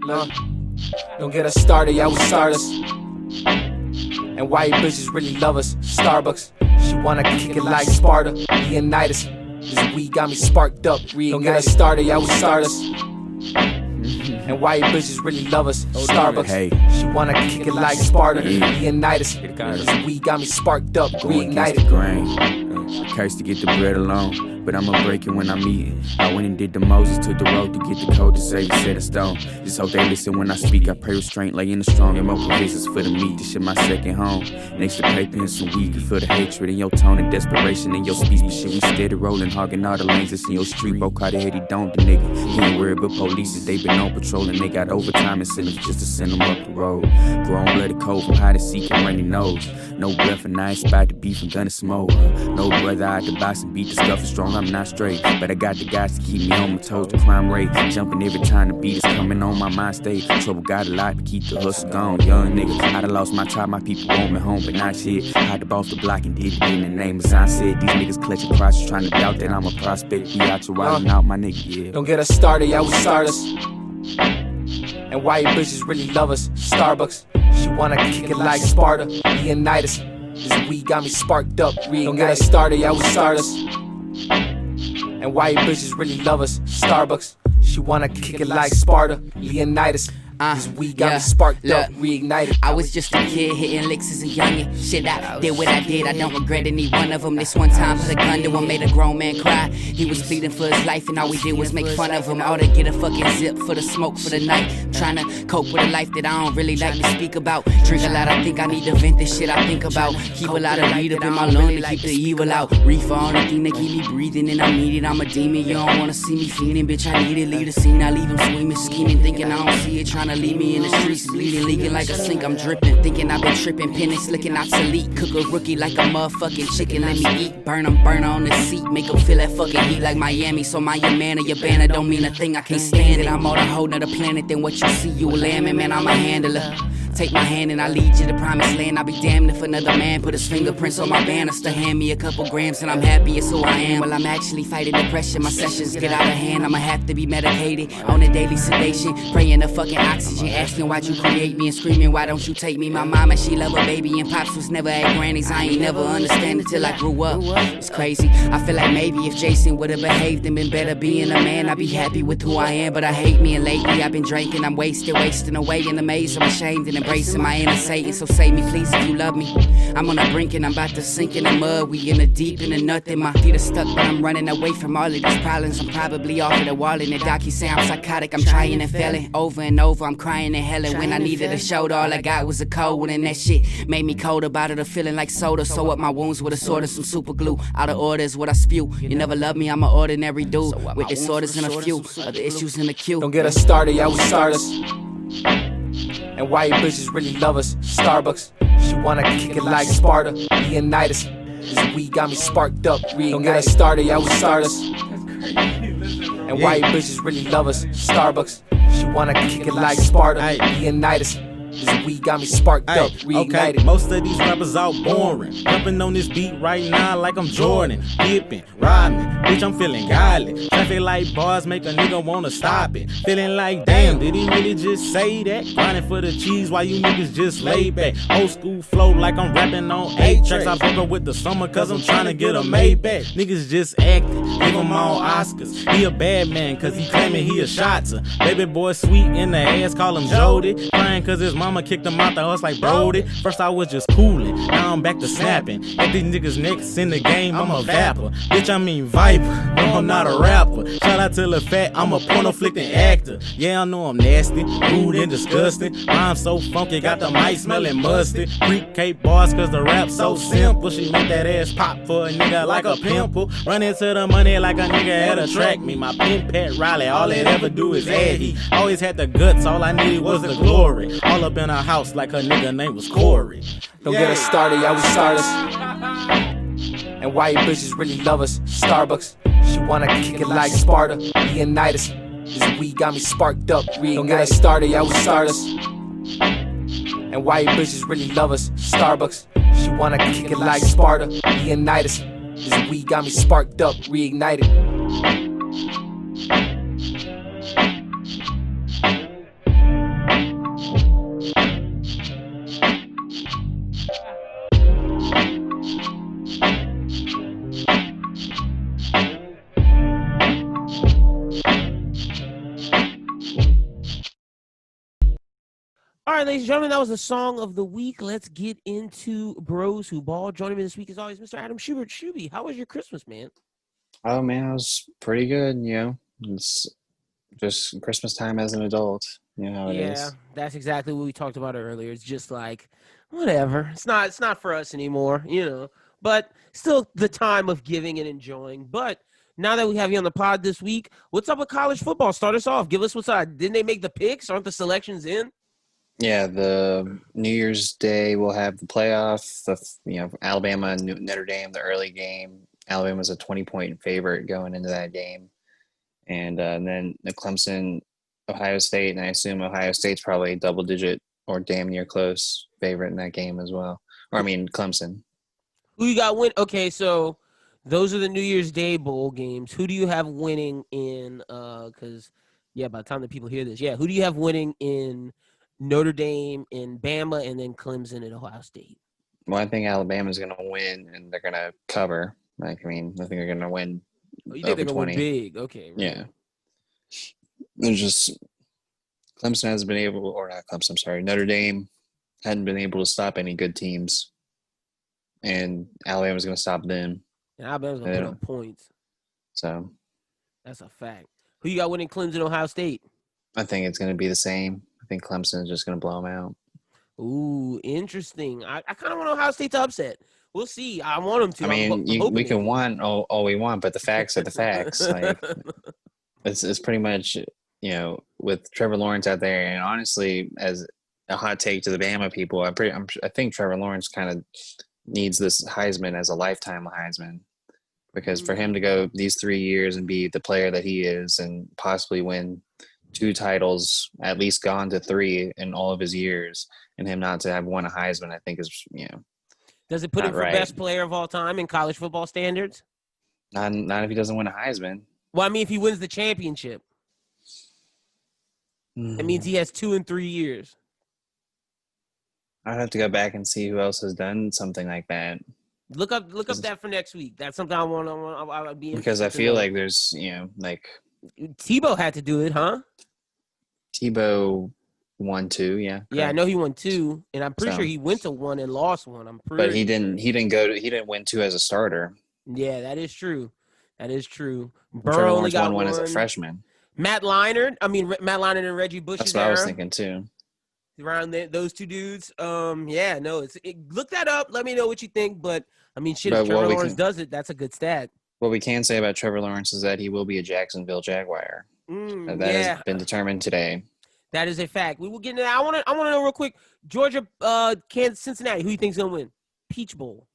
Look. Don't get us started, yeah, we start us. And why you bitches really love us? Starbucks. She wanna kick it like Sparta. Leonidas. This weed got me sparked up. Don't get us started, yeah, we start us. And why you bitches really love us? Starbucks. Hey. She wanna kick it like Sparta. Leonidas. This weed got me sparked up. Reignited. Curse to get the bread alone, but I'ma break it when I'm eating. I went and did the Moses, took the road to get the code to save a set of stone. Just hope they listen when I speak. I pray restraint, lay in the strong, and more provisions for the meat. This shit my second home. Next to paper and some weed, you feel the hatred in your tone and desperation in your speech. But shit, we steady rolling, hogging all the lanes that's in your street. Broke out the head, he don't the nigga. He ain't worried about police, they been on patrol and they got overtime incentives just to send them up the road. Grown blooded cold from hide and seek and runny nose. No breath and I ain't spot to beef and gunna smoke. No brother out the box and beat the scuff is strong, I'm not straight. But I got the guys to keep me on my toes, the crime rate jumping every time the beat is coming on my mind state. Trouble got a lot to keep the hustle gone. Young nigga, I done lost my top, my people want me home, but not shit. Had to boss the block and did it in the name of Zion said. These niggas clutching crotches trying to doubt that I'm a prospect. We out to riding out, my nigga, yeah. Don't get us started, yeah, we start us. And why you bitches really love us? Starbucks. She wanna kick it like Sparta. Leonidas. This weed got me sparked up. Don't get us started, yeah, we start us. And why you bitches really love us? Starbucks. She wanna kick it like Sparta. Leonidas. This weed got me sparked up, reignited. I was just a kid hitting licks as a youngin'. Shit, I did what I did, I don't regret any one of them. This one time put a gun to him, made a grown man cry. He was pleading for his life and all we did was make fun of him. All to get a fucking zip for the smoke for the night. Tryna cope with a life that I don't really like to speak about. Drink a lot, I think I need to vent this shit I think about. Keep a lot of weed up in my lung to keep the evil out. Reefer on the thing that keep me breathing and I need it. I'm a demon, you don't wanna see me feeding, bitch, I need it. Leave the scene, I leave him screaming, scheming, thinking I don't see it. Tryna leave me in the streets, bleeding, leaking like a sink. I'm dripping, thinking I've been tripping, penning, slicking, obsolete. Cook a rookie like a motherfucking chicken, let me eat. Burn on the seat, make them feel that fucking heat like Miami. So my your man or your banner don't mean a thing, I can't stand it. I'm on a whole nother planet than what you see, you a lamb, man, I'm a handler. Take my hand and I lead you to promised land. I'll be damned if another man put his fingerprints on my banners to hand me a couple grams and I'm happy it's who I am. Well, I'm actually fighting depression, my sessions get out of hand. I'ma have to be medicated on a daily sedation, praying the fucking oxygen, asking why'd you create me and screaming why don't you take me. My mama, she love a baby and pops was never at granny's. I ain't never understand it till I grew up. It's crazy, I feel like maybe if Jason would've behaved and been better being a man, I'd be happy with who I am, but I hate me and lately I've been drinking, I'm wasting away in the maze. I'm ashamed and embracing my inner Satan, so save me please if you love me. I'm on the brink and I'm about to sink in the mud. We in the deep in the nothing, my feet are stuck but I'm running away from all of these problems. I'm probably off of the wall in the doc, he say I'm psychotic. I'm trying and failing over and over, I'm crying and hell. When I needed a shoulder, all I got was a cold one, and that shit made me cold about it, a feeling like soda. Sew up my wounds with a sword and some super glue. Out of order is what I spew. You never love me, I'm an ordinary dude with disorders and a few other issues in the queue. Don't get us started, yeah, we start us. And why you bitches really love us? Starbucks. She wanna kick it like Sparta. Leonidas. This weed got me sparked up. Don't get us started, yeah, we start us. And why you bitches really love us? Starbucks. She wanna kick it like Sparta. Leonidas. This weed got me sparked up, reignited. Okay, most of these rappers out boring. Jumping on this beat right now like I'm Jordan. Dipping, riding, bitch, I'm feeling godly. Traffic light bars make a nigga wanna stop it. Feeling like, damn, did he really just say that? Grinding for the cheese while you niggas just lay back. Old school flow like I'm rapping on 8 tracks. I broke up with the summer cause I'm trying to get a Maybach. Niggas just acting, give him all Oscars. He a bad man cause he claiming he a shotter. Baby boy sweet in the ass, call him Jody. Crying cause his mama kicked him out the house like Brody. First I was just coolin', now I'm back to snapping. At these niggas next in the game, I'm a vapper. Bitch, I mean Viper, no I'm not a rapper. Shout out to Lil Fat, I'm a porno-flicking actor. Yeah, I know I'm nasty, rude and disgusting. I'm so funky, got the mic smelling musty. Pre-K bars cause the rap so simple. She make that ass pop for a nigga like a pimple. Run into the money like a nigga had to track me. My pimp Pat Riley, all it ever do is add heat. Always had the guts, all I needed was the glory. All up in her house like her nigga name was Corey. Don't get us started, yeah, we starters. And white bitches really love us. Starbucks, she wanna kick it like Sparta. Leonidas, this weed got me sparked up. Don't get us started, yeah, we starters. And white bitches really love us. Starbucks, she wanna kick it like Sparta. Leonidas, this weed got me sparked up, reignited. All right, ladies and gentlemen, that was the song of the week. Let's get into Bros Who Ball. Joining me this week, as always, Mr. Adam Schubert. Shuby, how was your Christmas, man? Oh, man, it was pretty good, you know. It's just Christmas time as an adult. You know how it is. Yeah, that's exactly what we talked about earlier. It's just like, whatever. It's not for us anymore, you know. But still the time of giving and enjoying. But now that we have you on the pod this week, what's up with college football? Start us off. Give us what's up. Didn't they make the picks? Aren't the selections in? Yeah, the New Year's Day we'll have the playoff. Alabama and Notre Dame, the early game. Alabama's a 20-point favorite going into that game. And then the Clemson, Ohio State, and I assume Ohio State's probably double-digit or damn near close favorite in that game as well. Or, I mean, Clemson. Who you got win? Okay, so those are the New Year's Day bowl games. Who do you have winning in because, by the time that people hear this, who do you have winning in Notre Dame and Bama and then Clemson and Ohio State? Well, I think Alabama's going to win, and they're going to cover. I think they're going to win. Oh, you think they're going to win big? Okay. Right. Yeah. There's just Clemson hasn't been able, or not Clemson, I'm sorry, Notre Dame hadn't been able to stop any good teams, and Alabama's going to stop them. And Alabama's going to put up points. So. That's a fact. Who you got winning Clemson, Ohio State? I think it's going to be the same. I think Clemson is just going to blow them out. Ooh, interesting. I kind of want Ohio State to upset. We'll see. I want them to. I mean, we can want all we want, but the facts are the facts. Like, it's pretty much, with Trevor Lawrence out there, and honestly, as a hot take to the Bama people, I think Trevor Lawrence kind of needs this Heisman as a lifetime Heisman, because for him to go these 3 years and be the player that he is and possibly win 2 titles, at least gone to 3 in all of his years, and him not to have won a Heisman, I think is, Does it put him for best player of all time in college football standards? Not if he doesn't win a Heisman. Well, I mean, if he wins the championship, it means he has 2 in 3 years. I'd have to go back and see who else has done something like that. Look up that for next week. That's something I want. I would be because I feel like there's like Tebow had to do it, huh? Tebow won 2, yeah. Correct. Yeah, I know he won 2, and I'm pretty sure he went to 1 and lost 1. But he didn't win 2 as a starter. Yeah, that is true. Burrow only got 1 as a freshman. Matt Leinart and Reggie Bush's That's what I was thinking too. Around those 2 dudes. Look that up. Let me know what you think. But I mean, shit, if Trevor Lawrence does it, that's a good stat. What we can say about Trevor Lawrence is that he will be a Jacksonville Jaguar. That has been determined today. That is a fact. We will get into that. I want to know real quick. Georgia, Kansas, Cincinnati. Who do you think is going to win? Peach Bowl.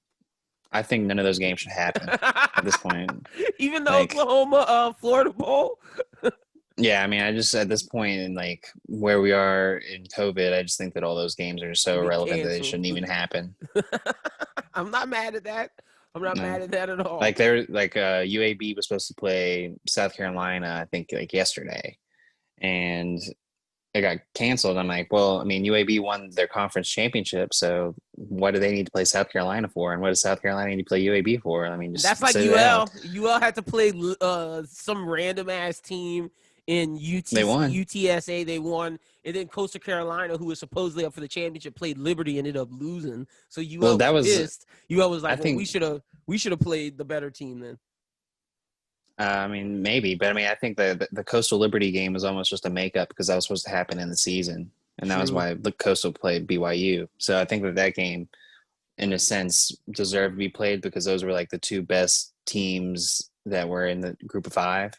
I think none of those games should happen at this point. Even the Oklahoma, Florida Bowl. Yeah, I mean, I just at this point in like where we are in COVID, I just think that all those games are so Be irrelevant that they canceled. shouldn't even happen. I'm not mad at that. I'm not No. mad at that at all. Like they're like UAB was supposed to play South Carolina, I think like yesterday, and it got canceled. I'm like, well, I mean, UAB won their conference championship, so what do they need to play South Carolina for? And what does South Carolina need to play UAB for? I mean, just That's like sit it UL. out. UL had to play some random ass team in They won. UTSA. They won, and then Coastal Carolina, who was supposedly up for the championship, played Liberty, ended up losing. So UL Well, that was was- pissed. UL was like, I think- we should have played the better team then. I mean, maybe, but I mean, I think the Coastal Liberty game was almost just a makeup because that was supposed to happen in the season, and that was True. why the Coastal played BYU. So I think that game, in a sense, deserved to be played because those were like the two best teams that were in the group of 5.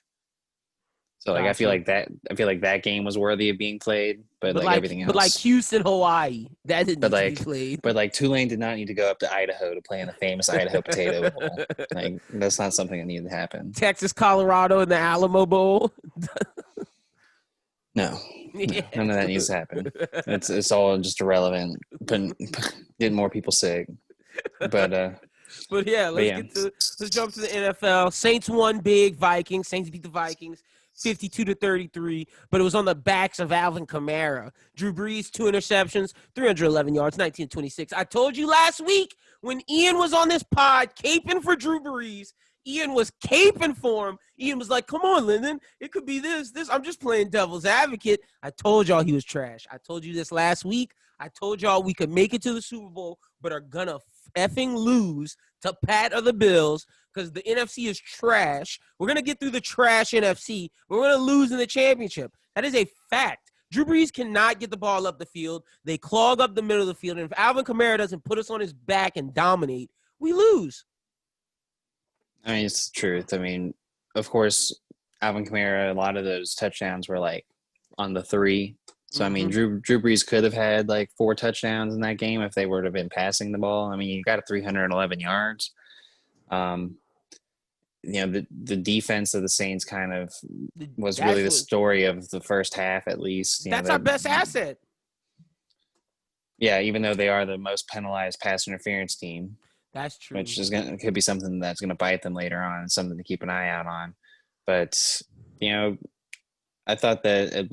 So like I feel like that game was worthy of being played, but like everything else. But like Houston, Hawaii, that didn't But need like- to be played. But like Tulane did not need to go up to Idaho to play in the famous Idaho Potato Bowl. Like that's not something that needed to happen. Texas, Colorado, and the Alamo Bowl. No, Yeah. none of that needs to happen. It's all just irrelevant. Getting more people sick. But But yeah, let's jump to the NFL. Saints won big. Vikings. Saints beat the Vikings 52-33, but it was on the backs of Alvin Kamara. Drew Brees, 2 interceptions, 311 yards, 19-26. I told you last week when Ian was on this pod caping for Drew Brees, Ian was caping for him. Ian was like, come on, Lyndon. It could be this. I'm just playing devil's advocate. I told y'all he was trash. I told you this last week. I told y'all we could make it to the Super Bowl, but are going to effing lose to Pat or the Bills because the NFC is trash. We're going to get through the trash NFC, but we're going to lose in the championship. That is a fact. Drew Brees cannot get the ball up the field. They clog up the middle of the field, and if Alvin Kamara doesn't put us on his back and dominate, we lose. I mean, it's the truth. I mean, of course, Alvin Kamara, a lot of those touchdowns were like on the 3. So, I mean, Drew Brees could have had like 4 touchdowns in that game if they were to have been passing the ball. I mean, you got 311 yards. The defense of the Saints kind of was really the story of the first half, at least. That's our best asset. Yeah, even though they are the most penalized pass interference team. That's true. Which is could be something that's going to bite them later on and something to keep an eye out on. But, I thought that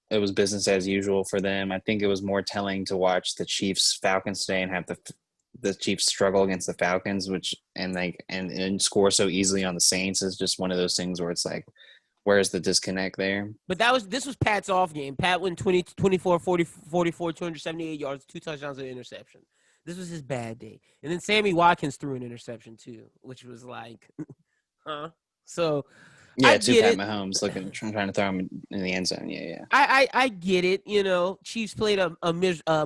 it was business as usual for them. I think it was more telling to watch the Chiefs-Falcons today and have the Chiefs struggle against the Falcons, and score so easily on the Saints is just one of those things where it's like, where's the disconnect there? But this was Pat's off game. Pat went 24, 44, 278 yards, 2 touchdowns and an interception. This was his bad day. And then Sammy Watkins threw an interception too, which was like, huh? So yeah, I two get Pat it. Mahomes trying to throw him in the end zone. Yeah. I get it. Chiefs played a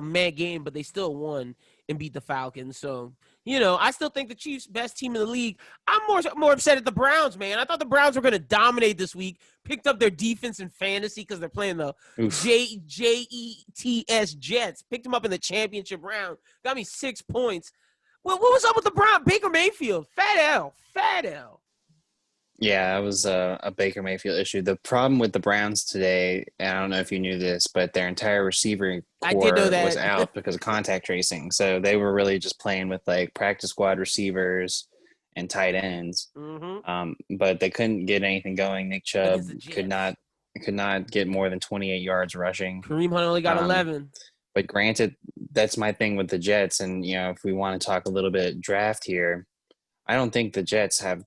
mad game, but they still won and beat the Falcons. So, I still think the Chiefs best team in the league. I'm more upset at the Browns, man. I thought the Browns were going to dominate this week. Picked up their defense in fantasy because they're playing the Jets. Jets. Picked them up in the championship round. Got me 6 points. Well, what was up with the Browns? Baker Mayfield. Fat L. Yeah, it was a Baker Mayfield issue. The problem with the Browns today, and I don't know if you knew this, but their entire receiver core was out because of contact tracing. So they were really just playing with like practice squad receivers and tight ends. Mm-hmm. But they couldn't get anything going. Nick Chubb could not get more than 28 yards rushing. Kareem Hunt only got 11. But granted, that's my thing with the Jets. And, if we want to talk a little bit draft here, I don't think the Jets have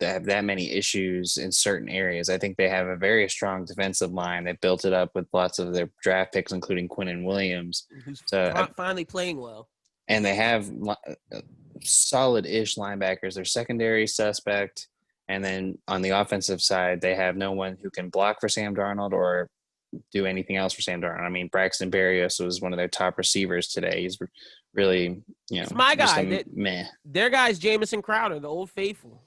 that many issues in certain areas. I think they have a very strong defensive line. They built it up with lots of their draft picks, including Quinnen Williams. Who's finally playing well. And they have solid-ish linebackers. They're secondary suspect. And then on the offensive side, they have no one who can block for Sam Darnold or do anything else for Sam Darnold. I mean, Braxton Berrios was one of their top receivers today. He's really, it's my guy. meh. Their guy's Jamison Crowder, the old faithful.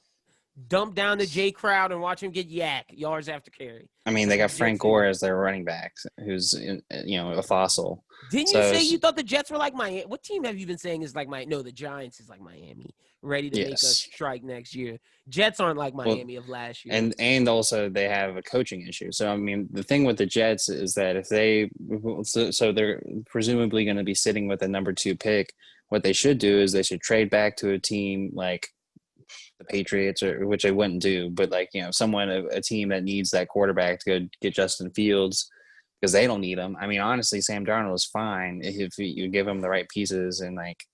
dump down the J crowd and watch him get yards after carry. I mean, they got Frank Gore as their running back, who's a fossil. Didn't you say you thought the Jets were like Miami? What team have you been saying is like Miami? No, the Giants is like Miami, ready to make a strike next year. Jets aren't like Miami of last year. And also they have a coaching issue. So, I mean, the thing with the Jets is that if they're presumably going to be sitting with a number 2 pick, what they should do is they should trade back to a team like the Patriots, which they wouldn't do, but like, a team that needs that quarterback to go get Justin Fields, because they don't need him. I mean, honestly, Sam Darnold is fine if you give him the right pieces and like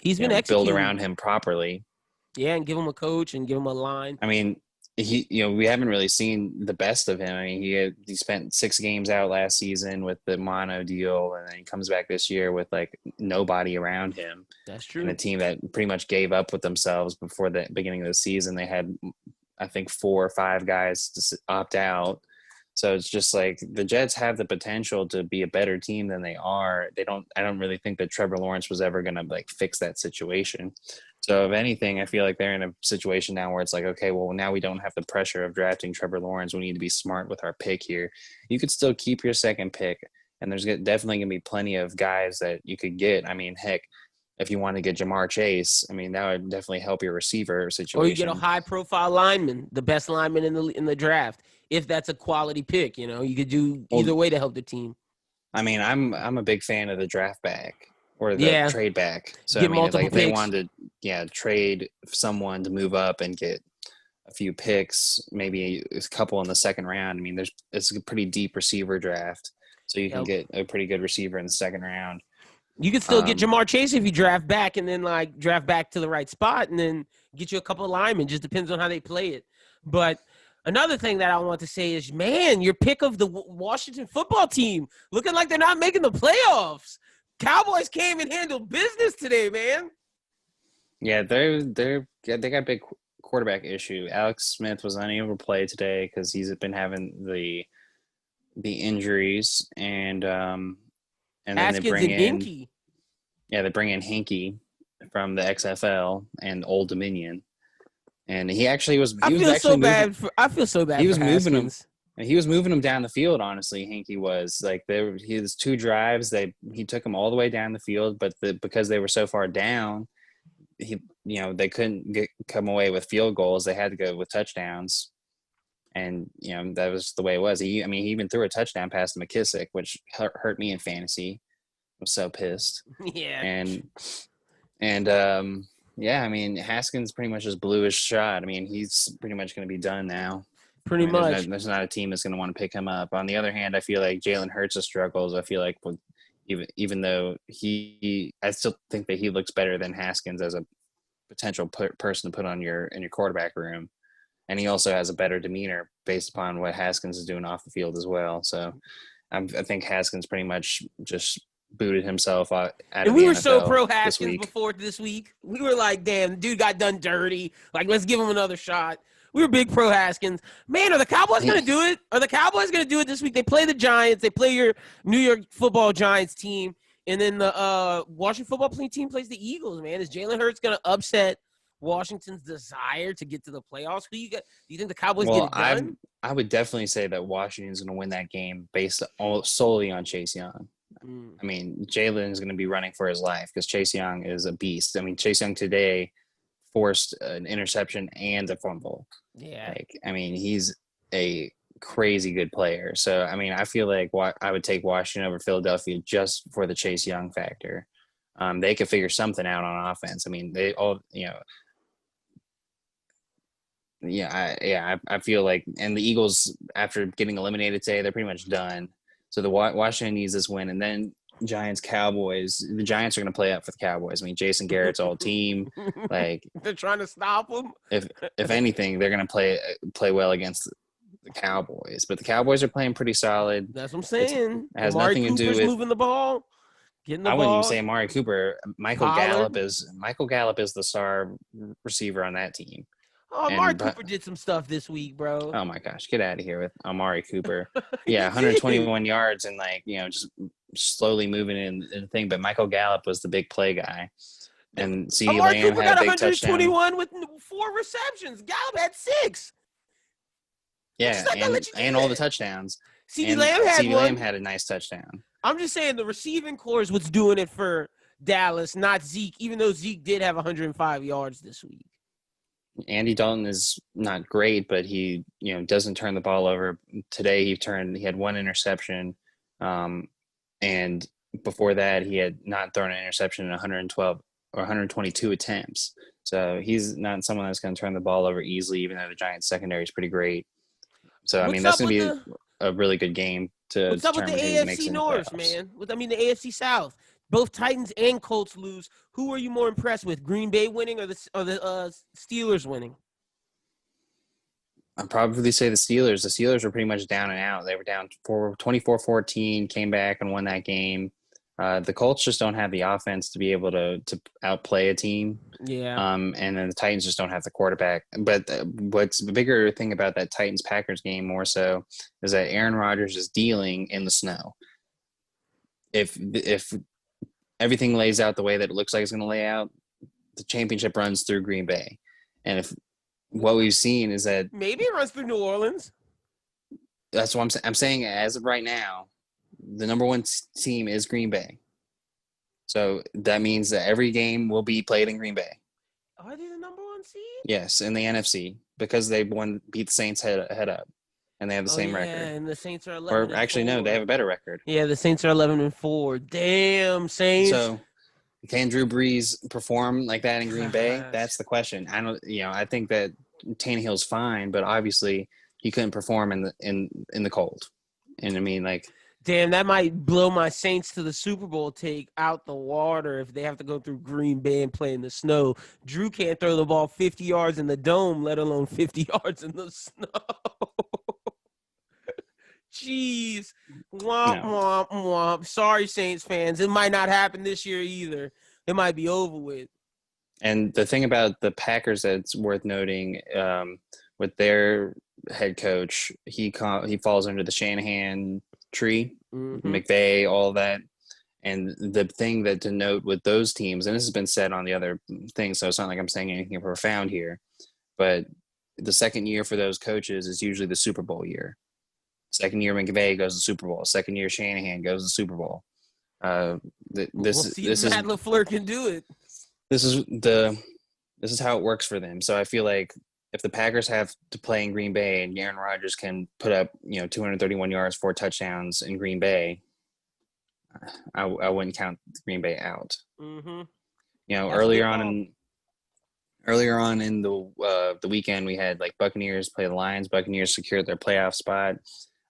he's been build around him properly. Yeah, and give him a coach and give him a line. I mean, we haven't really seen the best of him. I mean, he spent 6 games out last season with the mono deal, and then he comes back this year with like nobody around him. That's true. And a team that pretty much gave up with themselves before the beginning of the season. They had, I think, 4 or 5 guys to opt out. So it's just like the Jets have the potential to be a better team than they are. I don't really think that Trevor Lawrence was ever going to like fix that situation. So if anything, I feel like they're in a situation now where it's like, okay, well, now we don't have the pressure of drafting Trevor Lawrence. We need to be smart with our pick here. You could still keep your second pick, and there's definitely going to be plenty of guys that you could get. I mean, heck, if you want to get Jamar Chase, I mean, that would definitely help your receiver situation. Or you get a high-profile lineman, the best lineman in the draft, if that's a quality pick. You could do either way to help the team. I mean, I'm a big fan of the draft back or the trade back. So get I mean, multiple if they picks. wanted to trade someone to move up and get a few picks, maybe a couple in the second round. I mean, it's a pretty deep receiver draft, so you can get a pretty good receiver in the second round. You can still get Jamar Chase if you draft back and then like draft back to the right spot and then get you a couple of linemen. Just depends on how they play it. But another thing that I want to say is, man, your pick of the Washington football team looking like they're not making the playoffs. Cowboys came and handled business today, man. Yeah, they got a big quarterback issue. Alex Smith was unable to play today because he's been having the injuries, and then Haskins they bring in Hinkie. Yeah, they bring in Hinkie from the XFL and Old Dominion, and he actually was. I feel so bad. I feel so bad. He was for moving him. Haskins. He was moving them down the field. Honestly, Hinkie was like his 2 drives. He took them all the way down the field, but because they were so far down, they couldn't come away with field goals. They had to go with touchdowns, and that was the way it was. He even threw a touchdown pass to McKissick, which hurt me in fantasy. I was so pissed. Yeah. And I mean, Haskins pretty much just blew his shot. I mean, he's pretty much going to be done now. Pretty much. There's not a team that's going to want to pick him up. On the other hand, I feel like Jalen Hurts' struggles. I feel like even though I still think that he looks better than Haskins as a potential person to put in your quarterback room, and he also has a better demeanor based upon what Haskins is doing off the field as well. So I think Haskins pretty much just booted himself out of and we the were NFL so pro Haskins week. before this week. We were like, damn, the dude got done dirty. Like, let's give him another shot. We were big pro Haskins. Man, are the Cowboys going to do it? Are the Cowboys going to do it this week? They play the Giants. They play your New York football Giants team. And then the Washington football team plays the Eagles, man. Is Jalen Hurts going to upset Washington's desire to get to the playoffs? Do you think the Cowboys get it done? I would definitely say that Washington's going to win that game based solely on Chase Young. I mean, Jalen is going to be running for his life because Chase Young is a beast. I mean, Chase Young today forced an interception and a fumble. Yeah. He's a crazy good player. So, I mean, I feel like I would take Washington over Philadelphia just for the Chase Young factor. They could figure something out on offense. I mean, they all, I feel like, and the Eagles, after getting eliminated today, they're pretty much done. So the Washington needs this win, and then Giants, Cowboys. The Giants are going to play up for the Cowboys. I mean, Jason Garrett's all team. Like, they're trying to stop them. If anything, they're going to play well against the Cowboys. But the Cowboys are playing pretty solid. That's what I'm saying. It has Amari nothing to do Cooper's with moving the ball, getting the ball. I wouldn't even say Amari Cooper. Michael Gallup is the star receiver on that team. Oh, Amari Cooper did some stuff this week, bro. Oh my gosh, get out of here with Amari Cooper. Yeah, 121 yards and just slowly moving in the thing. But Michael Gallup was the big play guy. And CeeDee Amari Lamb Cooper had got a big touchdown. 121 with 4 receptions. Gallup had 6. Yeah, and all the touchdowns. CeeDee And Lamb had CeeDee one. Lamb had a nice touchdown. I'm just saying the receiving core is what's doing it for Dallas, not Zeke, even though Zeke did have 105 yards this week. Andy Dalton is not great, but he, doesn't turn the ball over. Today he had 1 interception. And before that he had not thrown an interception in 112 or 122 attempts. So he's not someone that's going to turn the ball over easily, even though the Giants secondary is pretty great. So, I mean, that's going to be a really good game to What's up with the AFC North, man? The AFC South. Both Titans and Colts lose. Who are you more impressed with, Green Bay winning or the Steelers winning? I'd probably say the Steelers. The Steelers were pretty much down and out. They were down 24-14, came back and won that game. The Colts just don't have the offense to be able to outplay a team. Yeah. And then the Titans just don't have the quarterback. But what's the bigger thing about that Titans-Packers game more so is that Aaron Rodgers is dealing in the snow. If everything lays out the way that it looks like it's going to lay out, the championship runs through Green Bay. And if what we've seen is that maybe it runs through New Orleans. That's what I'm saying. I'm saying as of right now, the number 1 team is Green Bay. So that means that every game will be played in Green Bay. Are they the number 1 seed? Yes, in the NFC, because they beat the Saints head up, and they have the same record. And the Saints are 11. Or actually, no, they have a better record. Yeah, the Saints are 11-4. Damn, Saints. So can Drew Brees perform like that in Green Bay? That's the question. I think that Tannehill's fine, but obviously he couldn't perform in the cold. And I mean, like, damn, that might blow my Saints to the Super Bowl take out the water if they have to go through Green Bay and play in the snow. Drew can't throw the ball 50 yards in the dome, let alone 50 yards in the snow. Jeez. Womp, womp, womp. Sorry, Saints fans. It might not happen this year either. It might be over with. And the thing about the Packers that's worth noting, with their head coach, he falls under the Shanahan tree, McVay, all that. And the thing that to note with those teams, and this has been said on the other thing, so it's not like I'm saying anything profound here, but the second year for those coaches is usually the Super Bowl year. Second year McVay goes to the Super Bowl. Second year Shanahan goes to the Super Bowl. This is Matt LaFleur can do it. This is how it works for them. So I feel like if the Packers have to play in Green Bay and Aaron Rodgers can put up 231 yards, 4 touchdowns in Green Bay, I wouldn't count Green Bay out. Mm-hmm. Earlier on in the weekend, we had like Buccaneers play the Lions. Buccaneers secured their playoff spot.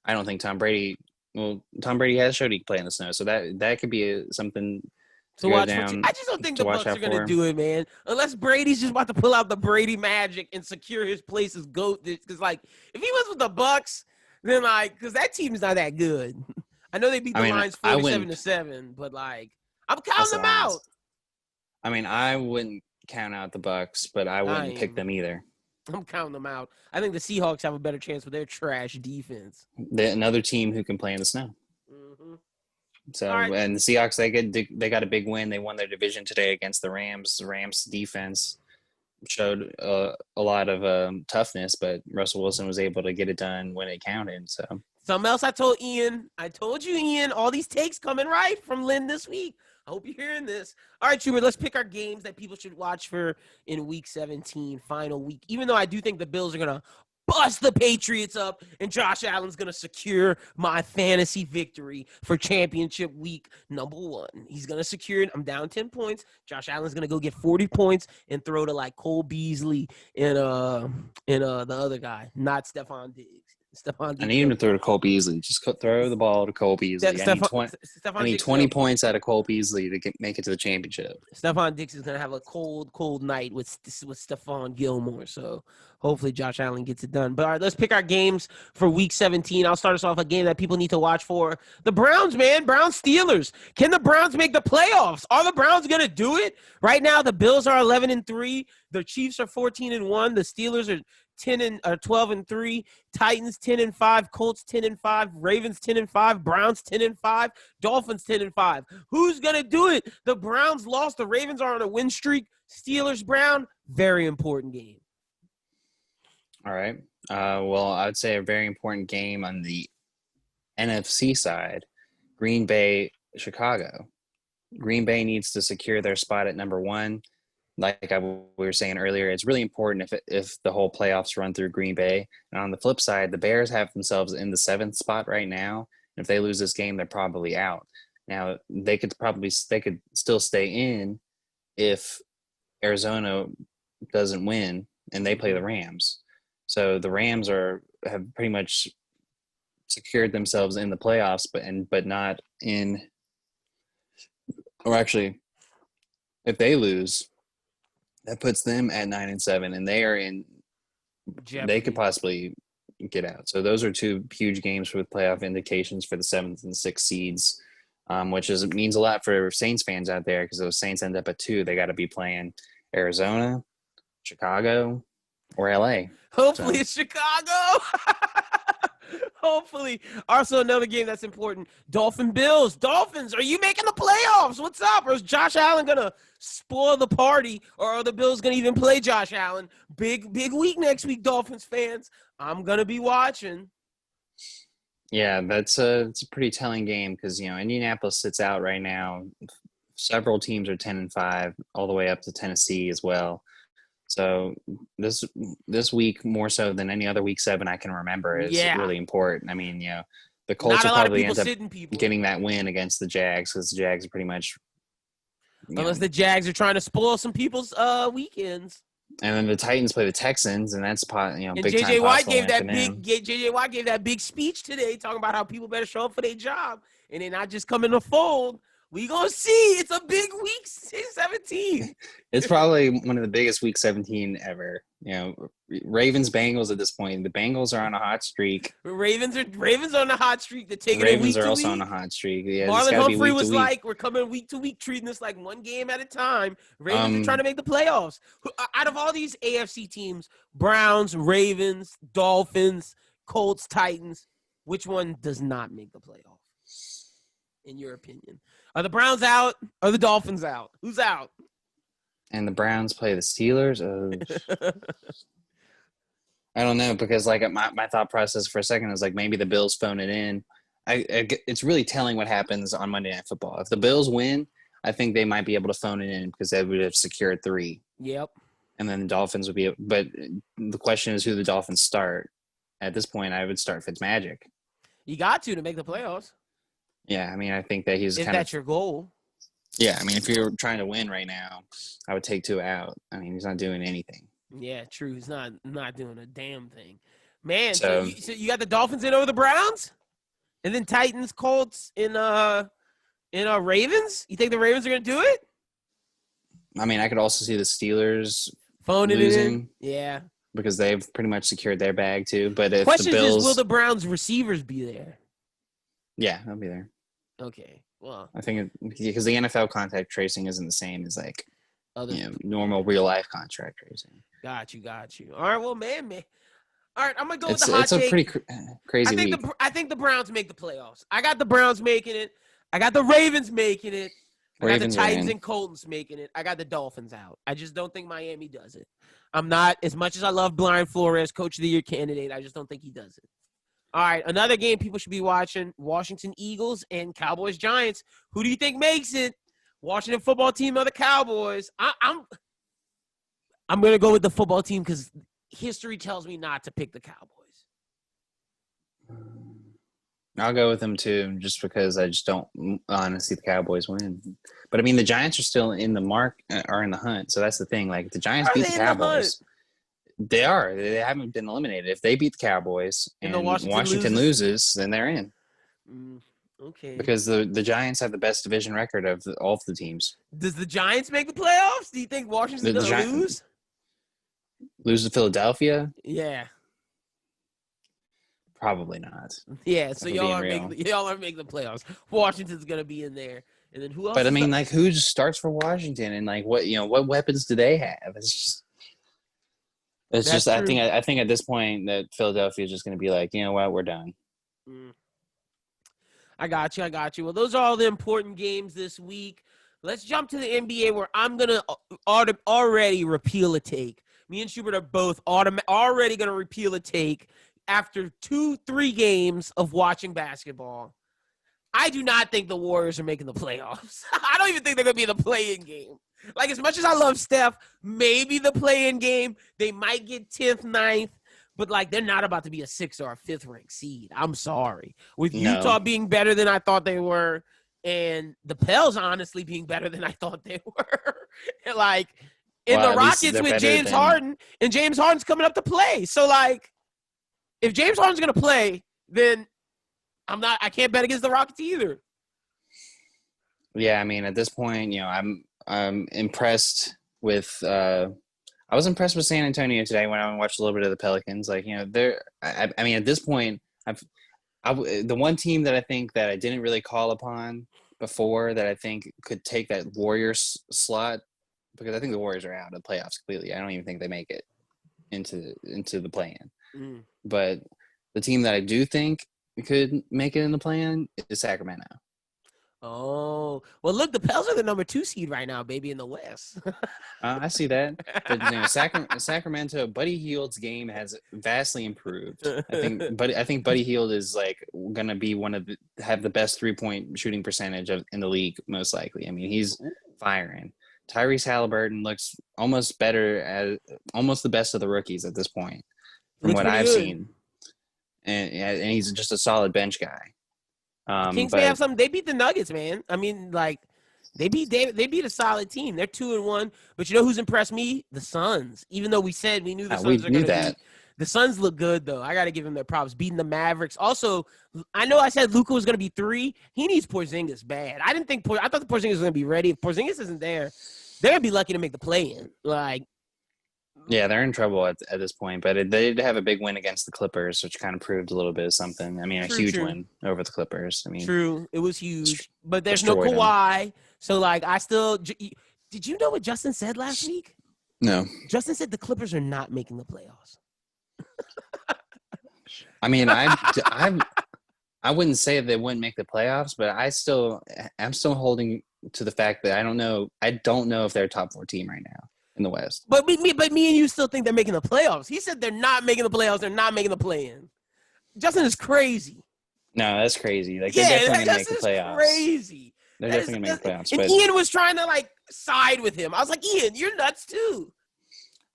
I don't think Tom Brady has showed he can play in the snow, so that could be something to watch. I just don't think the Bucs are going to do it, man. Unless Brady's just about to pull out the Brady magic and secure his place as GOAT. Because, like, if he was with the Bucs, then, like, because that team's not that good. I know they beat the Lions 47-7, but, like, I'm counting them out. I mean, I wouldn't count out the Bucs, but I wouldn't pick them either. I'm counting them out. I think the Seahawks have a better chance with their trash defense. They're another team who can play in the snow. Mm-hmm. So, and the Seahawks, they got a big win. They won their division today against the Rams. The Rams defense showed a lot of toughness, but Russell Wilson was able to get it done when it counted. So, something else I told Ian. I told you, Ian, all these takes coming right from Lynn this week. I hope you're hearing this. All right, Schubert, let's pick our games that people should watch for in Week 17, final week. Even though I do think the Bills are going to bust the Patriots up and Josh Allen's going to secure my fantasy victory for championship week number 1. He's going to secure it. I'm down 10 points. Josh Allen's going to go get 40 points and throw to like Cole Beasley and the other guy, not Stephon Diggs. I need him to throw to Cole Beasley. Just throw the ball to Cole Beasley. I need 20 points out of Cole Beasley to make it to the championship. Stephon Diggs is going to have a cold night with Stephon Gilmore. So hopefully Josh Allen gets it done. But all right, let's pick our games for Week 17. I'll start us off a game that people need to watch for. The Browns, man. Browns-Steelers. Can the Browns make the playoffs? Are the Browns going to do it? Right now, the Bills are 11-3. The Chiefs are 14-1. The Steelers are 12-3, Titans 10-5, Colts 10-5, Ravens 10-5, Browns 10-5, Dolphins 10-5. Who's gonna do it? The Browns lost. The Ravens are on a win streak. Steelers Brown, very important game. All right. Well, I would say a very important game on the NFC side. Green Bay, Chicago. Green Bay needs to secure their spot at number 1. Like we were saying earlier, it's really important if the whole playoffs run through Green Bay. And on the flip side, the Bears have themselves in the 7th spot right now. And if they lose this game, they're probably out. Now, they could still stay in if Arizona doesn't win and they play the Rams. So the Rams have pretty much secured themselves in the playoffs, but not in. Or actually, if they lose, that puts them at 9-7, and they are in. Jeopardy. They could possibly get out. So those are 2 huge games with playoff indications for the 7th and 6th seeds, which means a lot for Saints fans out there, because those Saints end up at 2. They got to be playing Arizona, Chicago, or LA. Hopefully it's Chicago. Hopefully. Also, another game that's important, Bills. Dolphins, are you making the playoffs? What's up? Or is Josh Allen going to spoil the party? Or are the Bills going to even play Josh Allen? Big week next week, Dolphins fans. I'm going to be watching. Yeah, it's a pretty telling game because, Indianapolis sits out right now. Several teams are 10-5, all the way up to Tennessee as well. So this week, more so than any other week 7 I can remember, is really important. I mean, the Colts will probably end up getting that win against the Jags, because the Jags are pretty much unless the Jags are trying to spoil some people's weekends. And then the Titans play the Texans, and that's and big JJ time. Watt gave that big speech today, talking about how people better show up for their job, and they're not just coming to fold. We gonna see. It's a big week 17. It's probably one of the biggest week 17 ever. Ravens Bengals at this point. The Bengals are on a hot streak. Ravens are on a hot streak. They're taking Ravens it week are to also week. on a hot streak. Yeah, Marlon Humphrey was like, "We're coming week to week, treating this like one game at a time." Ravens are trying to make the playoffs. Out of all these AFC teams, Browns, Ravens, Dolphins, Colts, Titans, which one does not make the playoffs, in your opinion? Are the Browns out? Or the Dolphins out? Who's out? And the Browns play the Steelers? I don't know, because my thought process for a second is maybe the Bills phone it in. It's really telling what happens on Monday Night Football. If the Bills win, I think they might be able to phone it in, because they would have secured 3. Yep. And then the Dolphins would be – but the question is who the Dolphins start. At this point, I would start Fitzmagic. You got to make the playoffs. Yeah, I mean, I think that he's if that's your goal. Yeah, I mean, if you're trying to win right now, I would take 2 out. I mean, he's not doing anything. Yeah, true. He's not doing a damn thing. Man, so you got the Dolphins in over the Browns? And then Titans, Colts, in Ravens? You think the Ravens are going to do it? I mean, I could also see the Steelers phoning losing. It in. Yeah. Because they've pretty much secured their bag, too. But if question the Bills... is, will the Browns receivers be there? Yeah, they'll be there. Okay, well, I think because the NFL contact tracing isn't the same as normal real life contact tracing. Got you. All right, well, man. All right, I'm gonna go with the hot take. It's a pretty crazy week. I think the Browns make the playoffs. I got the Browns making it. I got the Ravens making it. I got the Titans and Colts making it. I got the Dolphins out. I just don't think Miami does it. I'm not, as much as I love Brian Flores, Coach of the Year candidate, I just don't think he does it. All right, another game people should be watching, Washington Eagles and Cowboys Giants. Who do you think makes it? Washington football team or the Cowboys? I'm going to go with the football team because history tells me not to pick the Cowboys. I'll go with them too, just because I just don't want to see the Cowboys win. But I mean, the Giants are still in the hunt. So that's the thing. Like, the Giants beat the Cowboys. They are. They haven't been eliminated. If they beat the Cowboys and Washington loses, then they're in. Okay. Because the Giants have the best division record of all of the teams. Does the Giants make the playoffs? Do you think Washington's going to lose? Lose to Philadelphia? Yeah. Probably not. Yeah, so y'all are making the playoffs. Washington's going to be in there. And then who else? But I mean, like, who just starts for Washington, and like what weapons do they have? It's just It's That's just true. I think at this point that Philadelphia is just going to be like, you know what, we're done. I got you. Well, those are all the important games this week. Let's jump to the NBA, where I'm gonna already repeal a take. Me and Schubert are both already gonna repeal a take after 2-3 games of watching basketball. I do not think the Warriors are making the playoffs. I don't even think they're gonna be in the play-in game. Like, as much as I love Steph, maybe the play-in game, they might get 10th, 9th, but, like, they're not about to be a 6th or a 5th ranked seed. I'm sorry. With Utah being better than I thought they were, and the Pels honestly being better than I thought they were. And, like, in the Rockets with James Harden, and James Harden's coming up to play. So, like, if James Harden's going to play, then I can't bet against the Rockets either. Yeah, I mean, at this point, you know, I'm impressed with I was impressed with San Antonio today when I watched a little bit of the Pelicans. Like, you know, I mean, at this point, the one team that I think that I didn't really call upon before that I think could take that Warriors slot, because I think the Warriors are out of the playoffs completely. I don't even think they make it into the play-in. But the team that I do think could make it in the play-in is Sacramento. Oh, well, look, the Pels are the number 2 seed right now, baby, in the West. I see that. But, you know, Sacramento, Buddy Hield's game has vastly improved. I think Buddy Hield is, like, going to be have the best 3-point shooting percentage in the league, most likely. I mean, he's firing. Tyrese Halliburton looks almost almost the best of the rookies at this point, from what I've seen. And he's just a solid bench guy. Kings may have something. They beat the Nuggets, man. I mean, like, they beat a solid team. They're 2-1. But you know who's impressed me? The Suns. Even though we said we knew the Suns were going to beat. The Suns look good, though. I got to give them their props. Beating the Mavericks. Also, I know I said Luka was going to be 3. He needs Porzingis bad. I thought the Porzingis was going to be ready. If Porzingis isn't there, they're going to be lucky to make the play-in. Like, yeah, they're in trouble at this point, but they did have a big win against the Clippers, which kind of proved a little bit of something. I mean, a huge win over the Clippers. I mean, true, it was huge, but there's no Kawhi, so, like, did you know what Justin said last week? No. Justin said the Clippers are not making the playoffs. I mean, I wouldn't say they wouldn't make the playoffs, but I'm still holding to the fact that I don't know if they're a top 4 team right now in the West. But me and you still think they're making the playoffs. He said they're not making the playoffs. They're not making the play-in. Justin is crazy. No, that's crazy. Like, they're definitely going to make the playoffs. Crazy. They're definitely going to make the playoffs. And Ian was trying to, like, side with him. I was like, Ian, you're nuts too.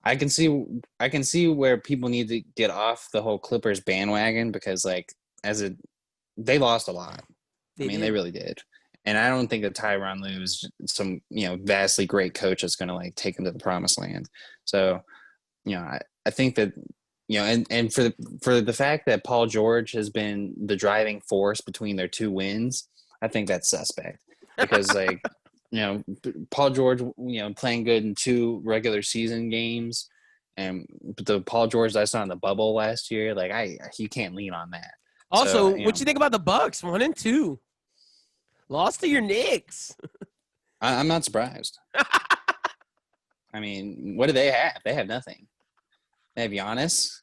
I can see where people need to get off the whole Clippers bandwagon, because, like, they lost a lot. They really did. And I don't think that Tyronn Lue is some, you know, vastly great coach that's going to, like, take them to the promised land. So, you know, I think that, you know, and for the fact that Paul George has been the driving force between their 2 wins, I think that's suspect, because, like, you know, Paul George, you know, playing good in 2 regular season games, and the Paul George that I saw in the bubble last year, like, you can't lean on that. Also, what you think about the Bucks? 1-2. Lost to your Knicks. I'm not surprised. I mean, what do they have? They have nothing. They have Giannis.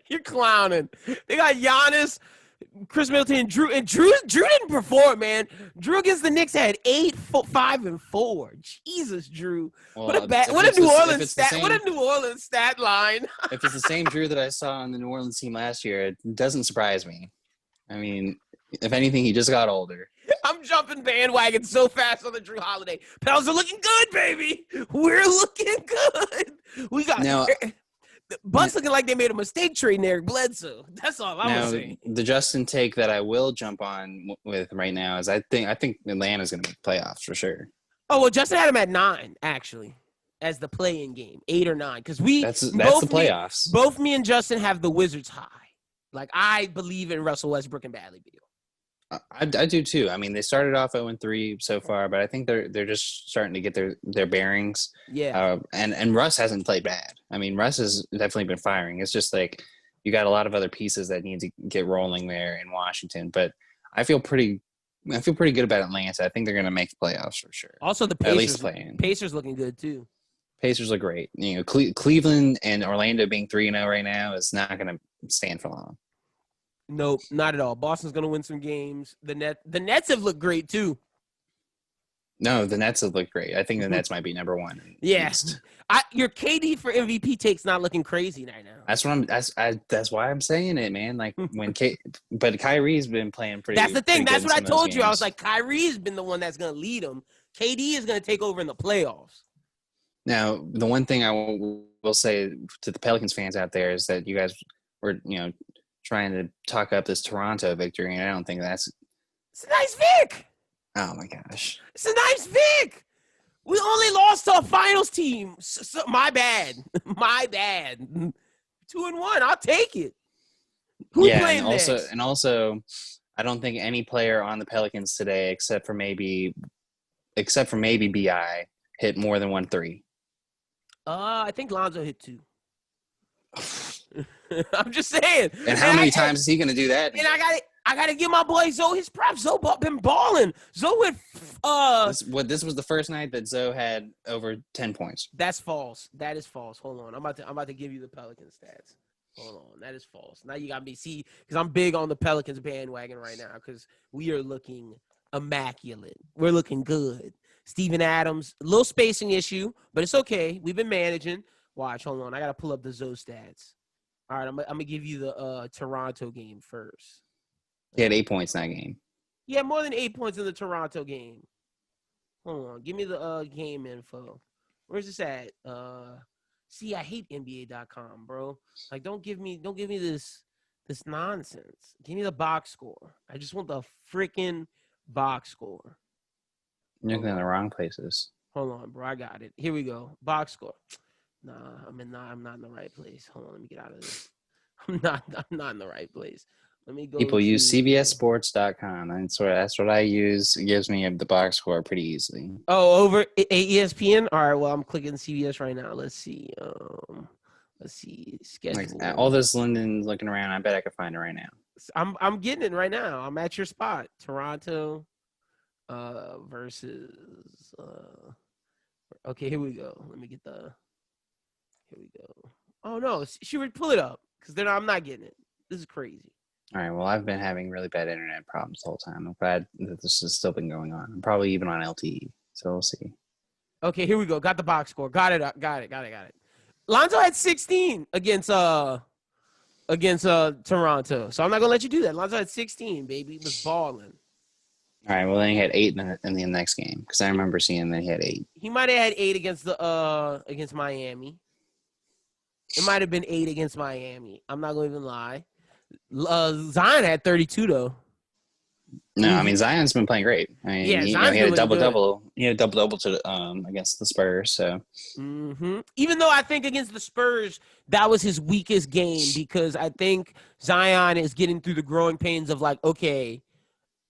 You're clowning. They got Giannis, Chris Middleton, and Drew. And Drew didn't perform, man. Drew against the Knicks had 8, 5, and 4. Jesus, Drew. Well, what a New Orleans stat line. If it's the same Drew that I saw on the New Orleans team last year, it doesn't surprise me. I mean, if anything, he just got older. I'm jumping bandwagon so fast on the Drew Holiday. Pels are looking good, baby. We're looking good. We got the Bucks looking like they made a mistake trading Eric Bledsoe. That's all I'm gonna say. The Justin take that I will jump on with right now is I think Atlanta's going to make playoffs for sure. Oh, well, Justin had him at 9 actually as the play-in game, 8 or 9, because that's the playoffs. Both me and Justin have the Wizards high. Like, I believe in Russell Westbrook and Bradley Beal. I do too. I mean, they started off 0-3 so far, but I think they're just starting to get their bearings. Yeah. And Russ hasn't played bad. I mean, Russ has definitely been firing. It's just like you got a lot of other pieces that need to get rolling there in Washington. But I feel pretty good about Atlanta. I think they're going to make the playoffs for sure. Also, the Pacers looking good too. Pacers look great. You know, Cleveland and Orlando being 3-0 right now is not going to stand for long. Nope, not at all. Boston's going to win some games. The Nets have looked great too. No, the Nets have looked great. I think the Nets might be number one. Yes, your KD for MVP take's not looking crazy right now. That's why I'm saying it, man. Like but Kyrie's been playing pretty. That's the thing. That's what I told you. I was like, Kyrie's been the one that's going to lead them. KD is going to take over in the playoffs. Now, the one thing I will say to the Pelicans fans out there is that you guys were, trying to talk up this Toronto victory, and I don't think it's a nice vic. Oh my gosh, it's a nice vic. We only lost to a finals team. So, my bad. 2-1. I'll take it. Who playing next? And also, I don't think any player on the Pelicans today, except for maybe BI, hit more than 1 3. I think Lonzo hit 2. I'm just saying. And how many times is he going to do that? And I got to give my boy Zoe his props. Zoe been balling. Zoe went. This was the first night that Zoe had over 10 points. That's false. That is false. Hold on. I'm about to give you the Pelicans stats. Hold on. That is false. Now you got me. See, because I'm big on the Pelicans bandwagon right now because we are looking immaculate. We're looking good. Steven Adams, little spacing issue, but it's okay. We've been managing. Watch, hold on. I got to pull up the Zoe stats. All right, I'm going to give you the Toronto game first. He had 8 points in that game. Yeah, more than 8 points in the Toronto game. Hold on. Give me the game info. Where's this at? See, I hate NBA.com, bro. Like, don't give me this nonsense. Give me the box score. I just want the freaking box score. You're looking in the wrong places. Hold on, bro. I got it. Here we go. Box score. Nah, I'm not in the right place. Hold on, let me get out of this. I'm not in the right place. Let me go. People use CBSSports.com. That's what I use. It gives me the box score pretty easily. Oh, over ESPN? All right, well, I'm clicking CBS right now. Let's see. Schedule. Like, all this London looking around, I bet I could find it right now. I'm getting it right now. I'm at your spot. Toronto versus okay, here we go. Let me get here we go. Oh no, she would pull it up because then I'm not getting it. This is crazy. All right, well, I've been having really bad internet problems the whole time. I'm glad that this has still been going on. I'm probably even on LTE, so we'll see. Okay, here we go. Got the box score. Got it. Lonzo had 16 against Toronto, so I'm not gonna let you do that. Lonzo had 16, baby. He was balling. All right, well, then he had 8 in the next game because I remember seeing that he had 8. He might have had 8 against Miami. It might have been 8 against Miami. I'm not gonna even lie. Zion had 32 though. No, I mean Zion's been playing great. I mean, yeah, he had a double-double. He had a double-double to against the Spurs. So, even though I think against the Spurs that was his weakest game because I think Zion is getting through the growing pains of like, okay,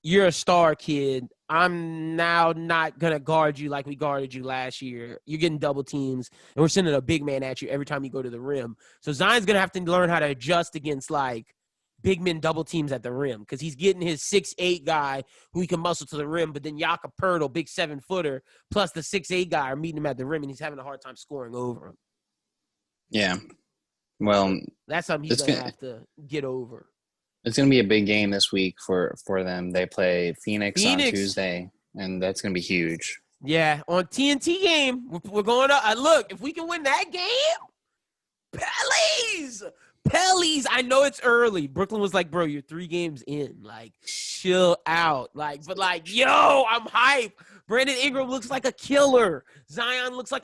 you're a star kid. I'm now not going to guard you like we guarded you last year. You're getting double teams, and we're sending a big man at you every time you go to the rim. So Zion's going to have to learn how to adjust against, like, big men double teams at the rim because he's getting his 6'8" guy who he can muscle to the rim, but then Jakob Poeltl, big 7-footer, plus the 6'8" guy are meeting him at the rim, and he's having a hard time scoring over him. Yeah. Well, that's something he's going to have to get over. It's going to be a big game this week for them. They play Phoenix on Tuesday, and that's going to be huge. Yeah, on TNT game, we're going to look, if we can win that game, Pellies. I know it's early. Brooklyn was like, bro, you're 3 games in. Like, chill out. Like, but like, yo, I'm hype. Brandon Ingram looks like a killer. Zion looks like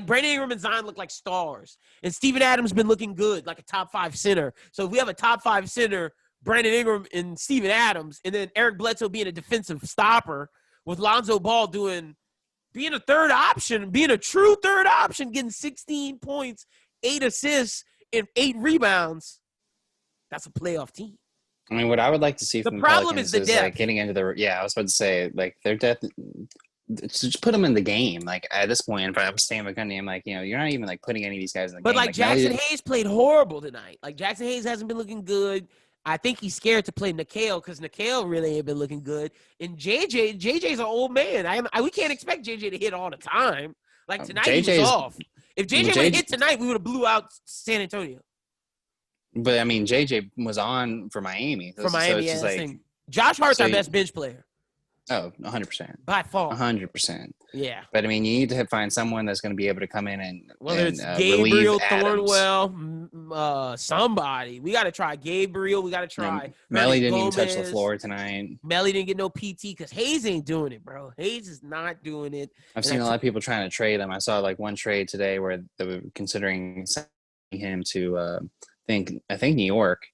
Brandon Ingram and Zion look like stars. And Steven Adams been looking good, like a top 5 center. So if we have a top 5 center, Brandon Ingram and Steven Adams, and then Eric Bledsoe being a defensive stopper with Lonzo Ball being a third option, being a true third option, getting 16 points, 8 assists, and 8 rebounds. That's a playoff team. I mean, what I would like to see from the problem Pelicans is the depth. Like getting into I was about to say, like, their depth, just put them in the game. Like, at this point, if I'm Stan Van Gundy, I'm like, you're not even, like, putting any of these guys in the game. But, like Jackson Hayes played horrible tonight. Like, Jackson Hayes hasn't been looking good. I think he's scared to play Nickeil because Nickeil really ain't been looking good. And JJ's an old man. We can't expect JJ to hit all the time. Like, tonight he was off. If JJ would have hit tonight, we would have blew out San Antonio. But I mean, JJ was on for Miami. For Miami, so it's like, Josh Hart's our best bench player. Oh, 100%. By far. 100%. Yeah. But I mean, you need to find someone that's going to be able to come in and whether it's Gabriel Thornwell, somebody. We got to try Gabriel. We got to try. Melly didn't even touch the floor tonight. Melly didn't get no PT because Hayes ain't doing it, bro. Hayes is not doing it. I've seen a lot of people trying to trade him. I saw like one trade today where they were considering sending him to I think New York.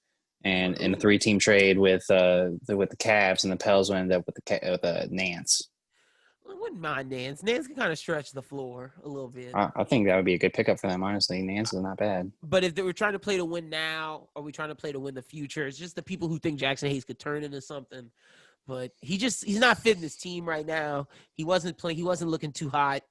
And in a 3-team trade with the Cavs, and the Pels will end up with the Nance. I wouldn't mind Nance. Nance can kind of stretch the floor a little bit. I think that would be a good pickup for them, honestly. Nance is not bad. But if they were trying to play to win now, or we trying to play to win the future, it's just the people who think Jackson Hayes could turn into something. But he's not fitting his team right now. He wasn't playing. He wasn't looking too hot.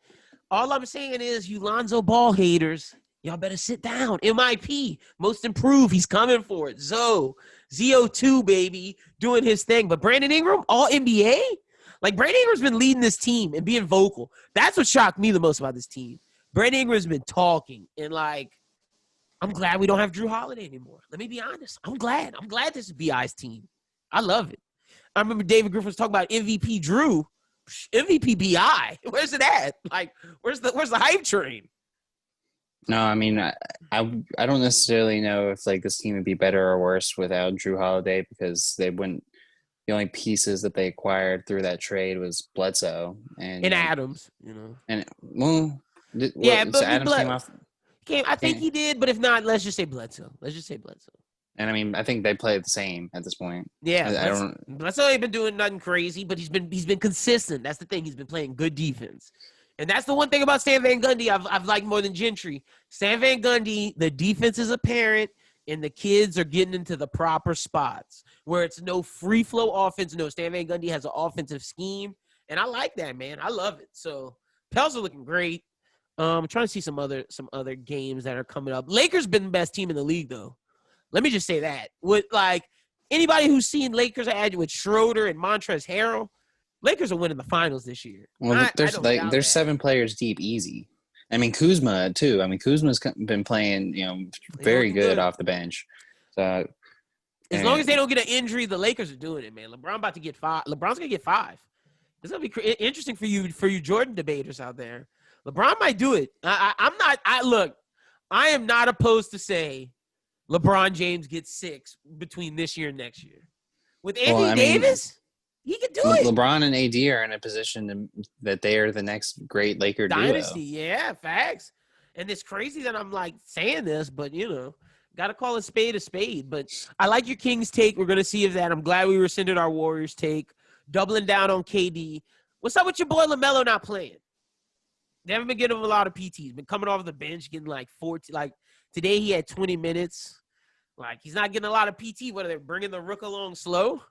All I'm saying is, you Lonzo Ball haters, y'all better sit down. MIP, most improved. He's coming for it. ZO2, baby, doing his thing. But Brandon Ingram, all NBA? Like, Brandon Ingram's been leading this team and being vocal. That's what shocked me the most about this team. Brandon Ingram's been talking. And, like, I'm glad we don't have Drew Holiday anymore. Let me be honest. I'm glad. I'm glad this is B.I.'s team. I love it. I remember David Griffin was talking about MVP Drew. MVP B.I. Where's it at? Like, where's the hype train? No, I mean, I don't necessarily know if like this team would be better or worse without Drew Holiday, because they wouldn't. The only pieces that they acquired through that trade was Bledsoe and Adams, you know. And but Adams came off. I think he did, but if not, let's just say Bledsoe. And I mean, I think they play the same at this point. Yeah, Bledsoe ain't been doing nothing crazy, but he's been consistent. That's the thing. He's been playing good defense. And that's the one thing about Stan Van Gundy I've liked more than Gentry. Stan Van Gundy, the defense is apparent, and the kids are getting into the proper spots where it's no free flow offense. No, Stan Van Gundy has an offensive scheme, and I like that, man. I love it. So Pels are looking great. I'm trying to see some other games that are coming up. Lakers been the best team in the league, though. Let me just say that. With like anybody who's seen Lakers with Schroeder and Montrezl Harrell, Lakers are winning the finals this year. Well, there's 7 players deep, easy. I mean, Kuzma too. I mean, Kuzma's been playing, very good off the bench. So as long as they don't get an injury, the Lakers are doing it, man. LeBron's going to get 5. It's going to be interesting for you Jordan debaters out there. LeBron might do it. I am not opposed to say LeBron James gets 6 between this year and next year. With Anthony Davis, he could do it. LeBron and AD are in a position that they are the next great Laker dynasty. duo. Yeah, facts. And it's crazy that I'm like saying this, but got to call a spade. But I like your Kings take. We're going to see if that. I'm glad we rescinded our Warriors take. Doubling down on KD. What's up with your boy LaMelo not playing? They haven't been getting him a lot of PT. He's been coming off the bench, getting like 14. Like today he had 20 minutes. Like he's not getting a lot of PT. What are they bringing the rook along slow?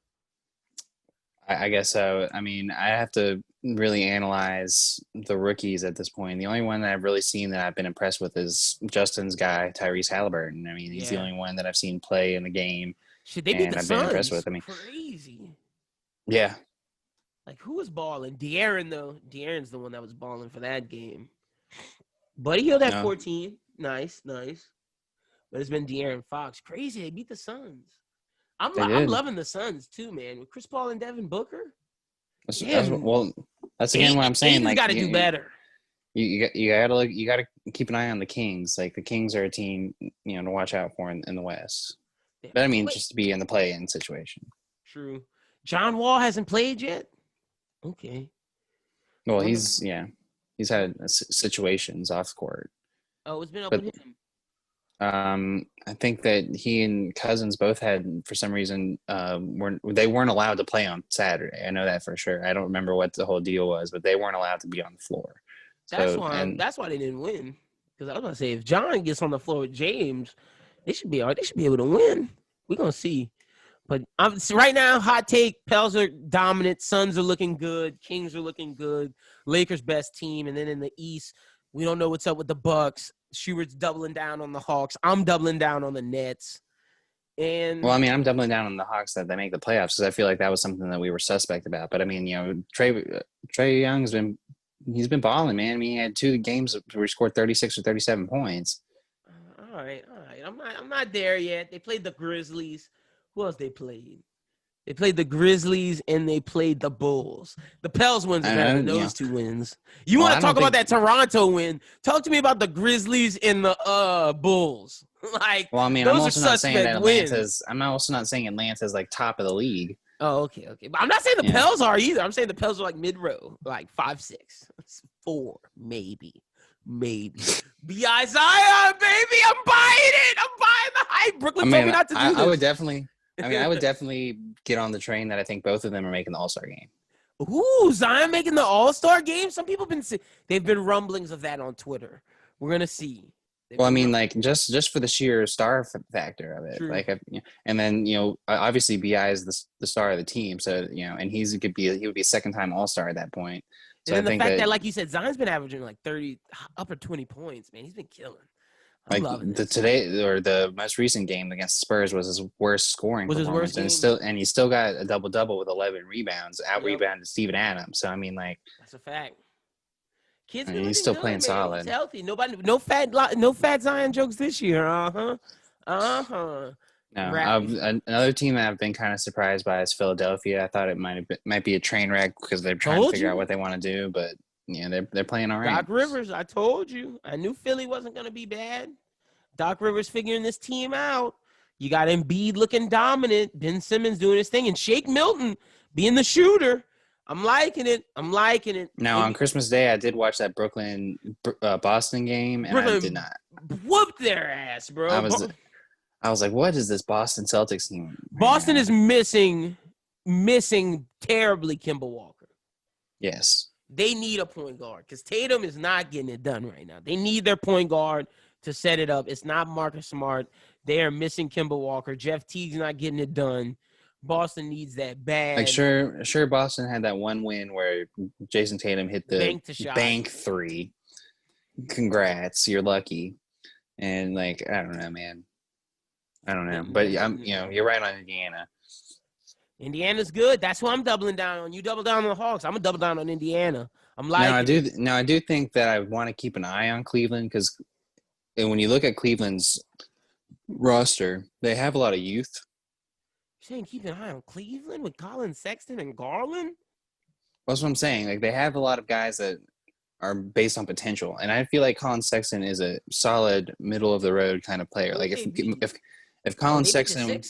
I guess so. I mean, I have to really analyze the rookies at this point. The only one that I've really seen that I've been impressed with is Justin's guy, Tyrese Halliburton. I mean, he's the only one that I've seen play in the game. Should they beat the I've Suns? been impressed with. I mean, crazy. Yeah. Like who was balling? De'Aaron though. De'Aaron's the one that was balling for that game. Buddy Hield at 14. Nice. But it's been De'Aaron Fox. Crazy. They beat the Suns. I'm loving the Suns too, man. With Chris Paul and Devin Booker. That's again what I'm saying. Like, got to do better. You gotta keep an eye on the Kings. Like the Kings are a team, to watch out for in the West. But I mean, just to be in the play-in situation. True. John Wall hasn't played yet. Okay. Well, he's had situations off court. Oh, it's been up with him. I think that he and Cousins both had, for some reason, they weren't allowed to play on Saturday. I know that for sure. I don't remember what the whole deal was, but they weren't allowed to be on the floor. That's why they didn't win. Because I was gonna say, if John gets on the floor with James, they should be able to win. We're gonna see. But right now, hot take: Pels are dominant. Suns are looking good. Kings are looking good. Lakers best team, and then in the East, we don't know what's up with the Bucks. Schubert's doubling down on the Hawks. I'm doubling down on the Nets. And I'm doubling down on the Hawks that they make the playoffs because I feel like that was something that we were suspect about. But I mean, Trae Young's been he's been balling, man. I mean, he had 2 games where he scored 36 or 37 points. All right. I'm not there yet. They played the Grizzlies. Who else they played? They played the Grizzlies and they played the Bulls. The Pels wins better than those 2 wins. You want to talk about that Toronto win? Talk to me about the Grizzlies and the Bulls. Like, well, I mean, those I'm also not saying that wins. I'm also not saying Atlanta's like top of the league. Oh, okay. But I'm not saying the Pels are either. I'm saying the Pels are like mid-row, like 5, 6, 4, maybe. B.I. Zion, baby, I'm buying it. I'm buying the hype. Brooklyn told me not to do this. I would definitely get on the train that I think both of them are making the All-Star game. Ooh, Zion making the All-Star game? Some people they've been rumblings of that on Twitter. We're gonna see. Well, I mean, like just for the sheer star factor of it, True. And then obviously Bi is the star of the team, so and he would be a 2nd-time All-Star at that point. So and I the think fact that, like you said, Zion's been averaging like 30, upper 20 points, man, he's been killing. I'm loving this. The most recent game against Spurs was his worst scoring performance, and he still got a double-double with 11 rebounds, out-rebounded Steven Adams. So I mean, like, that's a fact. He's still playing solid. He's healthy. No fat Zion jokes this year. No, another team that I've been kind of surprised by is Philadelphia. I thought it might be a train wreck because they're trying to figure out what they want to do, but they're playing all right. Doc Rivers, I told you. I knew Philly wasn't going to be bad. Doc Rivers figuring this team out. You got Embiid looking dominant, Ben Simmons doing his thing, and Shake Milton being the shooter. I'm liking it. Now, on Christmas Day, I did watch that Boston game, and I did not. Whoop their ass, bro. I was like, what is this Boston Celtics team? Boston is missing terribly Kemba Walker. Yes. They need a point guard because Tatum is not getting it done right now. They need their point guard to set it up. It's not Marcus Smart. They are missing Kemba Walker. Jeff Teague's not getting it done. Boston needs that bad. Like, sure, Boston had that one win where Jason Tatum hit the bank 3. Congrats, you're lucky. And like, I don't know, man. I don't know, but you're right on Indiana. Indiana's good. That's who I'm doubling down on. You double down on the Hawks. I'm gonna double down on Indiana. I do think that I want to keep an eye on Cleveland because when you look at Cleveland's roster, they have a lot of youth. You're saying keep an eye on Cleveland with Colin Sexton and Garland? That's what I'm saying. Like, they have a lot of guys that are based on potential, and I feel like Colin Sexton is a solid middle of the road kind of player. Like if Colin Sexton,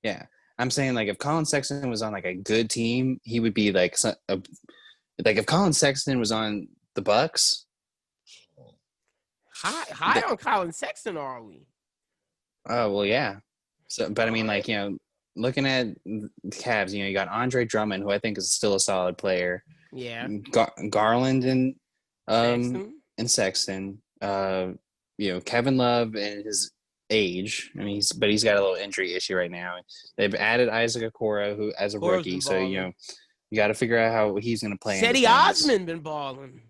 yeah, I'm saying like if Colin Sexton was on like a good team, he would be like if Colin Sexton was on the Bucks. High on Colin Sexton, are we? Oh well, yeah. So, but I mean, like looking at the Cavs, you got Andre Drummond, who I think is still a solid player. Yeah. Garland and Sexton. Kevin Love and his age. I mean, he's got a little injury issue right now. They've added Isaac Okoro, who as a rookie, so you got to figure out how he's going to play. Cedi Osman been balling.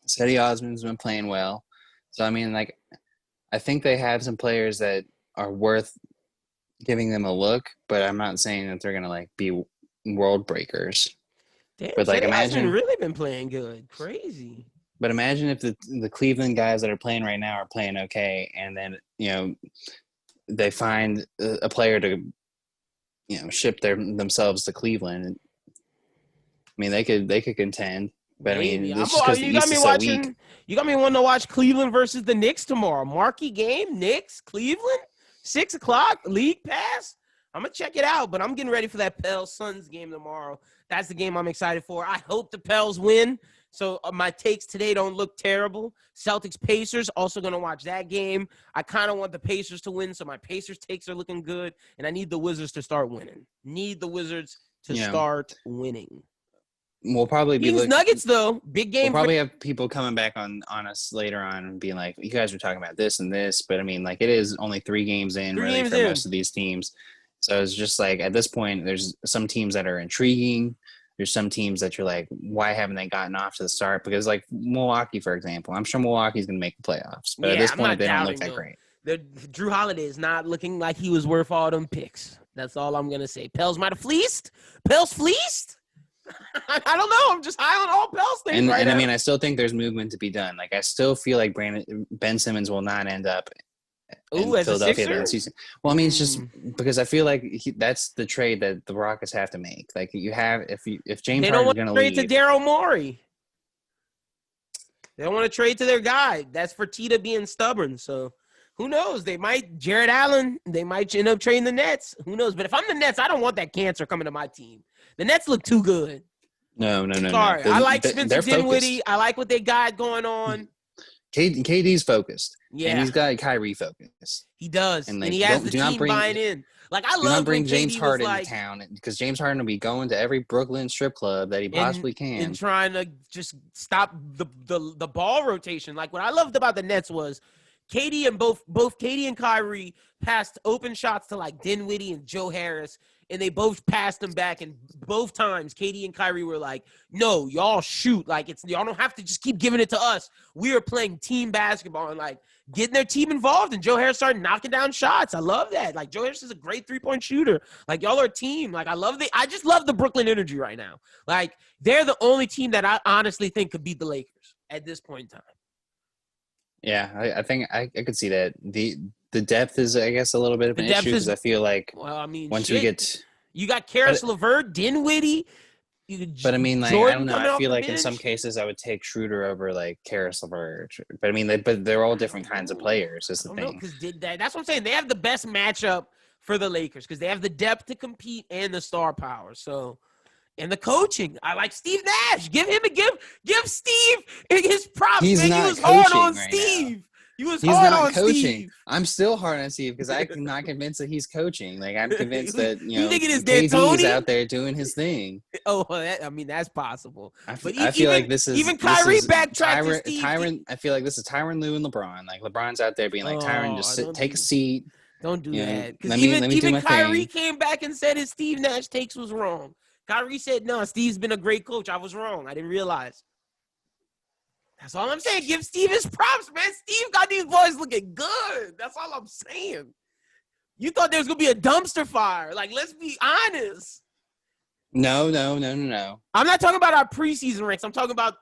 Cedi Osman's been playing well. So I mean, like, I think they have some players that are worth giving them a look, but I'm not saying that they're going to like be world breakers. Damn, but like, imagine really been playing good, crazy. But imagine if the Cleveland guys that are playing right now are playing okay, and then they find a player to ship themselves to Cleveland. I mean, they could contend, but maybe. I mean, it's just because the East is so weak. You got me wanting to watch Cleveland versus the Knicks tomorrow. Marquee game, Knicks, Cleveland, 6:00 league pass. I'm gonna check it out, but I'm getting ready for that Pels Suns game tomorrow. That's the game I'm excited for. I hope the Pels win, so my takes today don't look terrible. Celtics Pacers, also gonna watch that game. I kind of want the Pacers to win, so my Pacers takes are looking good, and I need the Wizards to start winning. Start winning. We'll probably be Nuggets though. Big game. We'll probably have people coming back on us later on and being like, "You guys were talking about this and this," but I mean, like, it is only 3 games in for most of these teams. So it's just like at this point, there's some teams that are intriguing. There's some teams that you're like, why haven't they gotten off to the start? Because like Milwaukee, for example, I'm sure Milwaukee's going to make the playoffs, but at this point, they don't look that great. Drew Holiday is not looking like he was worth all them picks. That's all I'm going to say. Pels might have fleeced. Pels fleeced. I don't know. I'm just high on all Pels things And, right and now. I mean, I still think there's movement to be done. Like, I still feel like Ben Simmons will not end up in as a Philadelphia Sixer? this season. Well, I mean, it's just because I feel like that's the trade that the Rockets have to make. Like, you have if James They don't Harden's want going to to trade leave, to Daryl Morey. They don't want to trade to their guy. That's Fertitta being stubborn. So who knows? They might Jared Allen. They might end up trading the Nets. Who knows? But if I'm the Nets, I don't want that cancer coming to my team. The Nets look too good. no. Sorry, I like Spencer They're Dinwiddie. focused. I like what they got going on. KD's focused. Yeah, And he's got Kyrie focused. he does, And, and like, he has don't- the do not team bring- buying in. Like I Do love not bring when James KD Harden was like, to town because James Harden will be going to every Brooklyn strip club that he possibly can. and trying to just stop the ball rotation. Like what I loved about the Nets was KD and both KD and Kyrie passed open shots to like Dinwiddie and Joe Harris, and they both passed them back. And both times KD and Kyrie were like, "No, y'all shoot. Like y'all don't have to just keep giving it to us. We are playing team basketball and like getting their team involved." And Joe Harris started knocking down shots. I love that. Like Joe Harris is a great 3-point shooter. Like y'all are a team. Like I just love the Brooklyn energy right now. Like they're the only team that I honestly think could beat the Lakers at this point in time. Yeah, I think I could see that. The depth is, I guess, a little bit of an issue because I feel like Well, I mean, once we get, you got Karis LeVert, Dinwiddie. but I mean, like Jordan I don't know. coming I off feel the like in some bench. cases I would take Schroeder over like Karis LeVert. But I mean, but they're all different kinds of players. Is the I don't know, thing. because that's what I'm saying. They have the best matchup for the Lakers because they have the depth to compete and the star power. So, and the coaching, I like Steve Nash. Give Steve his props. He's man. not You was hard coaching on right Steve. You was He's hard not on coaching. Steve. I'm still hard on Steve because I'm not convinced that he's coaching. Like I'm convinced that You think it is KD is D'Antoni? out there doing his thing. Oh, I mean that's possible. I But feel like this is even Kyrie backtracked to Steve. Tyronn. I feel like this is Tyronn Lue and LeBron. Like LeBron's out there being like, Tyronn, just take a seat. Don't do You know, that. Because let me do even my Kyrie thing. came back and said his Steve Nash takes was wrong. Kyrie said, no, Steve's been a great coach. I was wrong. I didn't realize. That's all I'm saying. Give Steve his props, man. Steve got these boys looking good. That's all I'm saying. You thought there was going to be a dumpster fire. Like, let's be honest. No. I'm not talking about our preseason ranks. I'm talking about,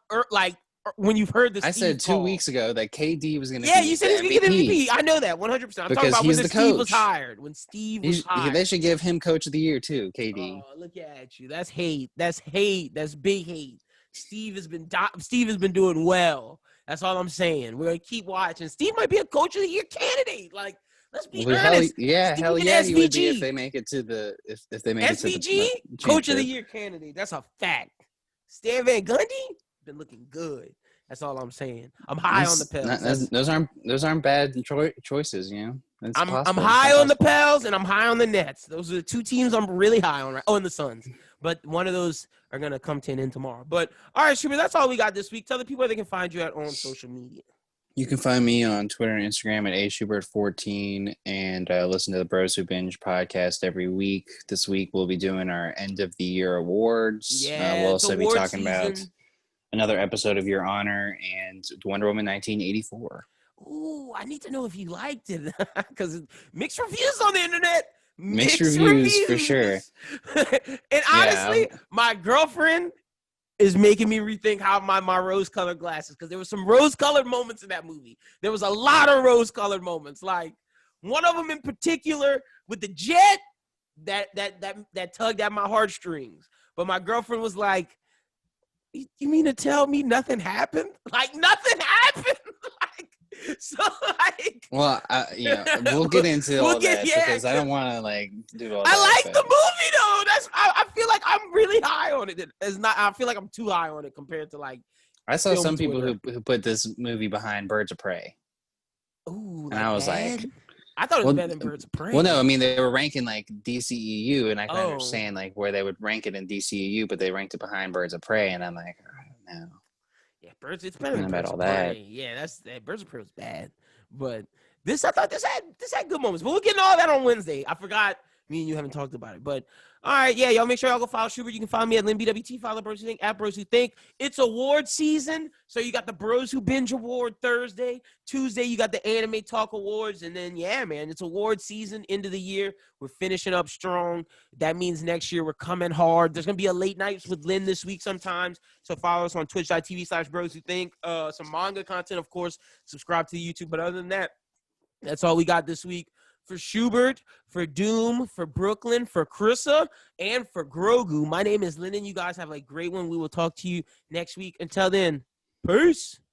when you've heard this. I said 2 weeks ago that KD was going to. Yeah, you said he was going to get MVP. I know that 100%. I'm Because talking about he's when the Steve was coach. hired. When Steve was hired. They should give him Coach of the Year too, KD. Oh, look at you. That's hate. That's hate. That's big hate. Steve has been doing well. That's all I'm saying. We're gonna keep watching. Steve might be a Coach of the Year candidate. Like, let's be honest. Hell yeah, he would be if they make it to the if they make it to the SVG Coach of the championship. Year candidate. That's a fact. Stan Van Gundy been looking good. That's all I'm saying. I'm high on the Pels. Those aren't bad choices, you know. It's I'm possible. high on the Pels and I'm high on the Nets. Those are the two teams I'm really high on. Right? Oh, and the Suns. But one of those are gonna come to an end tomorrow. But all right, Schubert, that's all we got this week. Tell the people where they can find you at on social media. You can find me on Twitter and Instagram at aschubert14 and listen to the Bros Who Binge podcast every week. This week we'll be doing our end of the year awards. Yeah, we'll also be award talking about season. another episode of Your Honor and Wonder Woman 1984. Ooh, I need to know if you liked it because mixed reviews on the internet. Mixed reviews for sure. And honestly, my girlfriend is making me rethink how my rose-colored glasses, because there were some rose-colored moments in that movie. There was a lot of rose-colored moments. Like one of them in particular with the jet that tugged at my heartstrings. But my girlfriend was like, "You mean to tell me nothing happened? Like nothing happened?" So like, well, we'll get into all that because I don't want to do all that. I like the movie though. I feel like I'm really high on it. I feel like I'm too high on it compared to like. I saw some Twitter. people who put this movie behind Birds of Prey. Ooh, and I was bad? like, I thought it was better than Birds of Prey. Well, no, I mean they were ranking like DCEU, and I can understand like where they would rank it in DCEU, but they ranked it behind Birds of Prey, and I'm like, oh, no. Yeah, it's better than Birds of Prey. Yeah, Birds of Prey was bad, but I thought this had good moments. But we'll get into all that on Wednesday. I forgot Me and you haven't talked about it. But all right, yeah, y'all make sure y'all go follow Schubert. You can follow me at BWT, follow Bros Who Think, at Bros Who Think. It's award season. So you got the Bros Who Binge Award Thursday. Tuesday, you got the Anime Talk Awards. And then, yeah, man, it's award season, end of the year. We're finishing up strong. That means next year we're coming hard. There's going to be a late nights with Lynn this week sometimes. So follow us on twitch.tv/Bros Who Think. Some manga content, of course. Subscribe to the YouTube. But other than that, that's all we got this week. For Schubert, for Doom, for Brooklyn, for Chrissa, and for Grogu. My name is Lyndon. You guys have a great one. We will talk to you next week. Until then, peace.